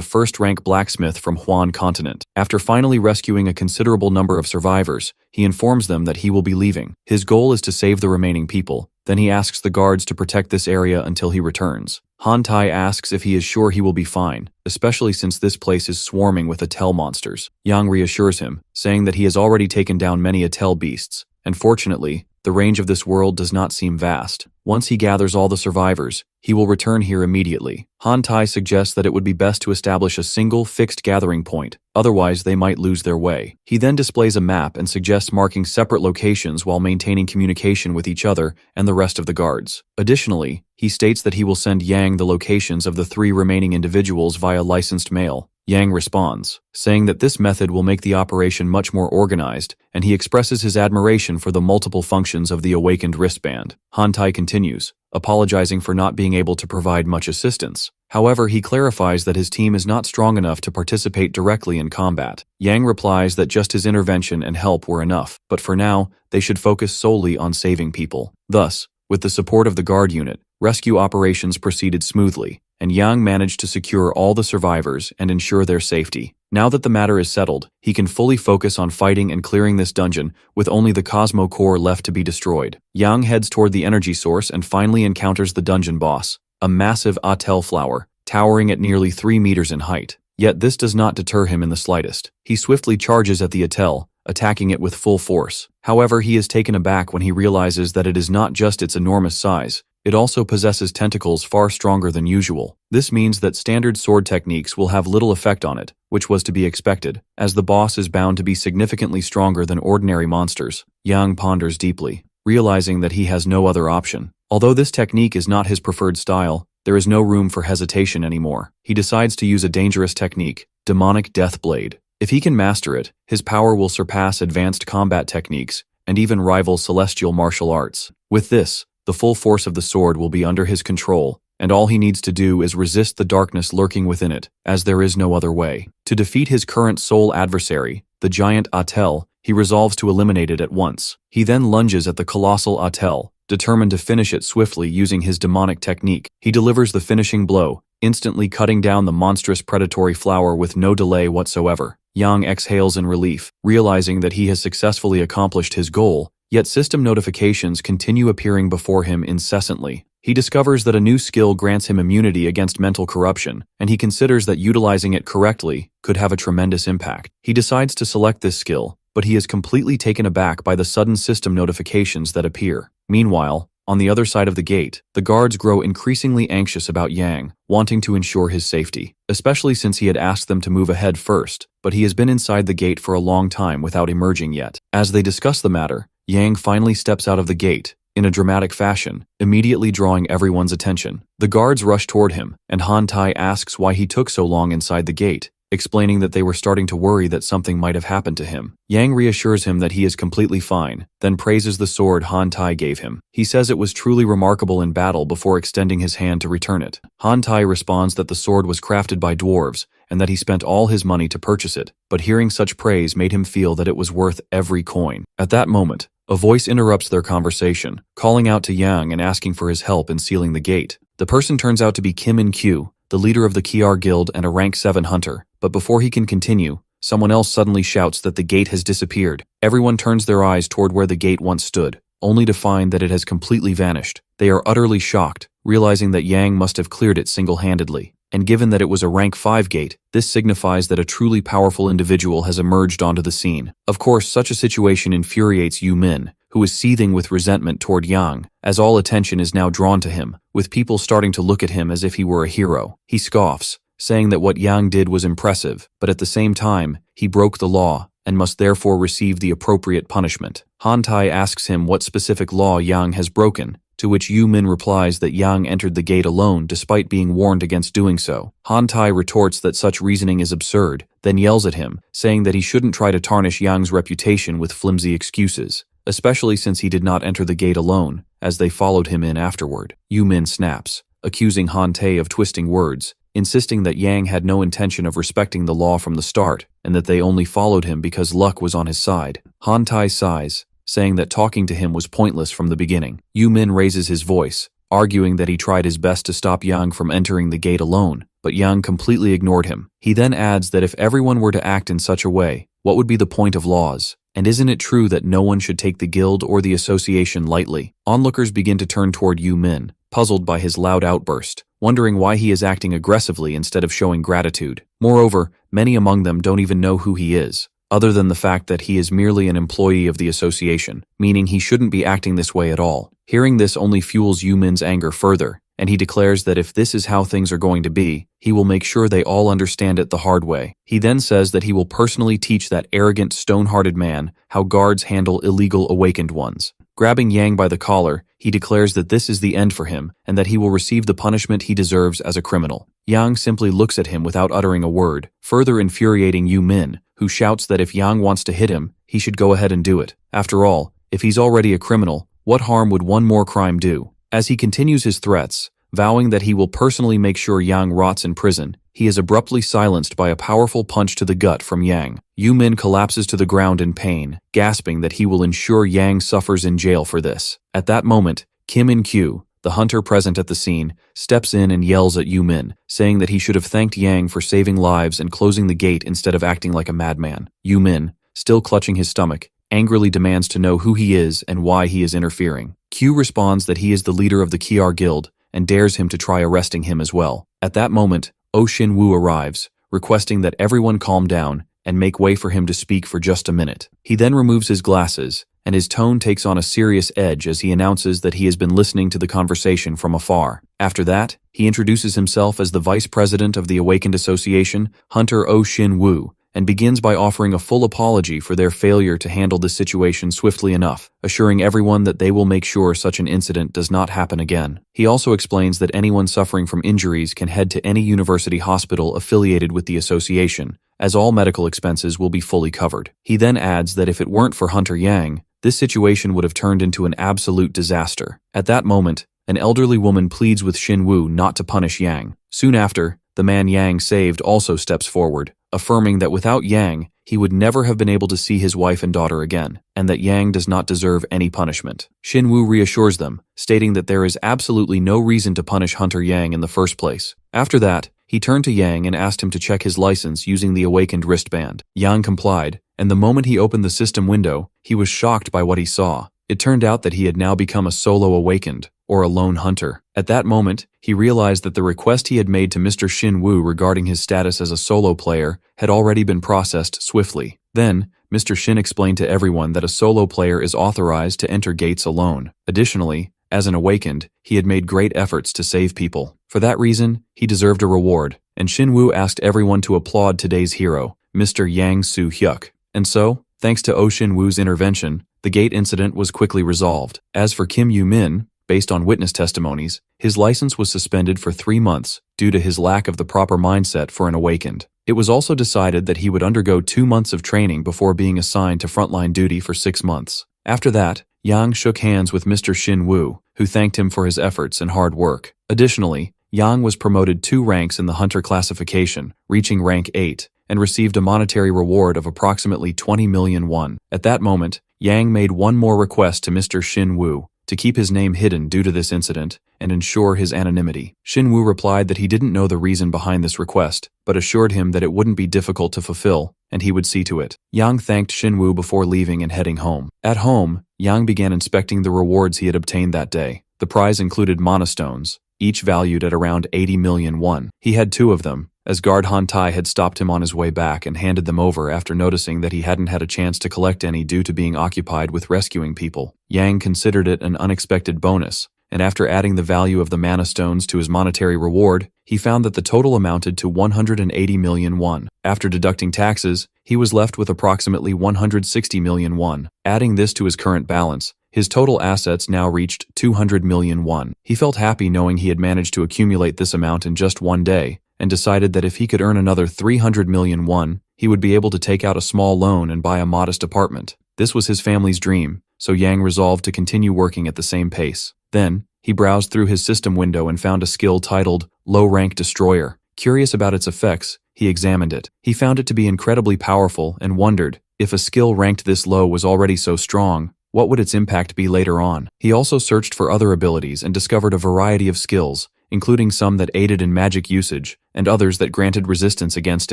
first-rank blacksmith from Huan continent. After finally rescuing a considerable number of survivors, he informs them that he will be leaving. His goal is to save the remaining people. Then he asks the guards to protect this area until he returns. Han Tai asks if he is sure he will be fine, especially since this place is swarming with Atel monsters. Yang reassures him, saying that he has already taken down many Atel beasts, and fortunately, the range of this world does not seem vast. Once he gathers all the survivors, he will return here immediately. Han Tai suggests that it would be best to establish a single, fixed gathering point, otherwise they might lose their way. He then displays a map and suggests marking separate locations while maintaining communication with each other and the rest of the guards. Additionally, he states that he will send Yang the locations of the 3 remaining individuals via licensed mail. Yang responds, saying that this method will make the operation much more organized, and he expresses his admiration for the multiple functions of the awakened wristband. Han Tai continues, apologizing for not being able to provide much assistance. However, he clarifies that his team is not strong enough to participate directly in combat. Yang replies that just his intervention and help were enough, but for now, they should focus solely on saving people. Thus, with the support of the guard unit, rescue operations proceeded smoothly, and Yang managed to secure all the survivors and ensure their safety. Now that the matter is settled, he can fully focus on fighting and clearing this dungeon with only the Cosmo Core left to be destroyed. Yang heads toward the energy source and finally encounters the dungeon boss, a massive Atel flower, towering at nearly 3 meters in height. Yet this does not deter him in the slightest. He swiftly charges at the Atel, attacking it with full force. However, he is taken aback when he realizes that it is not just its enormous size, it also possesses tentacles far stronger than usual. This means that standard sword techniques will have little effect on it, which was to be expected, as the boss is bound to be significantly stronger than ordinary monsters. Yang ponders deeply, realizing that he has no other option. Although this technique is not his preferred style, there is no room for hesitation anymore. He decides to use a dangerous technique, Demonic Death Blade. If he can master it, his power will surpass advanced combat techniques and even rival celestial martial arts. With this, the full force of the sword will be under his control, and all he needs to do is resist the darkness lurking within it, as there is no other way. To defeat his current sole adversary, the giant Atel, he resolves to eliminate it at once. He then lunges at the colossal Atel, determined to finish it swiftly using his demonic technique. He delivers the finishing blow, instantly cutting down the monstrous predatory flower with no delay whatsoever. Yang exhales in relief, realizing that he has successfully accomplished his goal, yet system notifications continue appearing before him incessantly. He discovers that a new skill grants him immunity against mental corruption, and he considers that utilizing it correctly could have a tremendous impact. He decides to select this skill, but he is completely taken aback by the sudden system notifications that appear. Meanwhile, On the other side of the gate, the guards grow increasingly anxious about Yang, wanting to ensure his safety, especially since he had asked them to move ahead first, but he has been inside the gate for a long time without emerging yet. As they discuss the matter, Yang finally steps out of the gate, in a dramatic fashion, immediately drawing everyone's attention. The guards rush toward him, and Han Tai asks why he took so long inside the gate, explaining that they were starting to worry that something might have happened to him. Yang reassures him that he is completely fine, then praises the sword Han Tai gave him. He says it was truly remarkable in battle before extending his hand to return it. Han Tai responds that the sword was crafted by dwarves, and that he spent all his money to purchase it, but hearing such praise made him feel that it was worth every coin. At that moment, a voice interrupts their conversation, calling out to Yang and asking for his help in sealing the gate. The person turns out to be Kim In-kyu, the leader of the Kiar Guild and a rank 7 hunter, but before he can continue, someone else suddenly shouts that the gate has disappeared. Everyone turns their eyes toward where the gate once stood, only to find that it has completely vanished. They are utterly shocked, realizing that Yang must have cleared it single-handedly. And given that it was a rank 5 gate, this signifies that a truly powerful individual has emerged onto the scene. Of course, such a situation infuriates Yu Min, who is seething with resentment toward Yang, as all attention is now drawn to him, with people starting to look at him as if he were a hero. He scoffs, saying that what Yang did was impressive, but at the same time, he broke the law, and must therefore receive the appropriate punishment. Han Tai asks him what specific law Yang has broken, to which Yu Min replies that Yang entered the gate alone despite being warned against doing so. Han Tai retorts that such reasoning is absurd, then yells at him, saying that he shouldn't try to tarnish Yang's reputation with flimsy excuses, especially since he did not enter the gate alone, as they followed him in afterward. Yu Min snaps, accusing Han Tai of twisting words, insisting that Yang had no intention of respecting the law from the start, and that they only followed him because luck was on his side. Han Tai sighs, saying that talking to him was pointless from the beginning. Yu Min raises his voice, arguing that he tried his best to stop Yang from entering the gate alone, but Yang completely ignored him. He then adds that if everyone were to act in such a way, what would be the point of laws? And isn't it true that no one should take the guild or the association lightly? Onlookers begin to turn toward Yu Min, puzzled by his loud outburst, wondering why he is acting aggressively instead of showing gratitude. Moreover, many among them don't even know who he is, other than the fact that he is merely an employee of the association, meaning he shouldn't be acting this way at all. Hearing this only fuels Yu Min's anger further, and he declares that if this is how things are going to be, he will make sure they all understand it the hard way. He then says that he will personally teach that arrogant, stone-hearted man how guards handle illegal awakened ones. Grabbing Yang by the collar, he declares that this is the end for him, and that he will receive the punishment he deserves as a criminal. Yang simply looks at him without uttering a word, further infuriating Yu Min, who shouts that if Yang wants to hit him, he should go ahead and do it. After all, if he's already a criminal, what harm would one more crime do? As he continues his threats, vowing that he will personally make sure Yang rots in prison, he is abruptly silenced by a powerful punch to the gut from Yang. Yu Min collapses to the ground in pain, gasping that he will ensure Yang suffers in jail for this. At that moment, Kim In-kyu, the hunter present at the scene, steps in and yells at Yu Min, saying that he should have thanked Yang for saving lives and closing the gate instead of acting like a madman. Yu Min, still clutching his stomach, angrily demands to know who he is and why he is interfering. Q responds that he is the leader of the Kiar Guild and dares him to try arresting him as well. At that moment, Oh Shin-woo arrives, requesting that everyone calm down and make way for him to speak for just a minute. He then removes his glasses, and his tone takes on a serious edge as he announces that he has been listening to the conversation from afar. After that, he introduces himself as the vice president of the Awakened Association, Hunter Oh Shin-woo, and begins by offering a full apology for their failure to handle the situation swiftly enough, assuring everyone that they will make sure such an incident does not happen again. He also explains that anyone suffering from injuries can head to any university hospital affiliated with the association, as all medical expenses will be fully covered. He then adds that if it weren't for Hunter Yang, this situation would have turned into an absolute disaster. At that moment, an elderly woman pleads with Shin-woo not to punish Yang. Soon after, the man Yang saved also steps forward, affirming that without Yang, he would never have been able to see his wife and daughter again, and that Yang does not deserve any punishment. Shin-woo reassures them, stating that there is absolutely no reason to punish Hunter Yang in the first place. After that, he turned to Yang and asked him to check his license using the awakened wristband. Yang complied, and the moment he opened the system window, he was shocked by what he saw. It turned out that he had now become a solo awakened, or a lone hunter. At that moment, he realized that the request he had made to Mr. Shin-woo regarding his status as a solo player had already been processed swiftly. Then, Mr. Shin explained to everyone that a solo player is authorized to enter gates alone. Additionally, As an awakened, he had made great efforts to save people. For that reason, he deserved a reward, and Shinwoo asked everyone to applaud today's hero, Mr. Yang Soo-hyuk. And so, thanks to Oh Shin-woo's intervention, the gate incident was quickly resolved. As for Kim Yu-min, based on witness testimonies, his license was suspended for 3 months due to his lack of the proper mindset for an awakened. It was also decided that he would undergo 2 months of training before being assigned to frontline duty for 6 months. After that, Yang shook hands with Mr. Shin-woo, who thanked him for his efforts and hard work. Additionally, Yang was promoted 2 ranks in the hunter classification, reaching rank 8, and received a monetary reward of approximately 20 million won. At that moment, Yang made one more request to Mr. Shin-woo, to keep his name hidden due to this incident and ensure his anonymity. Shin-woo replied that he didn't know the reason behind this request, but assured him that it wouldn't be difficult to fulfill, and he would see to it. Yang thanked Shin-woo before leaving and heading home. At home, Yang began inspecting the rewards he had obtained that day. The prize included monastones, each valued at around 80 million won. He had 2 of them, as guard Han Tai had stopped him on his way back and handed them over after noticing that he hadn't had a chance to collect any due to being occupied with rescuing people. Yang considered it an unexpected bonus, and after adding the value of the mana stones to his monetary reward, he found that the total amounted to 180 million won. After deducting taxes, he was left with approximately 160 million won. Adding this to his current balance, his total assets now reached 200 million won. He felt happy knowing he had managed to accumulate this amount in just 1 day, and decided that if he could earn another 300 million won, he would be able to take out a small loan and buy a modest apartment. This was his family's dream, so Yang resolved to continue working at the same pace. Then, he browsed through his system window and found a skill titled Low Rank Destroyer. Curious about its effects, he examined it. He found it to be incredibly powerful and wondered, if a skill ranked this low was already so strong, what would its impact be later on? He also searched for other abilities and discovered a variety of skills, including some that aided in magic usage, and others that granted resistance against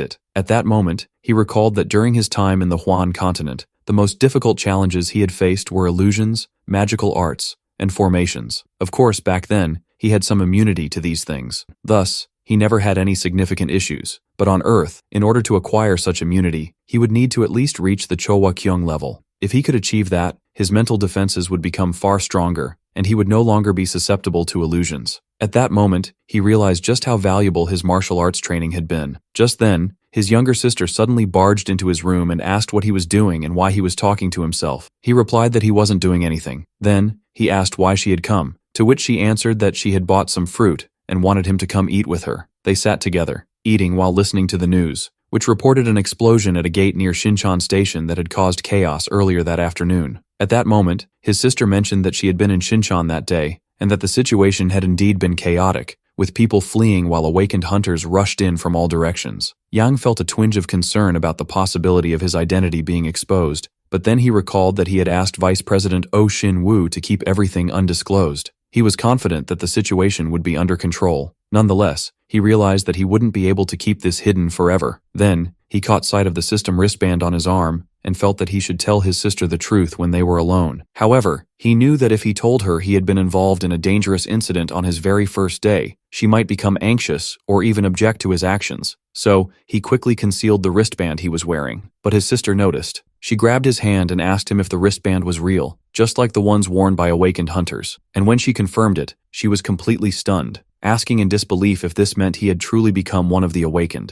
it. At that moment, he recalled that during his time in the Huan continent, the most difficult challenges he had faced were illusions, magical arts, and formations. Of course, back then, he had some immunity to these things. Thus, he never had any significant issues. But on Earth, in order to acquire such immunity, he would need to at least reach the Chowa Kyung level. If he could achieve that, his mental defenses would become far stronger, and he would no longer be susceptible to illusions. At that moment, he realized just how valuable his martial arts training had been. Just then, his younger sister suddenly barged into his room and asked what he was doing and why he was talking to himself. He replied that he wasn't doing anything. Then, he asked why she had come, to which she answered that she had bought some fruit and wanted him to come eat with her. They sat together, eating while listening to the news, which reported an explosion at a gate near Shincheon Station that had caused chaos earlier that afternoon. At that moment, his sister mentioned that she had been in Shincheon that day, and that the situation had indeed been chaotic, with people fleeing while awakened hunters rushed in from all directions. Yang felt a twinge of concern about the possibility of his identity being exposed, but then he recalled that he had asked Vice President Oh Shin-woo to keep everything undisclosed. He was confident that the situation would be under control. Nonetheless, he realized that he wouldn't be able to keep this hidden forever. Then, he caught sight of the system wristband on his arm and felt that he should tell his sister the truth when they were alone. However, he knew that if he told her he had been involved in a dangerous incident on his very first day, she might become anxious or even object to his actions. So, he quickly concealed the wristband he was wearing. But his sister noticed. She grabbed his hand and asked him if the wristband was real, just like the ones worn by awakened hunters. And when she confirmed it, she was completely stunned, asking in disbelief if this meant he had truly become one of the awakened.